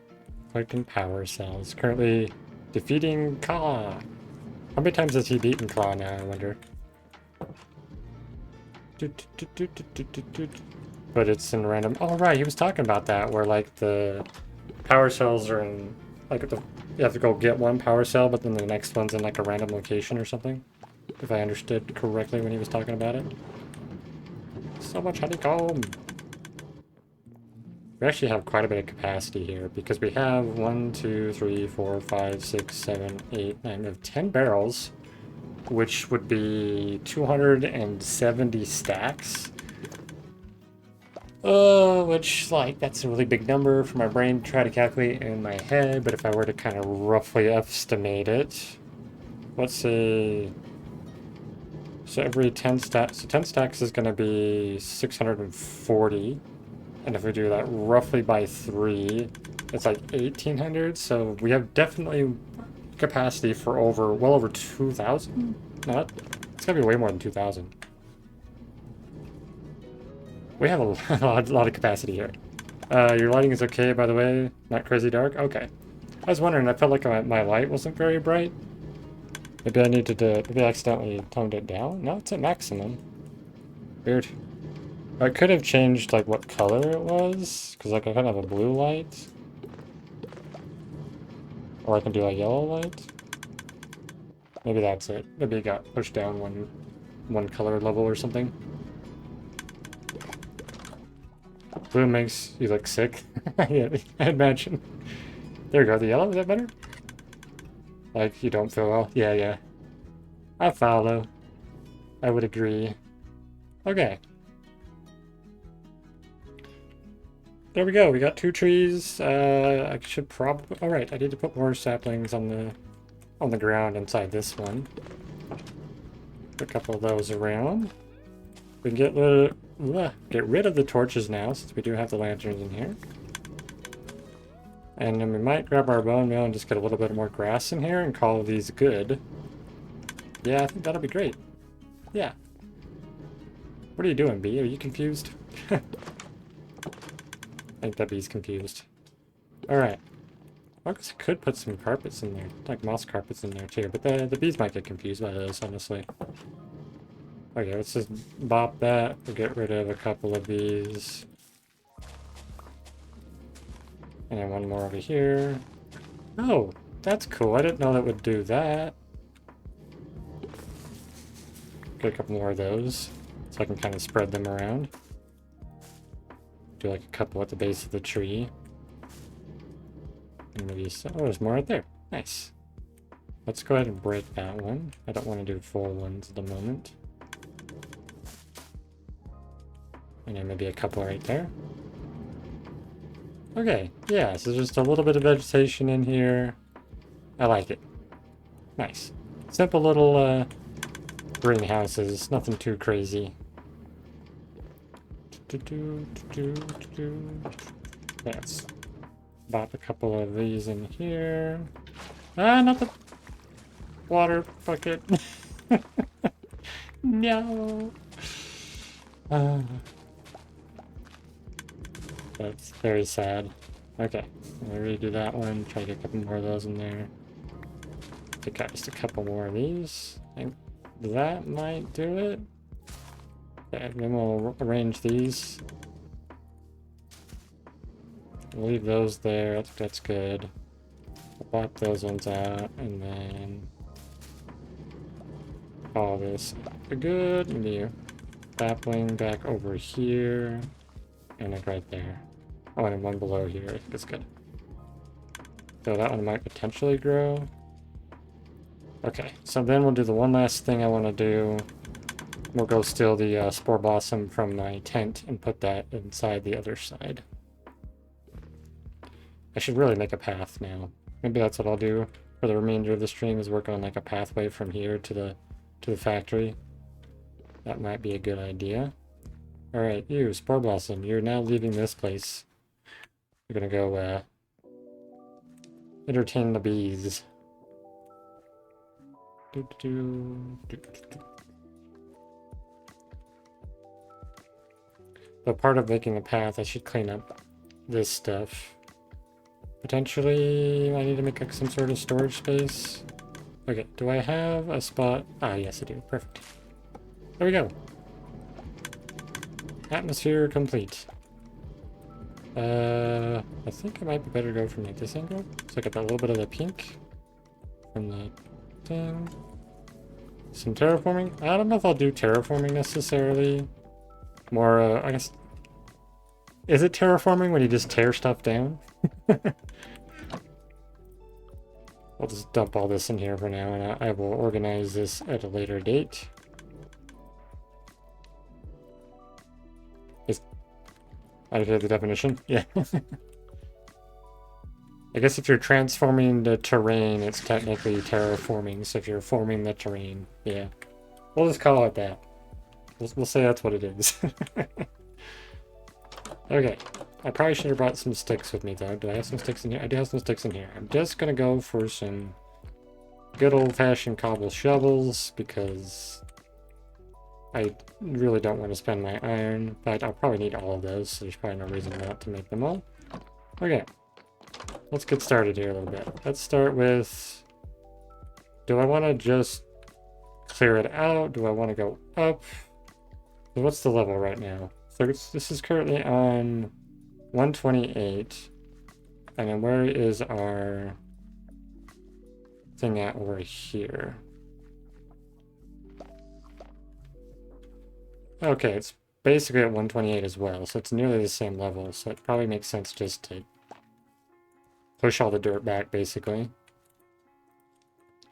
Collecting power cells. Currently defeating Ka. How many times has he beaten Ka now, I wonder? But it's in random... Oh, right, he was talking about that, where, like, the power cells are in... Like, you have to go get one power cell, but then the next one's in, like, a random location or something. If I understood correctly when he was talking about it. So much honeycomb! We actually have quite a bit of capacity here, because we have 1, 2, 3, 4, 5, 6, 7, 8, 9, we have 10 barrels, which would be 270 stacks. Which, like, that's a really big number for my brain to try to calculate in my head, but if I were to kind of roughly estimate it, let's say... So every 10 stacks, so 10 stacks is going to be 640. And if we do that roughly by 3, it's like 1800. So we have definitely capacity for well over 2,000. No, it's going to be way more than 2,000. We have a lot of capacity here. Your lighting is okay, by the way. Not crazy dark? Okay. I was wondering, I felt like my light wasn't very bright. Maybe I needed to, maybe I accidentally toned it down? No, it's at maximum. Weird. I could have changed, like, what color it was, because, like, I kind of have a blue light. Or I can do a yellow light. Maybe that's it. Maybe it got pushed down one color level or something. Blue makes you look sick. Yeah, I imagine. There we go. The yellow, is that better? Like, you don't feel well? Yeah, yeah. I follow. I would agree. Okay. There we go. We got 2 trees. I should probably... Alright, I need to put more saplings on the ground inside this one. Put a couple of those around. We can get rid of the torches now, since we do have the lanterns in here. And then we might grab our bone meal and just get a little bit more grass in here and call these good. Yeah, I think that'll be great. Yeah. What are you doing, bee? Are you confused? I think that bee's confused. Alright. I guess I could put some carpets in there, like moss carpets in there too, but the bees might get confused by those, honestly. Okay, let's just bop that. We'll get rid of a couple of these. And then one more over here. Oh, that's cool. I didn't know that would do that. Get a couple more of those, so I can kind of spread them around. Do like a couple at the base of the tree. And maybe oh, there's more right there. Nice. Let's go ahead and break that one. I don't want to do full ones at the moment. And then maybe a couple right there. Okay, yeah, so just a little bit of vegetation in here. I like it. Nice. Simple little greenhouses, nothing too crazy. Let's bop a couple of these in here. Ah, not the water bucket. No. That's very sad. Okay, I'm gonna redo that one. Try to get a couple more of those in there. Pick out just a couple more of these. I think that might do it. Okay, then we'll arrange these. We'll leave those there. I think that's good. We'll pop those ones out, and then all this good. Maybe sapling back over here, and like right there. Oh, and one below here. I think it's good. So that one might potentially grow. Okay, so then we'll do the one last thing I want to do. We'll go steal the spore blossom from my tent and put that inside the other side. I should really make a path now. Maybe that's what I'll do for the remainder of the stream, is work on like a pathway from here to the factory. That might be a good idea. Alright, you, spore blossom, you're now leaving this place. You're gonna go entertain the bees. But part of making a path, I should clean up this stuff. Potentially, I need to make like some sort of storage space. Okay, do I have a spot? Ah, yes I do. Perfect. There we go. Atmosphere complete. I think it might be better to go from like this angle. So I get that little bit of the pink from the thing. Some terraforming. I don't know if I'll do terraforming necessarily. More, I guess. Is it terraforming when you just tear stuff down? I'll just dump all this in here for now, and I will organize this at a later date. I did hear the definition. Yeah. I guess if you're transforming the terrain, it's technically terraforming. So if you're forming the terrain, yeah. We'll just call it that. We'll say that's what it is. Okay. I probably should have brought some sticks with me, though. Do I have some sticks in here? I do have some sticks in here. I'm just going to go for some good old-fashioned cobble shovels, because I really don't want to spend my iron, but I'll probably need all of those, so there's probably no reason not to make them all. Okay. Let's get started here a little bit. Let's start with... Do I want to just clear it out? Do I want to go up? What's the level right now? So this is currently on 128. And then where is our thing at over here? Okay, it's basically at 128 as well, so it's nearly the same level, so it probably makes sense just to push all the dirt back, basically.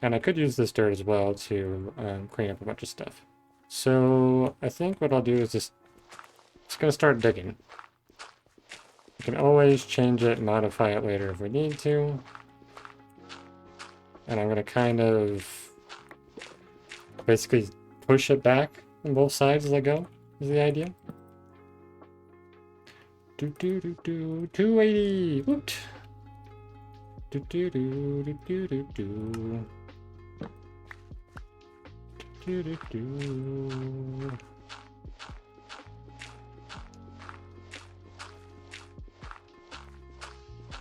And I could use this dirt as well to clean up a bunch of stuff. So I think what I'll do is just gonna start digging. We can always change it, modify it later if we need to. And I'm gonna kind of basically push it back on both sides as I go, is the idea. 280! Woot! Do do do do do do do. Do do do.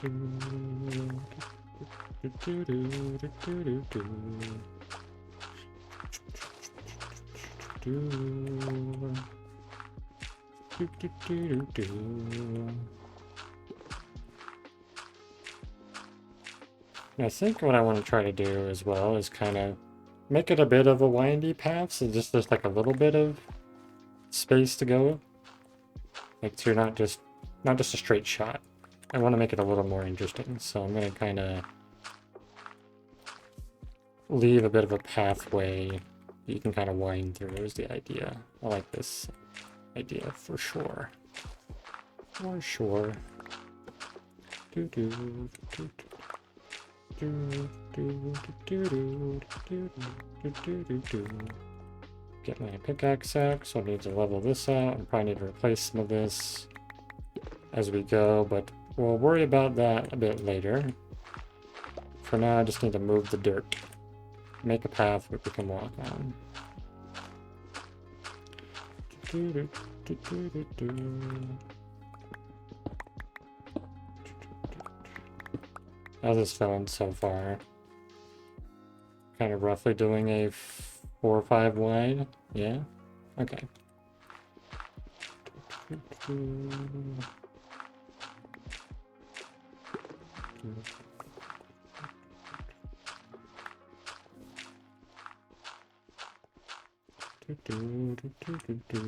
Do do do do do do do. Do do do do do. I think what I want to try to do as well is kind of make it a bit of a windy path, so just there's like a little bit of space to go. Like, so you're not just a straight shot. I want to make it a little more interesting, so I'm going to kind of leave a bit of a pathway you can kind of wind through is the idea. I like this idea for sure. For sure. Do do do do. Get my pickaxe out, so I need to level this out. I probably need to replace some of this as we go, but we'll worry about that a bit later. For now, I just need to move the dirt. Make a path we can walk on. How's this feeling so far? Kind of roughly doing a 4 or 5 wide? Yeah? Okay. Okay. Do, do, do, do.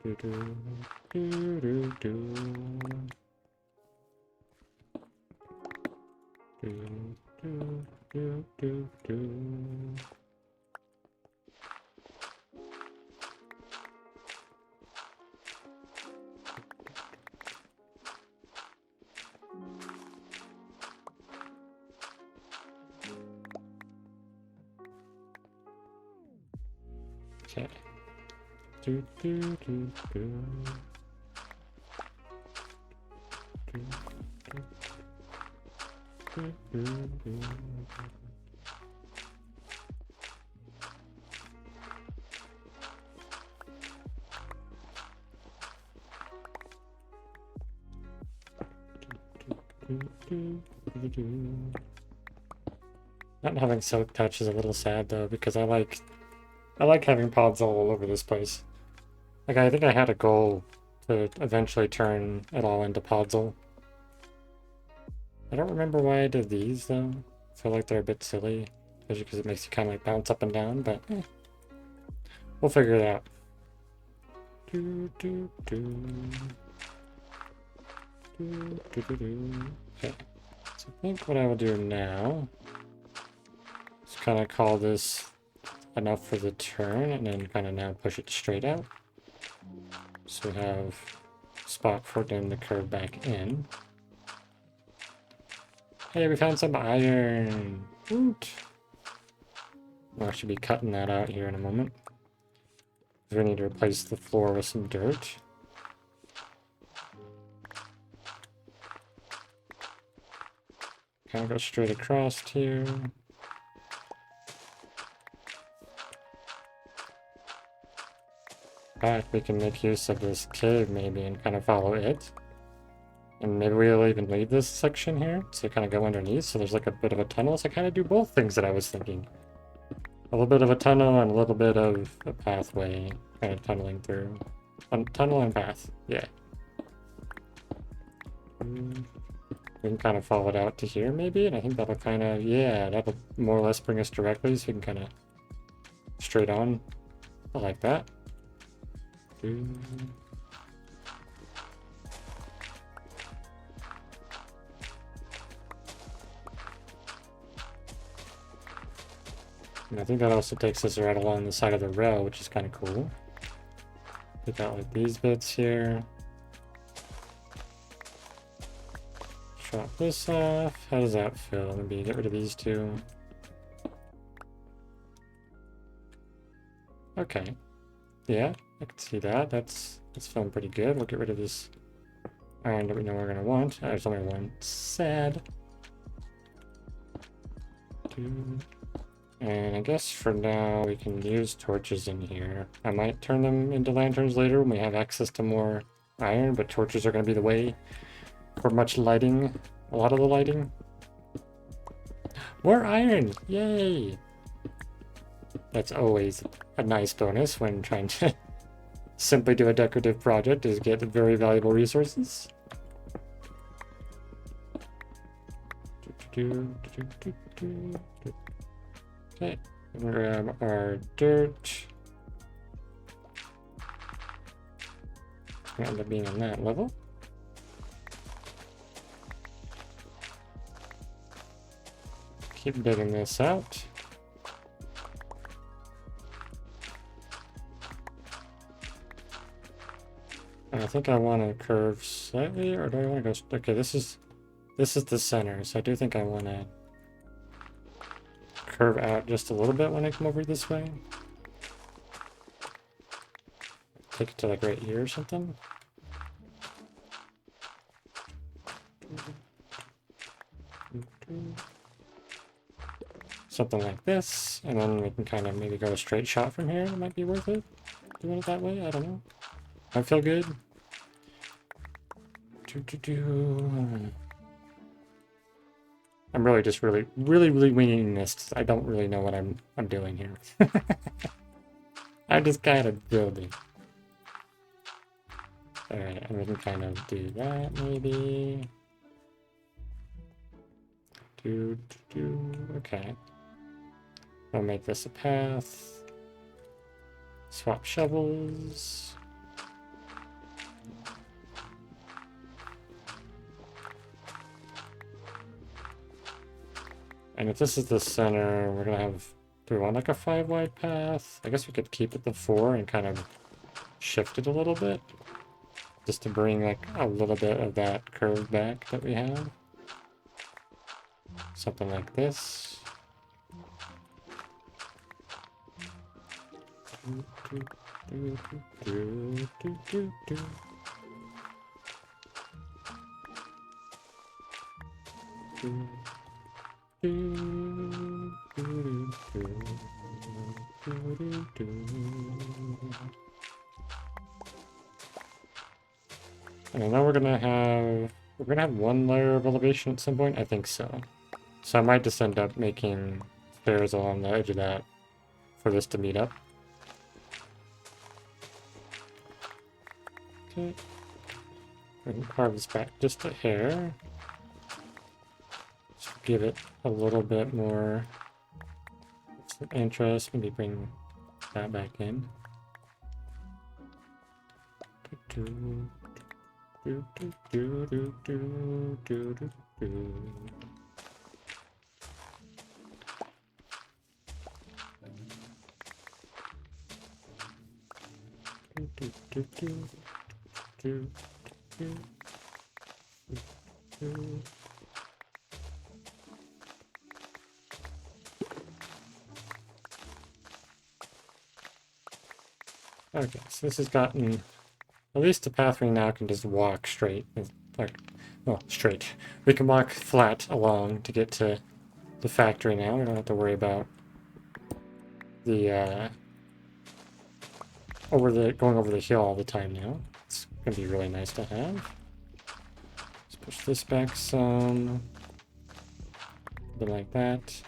Do, do, do, do. Not having silk touch is a little sad though, because I like having pods all over this place. Like, I think I had a goal to eventually turn it all into podzol. I don't remember why I did these though. I feel like they're a bit silly, especially because it makes you kind of like bounce up and down, but we'll figure it out. Do, do, do. Do, do, do, do. Okay, so I think what I will do now is kind of call this enough for the turn, and then kind of now push it straight out. So we have a spot for them to curve back in. Hey, we found some iron! Woot! I'll actually be cutting that out here in a moment. We need to replace the floor with some dirt. Kind of go straight across here. But we can make use of this cave maybe and kind of follow it. And maybe we'll even leave this section here to kind of go underneath, so there's like a bit of a tunnel. So kind of do both things that I was thinking. A little bit of a tunnel and a little bit of a pathway kind of tunneling through. Tunnel and path, yeah. We can kind of follow it out to here maybe, and I think that'll kind of, yeah, that'll more or less bring us directly, so we can kind of straight on I like that. And I think that also takes us right along the side of the rail, which is kind of cool. Pick out like these bits here. Chop this off. How does that feel? Maybe get rid of these two. Okay. Yeah, I can see that. That's feeling pretty good. We'll get rid of this iron that we know we're gonna want. There's only one. Sad. And I guess for now we can use torches in here. I might turn them into lanterns later when we have access to more iron, but torches are gonna be the way for much lighting. A lot of the lighting. More iron! Yay! That's always a nice bonus when trying to simply do a decorative project, is get very valuable resources. Okay, grab our dirt. It's gonna end up being on that level. Keep digging this out. And I think I want to curve slightly, or do I want to go? Okay, this is the center, so I do think I want to curve out just a little bit when I come over this way. Take it to like right here or something. Something like this, and then we can kind of maybe go a straight shot from here. It might be worth it. Doing it that way, I don't know. I feel good. I'm really just really winging this. I don't really know what I'm doing here. I'm just kind of building. Alright, and we can kind of do that maybe. Okay. I'll make this a path. Swap shovels. And if this is the center, we're gonna have, do we want like a 5 wide path? I guess we could keep it the 4 and kind of shift it a little bit. Just to bring like a little bit of that curve back that we have. Something like this. And I know we're gonna have one layer of elevation at some point. I think so. So I might just end up making stairs along the edge of that for this to meet up. Okay. We can carve this back just a hair. Just give it a little bit more interest. Maybe bring that back in. Okay, so this has gotten at least the path we now can just walk straight. Like, well, straight. We can walk flat along to get to the factory now. We don't have to worry about the going over the hill all the time now. It's gonna be really nice to have. Let's push this back some. Something like that.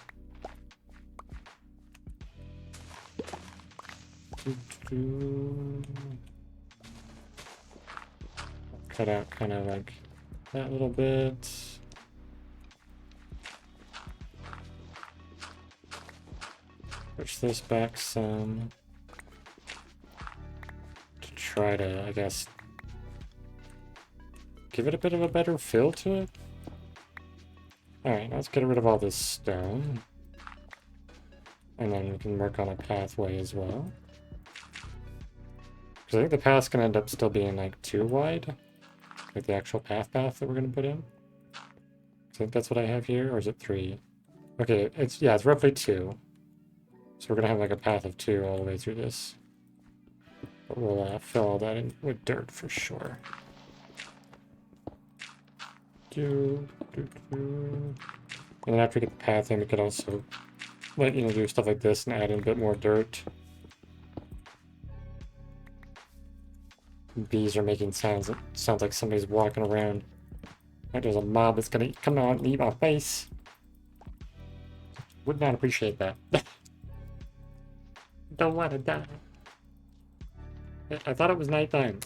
Cut out kind of like that little bit. Push this back some. try to, I guess, give it a bit of a better feel to it. Alright, let's get rid of all this stone. And then we can work on a pathway as well. Because I think the path's going to end up still being like too wide. Like the actual path that we're going to put in. I think that's what I have here, or is it 3? Okay, it's roughly 2. So we're going to have like a path of 2 all the way through this. But we'll fill all that in with dirt for sure. And then after we get the path in, we could also do stuff like this and add in a bit more dirt. Bees are making sounds. It sounds like somebody's walking around. Like there's a mob that's gonna come out and eat my face. Would not appreciate that. Don't want to die. I thought it was nighttime.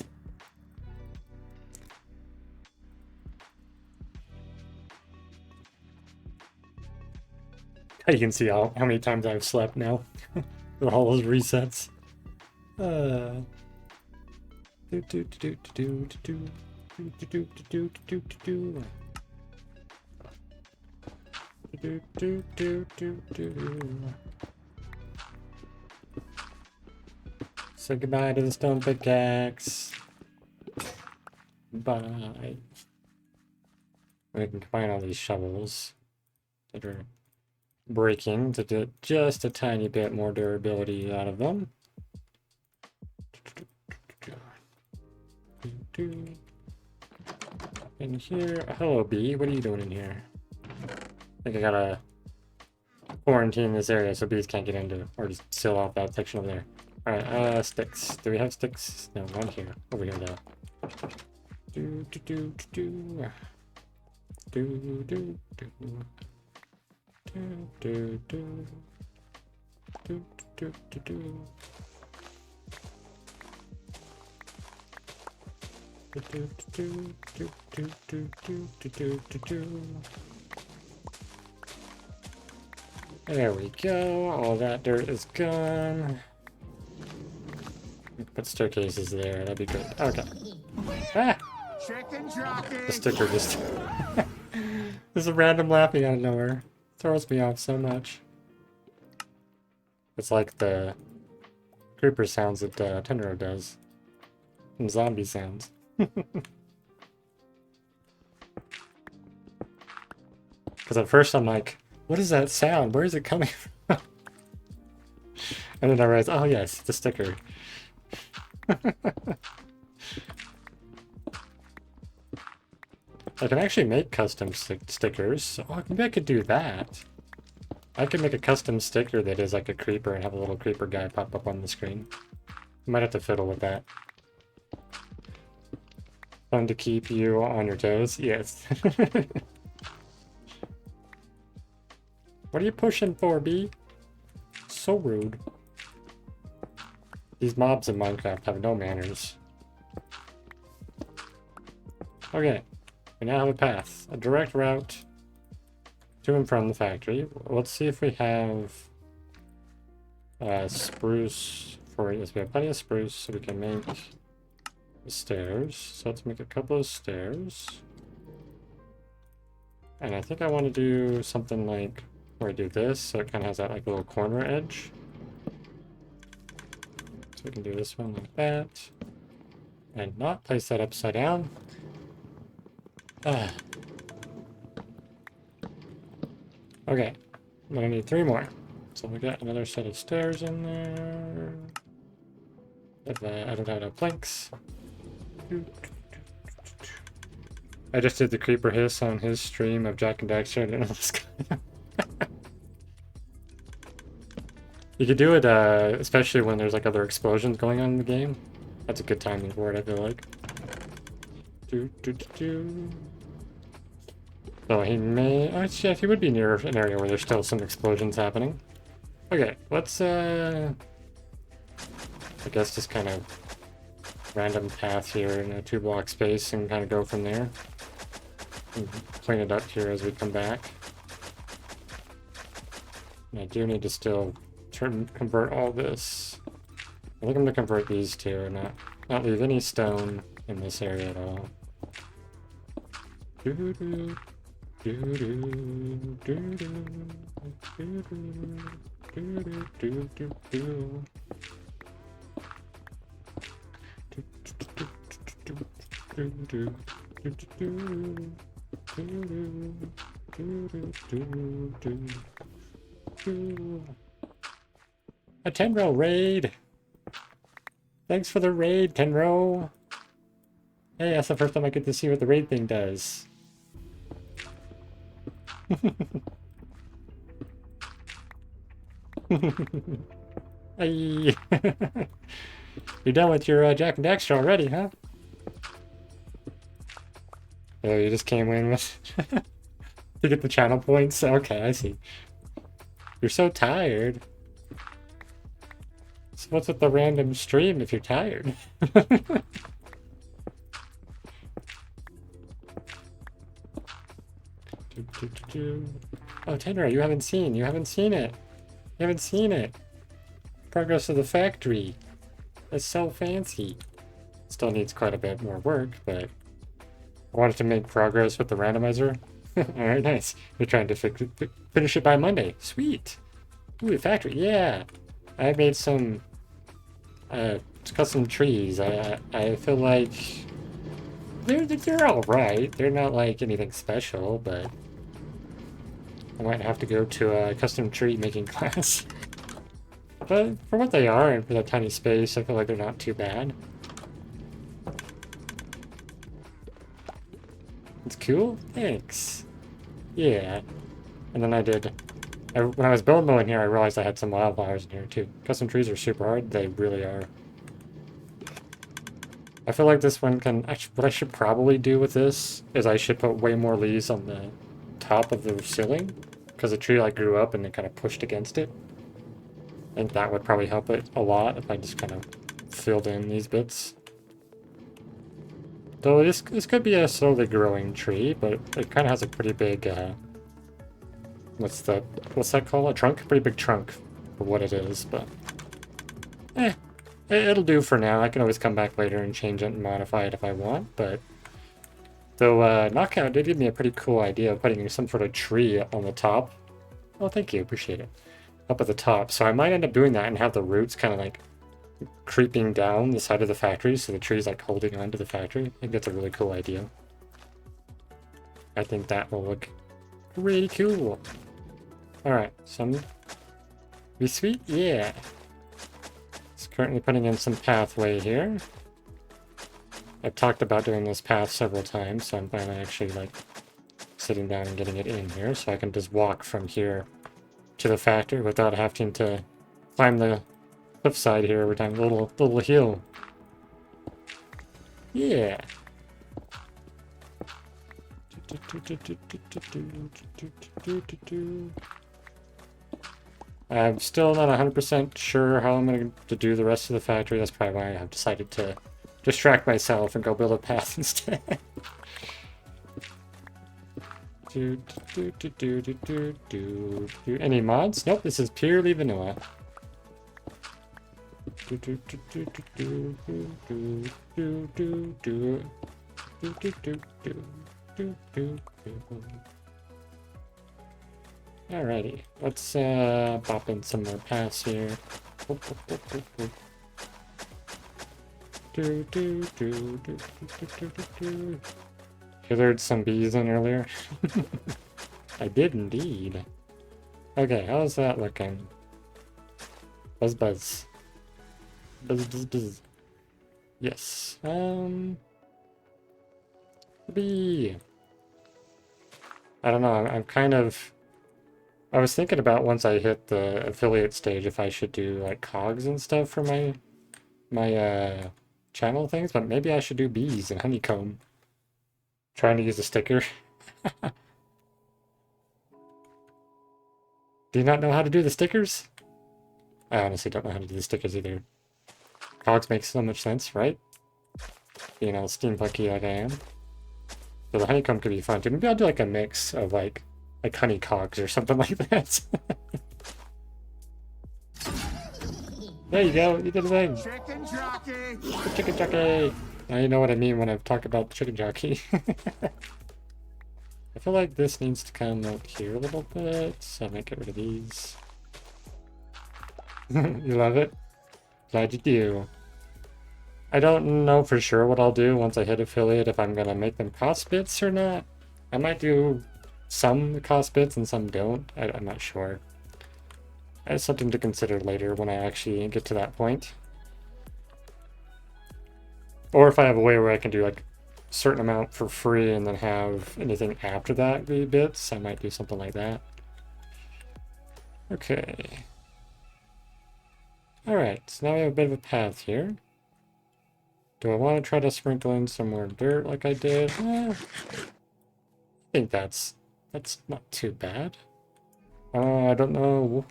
You can see how many times I've slept now. With all those resets. Say goodbye to the stone pickaxe. Bye. We can combine all these shovels that are breaking to get just a tiny bit more durability out of them. In here, hello bee, what are you doing in here? I think I gotta quarantine this area so bees can't get into it, or just seal off that section over there. Alright, sticks. Do we have sticks? No, one here. Over here though. There we go. All that dirt is gone. Put staircases there. That'd be good. Okay. Ah! The sticker just... There's a random laughing out of nowhere. Throws me off so much. It's like the creeper sounds that Tendero does. And zombie sounds. Because at first I'm like, what is that sound? Where is it coming from? And then I realized, oh yes, the sticker. I can actually make custom stickers, so maybe I could do that. I could make a custom sticker that is like a creeper and have a little creeper guy pop up on the screen. Might have to fiddle with that. Fun to keep you on your toes? Yes. What are you pushing for, bee? So rude. These mobs in Minecraft have no manners. Okay, we now have a path. A direct route to and from the factory. Let's see if we have spruce for this. We have plenty of spruce, so we can make the stairs. So let's make a couple of stairs. And I think I want to do something like where I do this, so it kind of has that like little corner edge. So we can do this one like that. And not place that upside down. Okay, I'm gonna need 3 more. So we got another set of stairs in there. I don't have no planks. I just did the creeper hiss on his stream of Jack and Daxter. I didn't know this guy. You could do it, especially when there's like other explosions going on in the game. That's a good timing for it, I feel like. So he may... Oh, yeah, he would be near an area where there's still some explosions happening. Okay, let's, I guess just kind of random path here in a 2-block space and kind of go from there. And clean it up here as we come back. And I do need to still convert all this. I think I'm going to convert these two and not Not leave any stone in this area at all. A Tenro raid! Thanks for the raid, Tenro! Hey, that's the first time I get to see what the raid thing does. Hey. You're done with your Jack and Daxter already, huh? Oh, you just came in with to get the channel points? Okay, I see. You're so tired. So what's with the random stream if you're tired? Oh, Tenra, you haven't seen it. You haven't seen it. Progress of the factory. It's so fancy. Still needs quite a bit more work, but I wanted to make progress with the randomizer. Alright, nice. You're trying to finish it by Monday. Sweet. Ooh, factory, yeah. I made some custom trees. I feel like they're alright. They're not like anything special, but I might have to go to a custom tree making class. But for what they are and for that tiny space, I feel like they're not too bad. It's cool? Thanks. Yeah. And then when I was build mowing here, I realized I had some wildflowers in here too. Custom trees are super hard. They really are. I feel like this one can... Actually, what I should probably do with this is I should put way more leaves on the top of the ceiling. Because the tree like grew up and it kind of pushed against it. I think that would probably help it a lot if I just kind of filled in these bits. Though this could be a slowly growing tree, but it kind of has a pretty big, what's that called? A trunk? Pretty big trunk for what it is, but it'll do for now. I can always come back later and change it and modify it if I want, but though Knockout did give me a pretty cool idea of putting some sort of tree on the top. Oh, thank you, appreciate it. Up at the top, so I might end up doing that and have the roots kind of like creeping down the side of the factory, so the tree's like holding on to the factory. I think that's a really cool idea. I think that will look really cool. Alright, some... Be sweet? Yeah. It's currently putting in some pathway here. I've talked about doing this path several times, so I'm finally actually like sitting down and getting it in here, so I can just walk from here to the factory without having to climb the cliffside here every time. Little hill. Yeah. I'm still not 100% sure how I'm going to do the rest of the factory. That's probably why I've decided to distract myself and go build a path instead. Any mods? Nope, this is purely vanilla. Alrighty, let's pop in some more paths here. You lured some bees in earlier? I did indeed. Okay, how's that looking? Buzz buzz. Buzz buzz buzz. Yes. Bee. I don't know, I'm kind of... I was thinking about once I hit the affiliate stage if I should do like cogs and stuff for my channel things, but maybe I should do bees and honeycomb. Trying to use a sticker. Do you not know how to do the stickers? I honestly don't know how to do the stickers either. Cogs make so much sense, right? Being all steampunky like I am. So the honeycomb could be fun too. Maybe I'll do like a mix of like honey cogs or something like that. There you go. You did the thing. Chicken jockey. The chicken jockey. Now you know what I mean when I talk about the chicken jockey. I feel like this needs to come out here a little bit, so I might get rid of these. You love it? Glad you do. I don't know for sure what I'll do once I hit affiliate, if I'm gonna make them cost bits or not. I might do some cost bits and some don't. I'm not sure. It's something to consider later when I actually get to that point. Or if I have a way where I can do like a certain amount for free and then have anything after that be bits, I might do something like that. Okay. Alright, so now we have a bit of a path here. Do I want to try to sprinkle in some more dirt like I did? I think that's not too bad. I don't know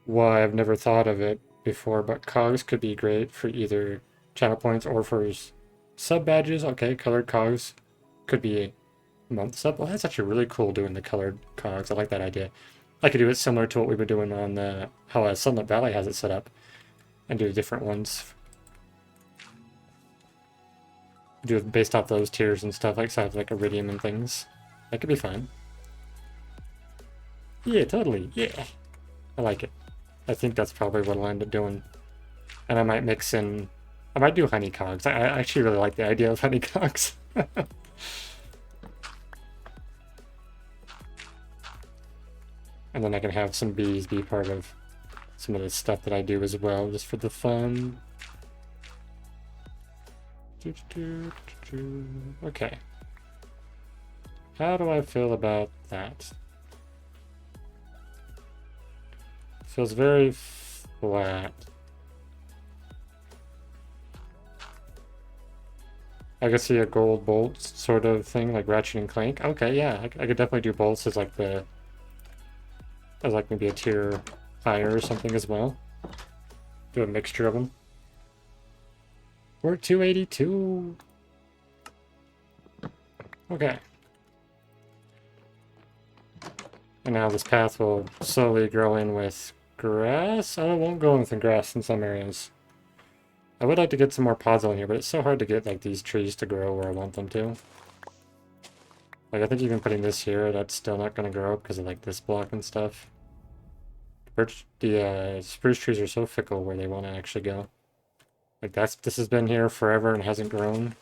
why I've never thought of it before, but cogs could be great for either channel points or for sub badges. Okay, colored cogs could be a month sub. Well, that's actually really cool doing the colored cogs. I like that idea. I could do it similar to what we were doing on the how Sunlit Valley has it set up, and do different ones. Do it based off those tiers and stuff, like size like iridium and things. That could be fun. Yeah, totally. Yeah, I like it. I think that's probably what I'll end up doing. And I might mix in... I might do honeycombs. I actually really like the idea of honeycombs. And then I can have some bees be part of some of the stuff that I do as well, just for the fun. Okay. How do I feel about that? Feels very flat. I could see a gold bolt sort of thing, like Ratchet and Clank. Okay, yeah, I could definitely do bolts as like maybe a tier higher or something as well. Do a mixture of them. We're at 282. Okay. And now this path will slowly grow in with grass. Oh, it won't go in with the grass in some areas. I would like to get some more pods on here, but it's so hard to get like these trees to grow where I want them to. Like I think even putting this here, that's still not going to grow because of like this block and stuff. The spruce trees are so fickle where they want to actually go. Like this has been here forever and hasn't grown.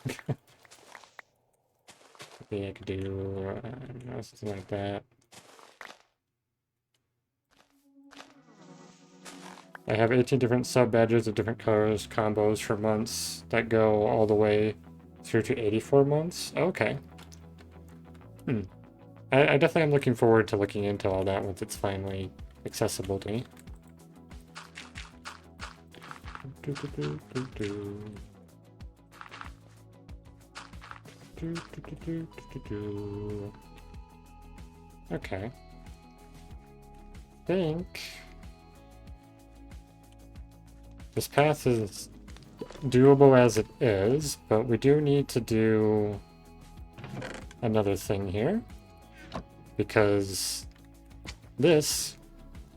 Maybe I could do something like that. I have 18 different sub badges of different colors, combos for months that go all the way through to 84 months. Okay. I definitely am looking forward to looking into all that once it's finally accessible to me. Okay. I think this path is doable as it is, but we do need to do another thing here, because this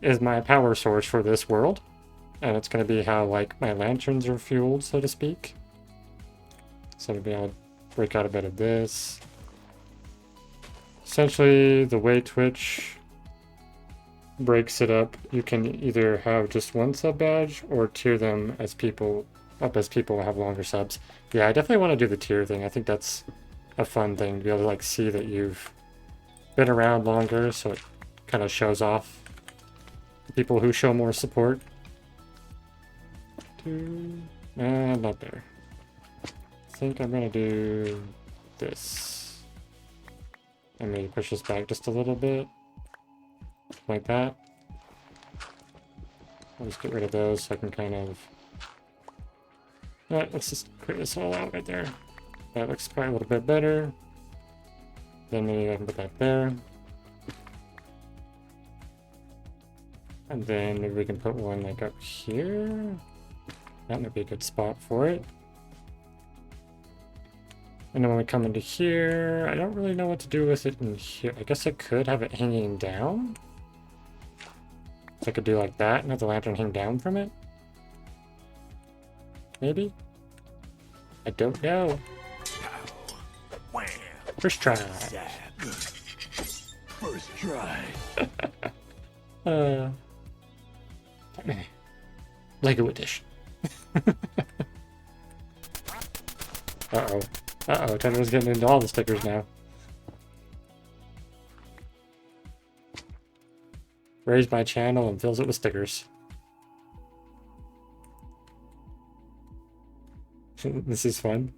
is my power source for this world, and it's going to be how like my lanterns are fueled, so to speak. So maybe I'll break out a bit of this. Essentially, the way Twitch breaks it up, you can either have just one sub badge or tier them as people have longer subs. Yeah, I definitely want to do the tier thing. I think that's a fun thing to be able to like see that you've been around longer, so it kind of shows off the people who show more support. Not there. I think I'm gonna do this. And maybe push this back just a little bit. Like that. I'll just get rid of those so I can kind of... Alright, let's just clear this all out right there. That looks quite a little bit better. Then maybe I can put that there. And then maybe we can put one like up here. That might be a good spot for it. And then when we come into here, I don't really know what to do with it in here. I guess I could have it hanging down. So I could do like that and have the lantern hang down from it. maybe? I don't know. First try. First try. Lego edition. Uh-oh. Uh-oh, Tender's getting into all the stickers now. Raised my channel and fills it with stickers. This is fun.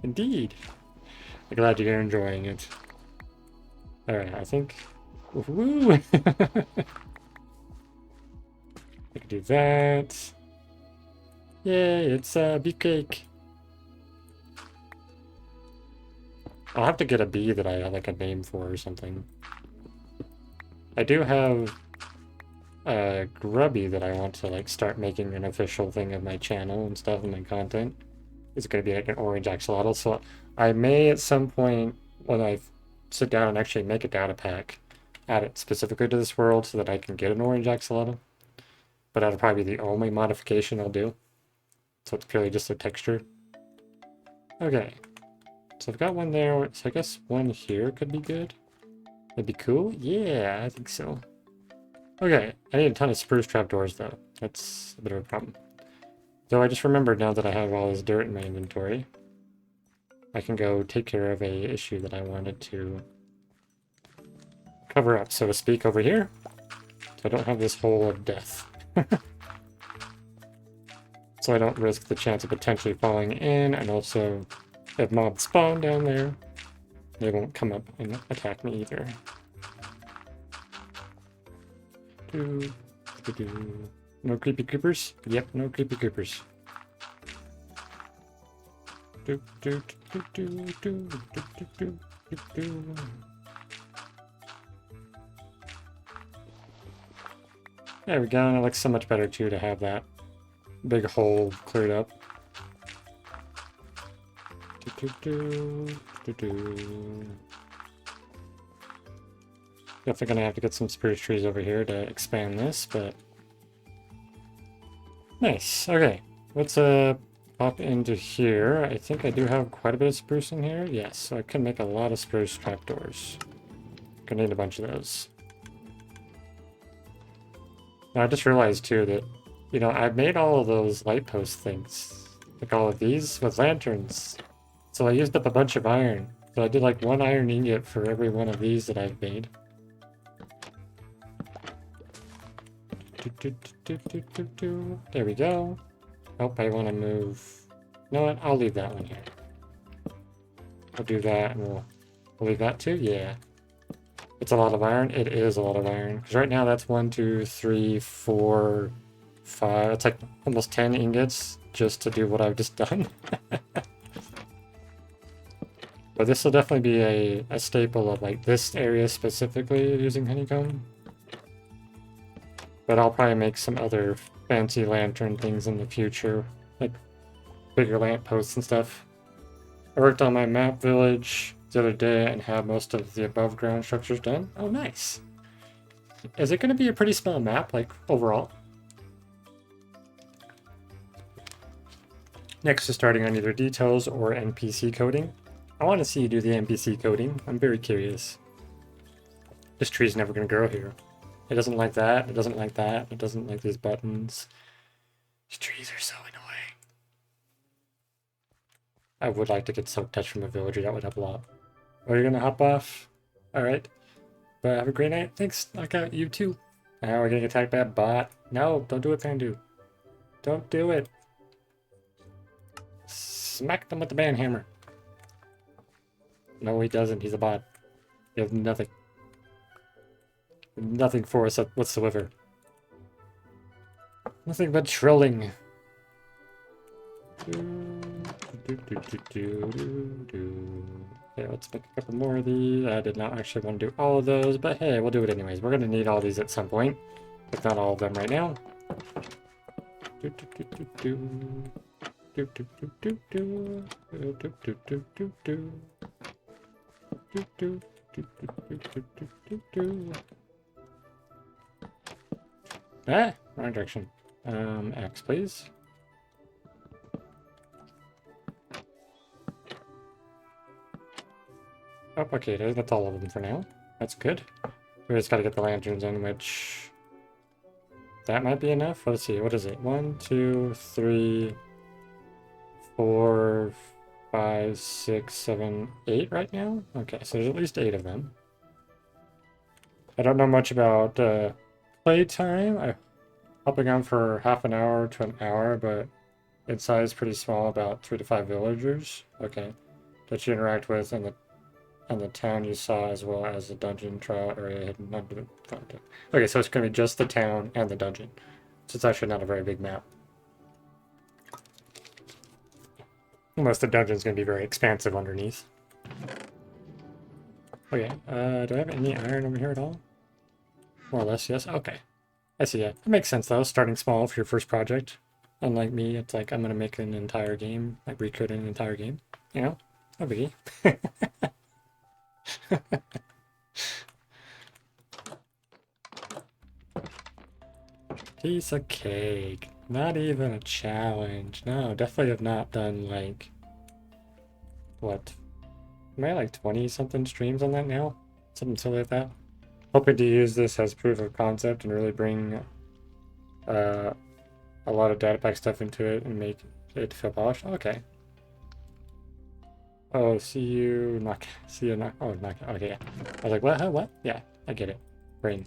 Indeed. I'm glad you're enjoying it. Alright, I think... Woo! I can do that. Yay, it's a beefcake. I'll have to get a bee that I have like a name for or something. I do have a grubby that I want to like start making an official thing of my channel and stuff and my content. It's going to be like an orange axolotl, so I may at some point when I sit down and actually make a data pack, add it specifically to this world so that I can get an orange axolotl. But that'll probably be the only modification I'll do. So it's purely just a texture. Okay. So I've got one there, so I guess one here could be good. That'd be cool? Yeah, I think so. Okay, I need a ton of spruce trapdoors though. That's a bit of a problem. Though I just remembered now that I have all this dirt in my inventory, I can go take care of a issue that I wanted to cover up, so to speak, over here. So I don't have this hole of death. So I don't risk the chance of potentially falling in, and also if mobs spawn down there, they won't come up and attack me either. No creepy creepers? Yep, no creepy creepers. There we go, and it looks so much better too to have that big hole cleared up. Definitely gonna have to get some spruce trees over here to expand this, but nice. Okay, let's pop into here. I think I do have quite a bit of spruce in here. Yes, so I can make a lot of spruce trapdoors. Gonna need a bunch of those. Now I just realized too that, you know, I've made all of those light post things, like all of these with lanterns. So I used up a bunch of iron. So I did like 1 iron ingot for every one of these that I've made. There we go. Oh, I want to move. You know what? I'll leave that one here. I'll do that and we'll leave that too. Yeah. It's a lot of iron. It is a lot of iron. Because right now that's 1, 2, 3, 4, 5. It's like almost 10 ingots just to do what I've just done. But this will definitely be a staple of like this area specifically using honeycomb. But I'll probably make some other fancy lantern things in the future, like bigger lampposts and stuff. I worked on my map village the other day and have most of the above ground structures done. Oh, nice. Is it going to be a pretty small map, like overall? Next is starting on either details or NPC coding. I want to see you do the NPC coding. I'm very curious. This tree's never going to grow here. It doesn't like that. It doesn't like that. It doesn't like these buttons. These trees are so annoying. I would like to get silk touch from a villager. That would help a lot. Oh, you're going to hop off? Alright. But have a great night. Thanks. Knockout, you too. Now we're getting attacked by a bot. No, don't do it, Pandu. Don't do it. Smack them with the banhammer. No, he doesn't. He's a bot. He has nothing. Nothing for us whatsoever. Nothing but trolling. Okay, let's make a couple more of these. I did not actually want to do all of those, but hey, we'll do it anyways. We're going to need all these at some point, if not all of them right now. Ah, wrong direction. X, please. Oh, okay, that's all of them for now. That's good. We just gotta get the lanterns in, which... that might be enough? Let's see, what is it? 1, 2, 3, 4, 5, 6, 7, 8 right now? Okay, so there's at least 8 of them. I don't know much about playtime. I'm hopping on for half an hour to an hour, but its size is pretty small, about 3 to 5 villagers. Okay, that you interact with in the town you saw, as well as the dungeon trial area hidden under the fountain. Okay, so it's going to be just the town and the dungeon. So it's actually not a very big map. Unless the dungeon's going to be very expansive underneath. Okay, do I have any iron over here at all? More or less, yes. Okay. I see, yeah. It makes sense, though, starting small for your first project. Unlike me, it's like, I'm going to make an entire game, like recreate an entire game. You know? No biggie. Piece of cake. Not even a challenge. No, definitely have not done, like... what? Am I like 20-something streams on that now? Something silly like that? Hoping to use this as proof of concept and really bring a lot of data pack stuff into it and make it feel polished. Okay. Oh, see you knock. See you knock. Oh, knock. Okay, yeah. I was like, what? Huh, what? Yeah, I get it. Brain.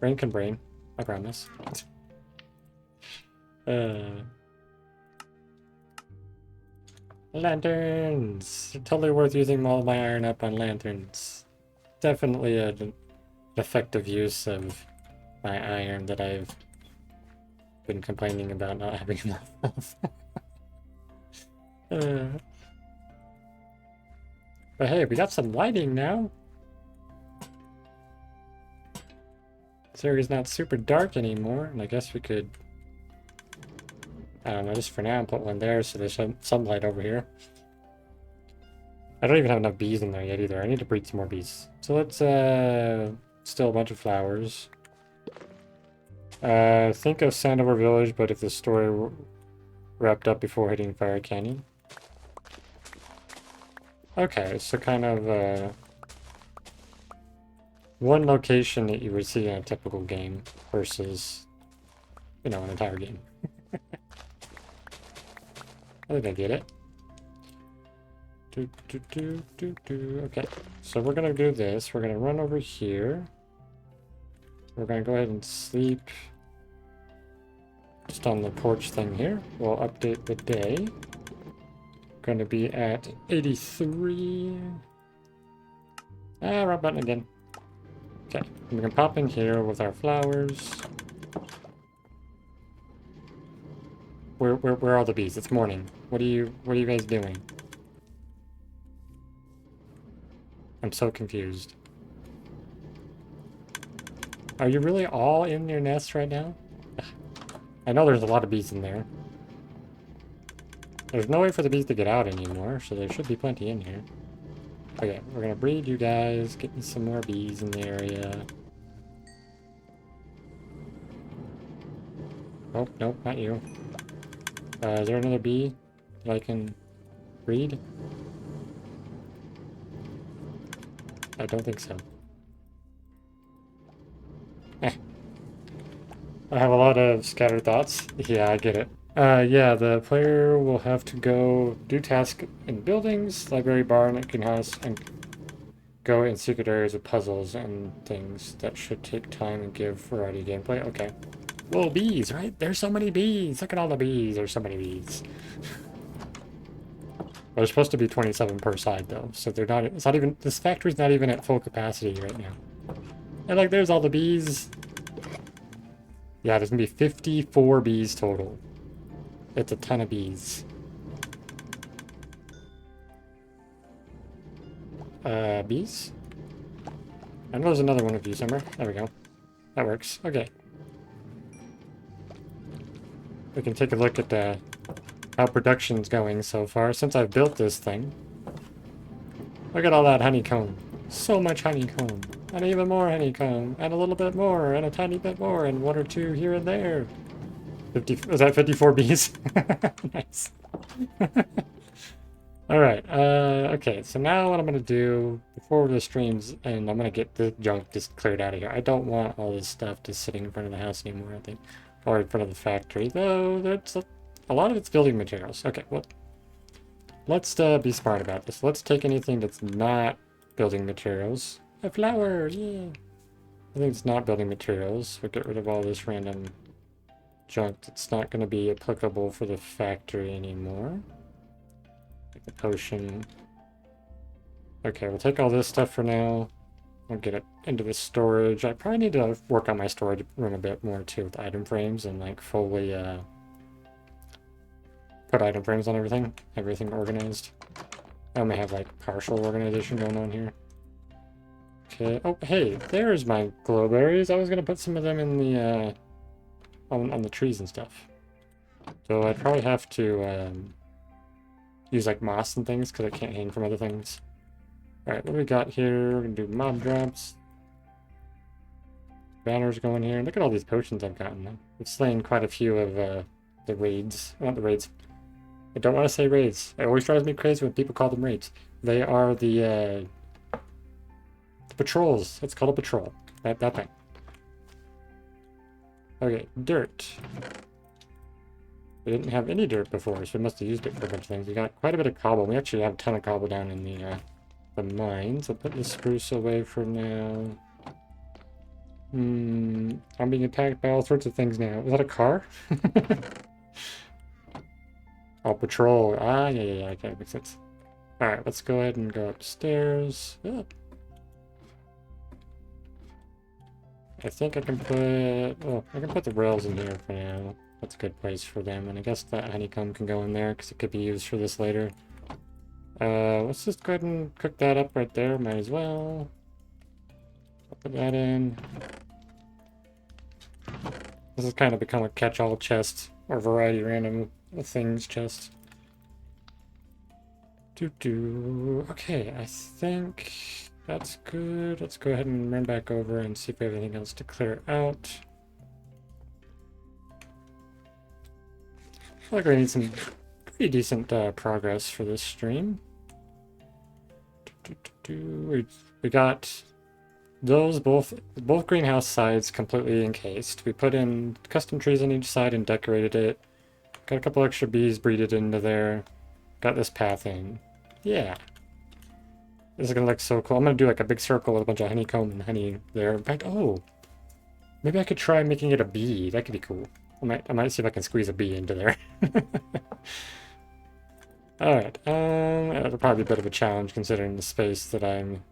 Brain can brain. I promise. Lanterns! Totally worth using all my iron up on lanterns. Definitely an effective use of my iron that I've been complaining about not having enough of. But hey, we got some lighting now. This area's not super dark anymore, and I guess we could, I don't know, just for now, put one there so there's some sunlight over here. I don't even have enough bees in there yet either. I need to breed some more bees. So let's still a bunch of flowers. Think of Sandover Village, but if the story wrapped up before hitting Fire Canyon. Okay, so kind of one location that you would see in a typical game versus, you know, an entire game. I think I get it. Okay, so we're gonna do this. We're gonna run over here. We're gonna go ahead and sleep just on the porch thing here. We'll update the day. Gonna be at 83. Ah, wrong button again. Okay, we can pop in here with our flowers. Where are the bees? It's morning. What are you guys doing? I'm so confused. Are you really all in your nest right now? I know there's a lot of bees in there. There's no way for the bees to get out anymore, so there should be plenty in here. Okay, we're gonna breed you guys, get me some more bees in the area. Oh, nope, not you. Is there another bee that I can breed? I don't think so. I have a lot of scattered thoughts. Yeah, I get it. Yeah, the player will have to go do tasks in buildings, library, barn, greenhouse, and go in secret areas of puzzles and things that should take time and give variety of gameplay. Okay. Whoa, bees, right? There's so many bees. Look at all the bees. There's so many bees. Well, there's supposed to be 27 per side, though, so they're not. It's not even. This factory's not even at full capacity right now. And like, there's all the bees. Yeah, there's gonna be 54 bees total. It's a ton of bees. Bees? I know there's another one of you somewhere. There we go. That works. Okay. We can take a look at how production's going so far since I've built this thing. Look at all that honeycomb. So much honeycomb. And even more honeycomb. And a little bit more. And a tiny bit more. And one or two here and there. 50, was that 54 bees? Nice. Alright, okay, so now what I'm gonna do before the streams and I'm gonna get the junk just cleared out of here. I don't want all this stuff just sitting in front of the house anymore, I think. Or in front of the factory, though that's a lot of it's building materials. Okay, well, let's be smart about this. Let's take anything that's not building materials. A flower, yeah. I think it's not building materials. We'll get rid of all this random junk that's not gonna be applicable for the factory anymore. Like the potion. Okay, we'll take all this stuff for now. I'll get it into the storage. I probably need to work on my storage room a bit more too with item frames and like fully put item frames on everything organized. I only have like partial organization going on here. Okay, oh hey, there's my glowberries. I was gonna put some of them in the on the trees and stuff. So I'd probably have to use like moss and things because I can't hang from other things. Alright, what do we got here? We're gonna do mob drops. Banners going here. Look at all these potions I've gotten. I've slain quite a few of the raids. Not the raids. I don't want to say raids. It always drives me crazy when people call them raids. They are the patrols. It's called a patrol. That thing. Okay, dirt. We didn't have any dirt before, so we must have used it for a bunch of things. We got quite a bit of cobble. We actually have a ton of cobble down in the mines. I'll put the spruce away for now. I'm being attacked by all sorts of things now. Is that a car? Oh, patrol. Ah, yeah, okay, makes sense. Alright, let's go ahead and go upstairs. Oh. I think I can put... Oh, I can put the rails in here for now. That's a good place for them. And I guess that honeycomb can go in there because it could be used for this later. Let's just go ahead and cook that up right there. Might as well. I'll put that in. This has kind of become a catch-all chest or variety random things chest. Okay, I think that's good. Let's go ahead and run back over and see if we have anything else to clear out. I feel like we need some pretty decent progress for this stream. We got those both greenhouse sides completely encased. We put in custom trees on each side and decorated it. Got a couple extra bees breeded into there. Got this path in. Yeah. This is gonna look so cool. I'm gonna do like a big circle with a bunch of honeycomb and honey there. In fact, oh, maybe I could try making it a bee. That could be cool. I might see if I can squeeze a bee into there. Alright, it'll probably be a bit of a challenge considering the space that I'm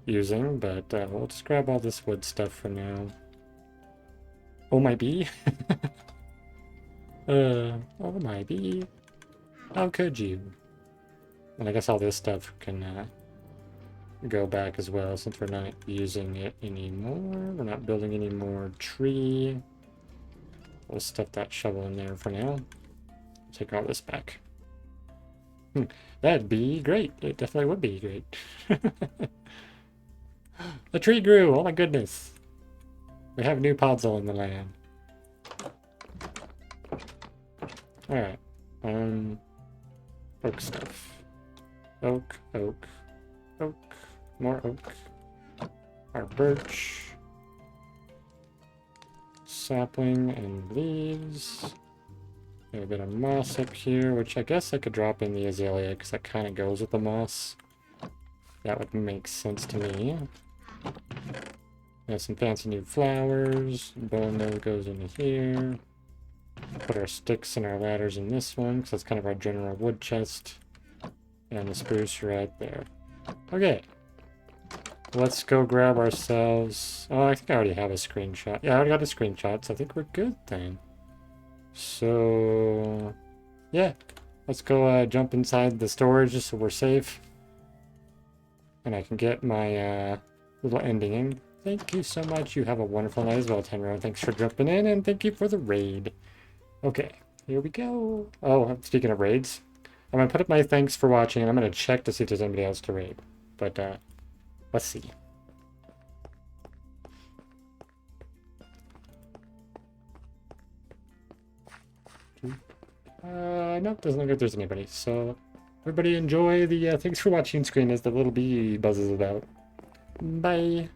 using, but we'll just grab all this wood stuff for now. Oh, my bee? Oh, my bee. How could you? And I guess all this stuff can go back as well since we're not using it anymore. We're not building any more tree. We'll stuff that shovel in there for now. Take all this back. That'd be great. It definitely would be great. The tree grew. Oh my goodness. We have new podzol in the land. Alright. Oak stuff. Oak, oak, oak. More oak. Our birch. Sapling and leaves. A bit of moss up here, which I guess I could drop in the azalea because that kind of goes with the moss. That would make sense to me. We have some fancy new flowers. Bone nose goes into here. Put our sticks and our ladders in this one because that's kind of our general wood chest. And the spruce right there. Okay. Let's go grab ourselves... Oh, I think I already have a screenshot. Yeah, I already got a screenshot, so I think we're good then. So... yeah. Let's go jump inside the storage just so we're safe. And I can get my little ending in. Thank you so much. You have a wonderful night as well, Tenro. Thanks for jumping in, and thank you for the raid. Okay, here we go. Oh, speaking of raids, I'm going to put up my thanks for watching, and I'm going to check to see if there's anybody else to raid. But, let's see. Nope, doesn't look like there's anybody. So, Everybody enjoy the thanks for watching screen as the little bee buzzes about. Bye.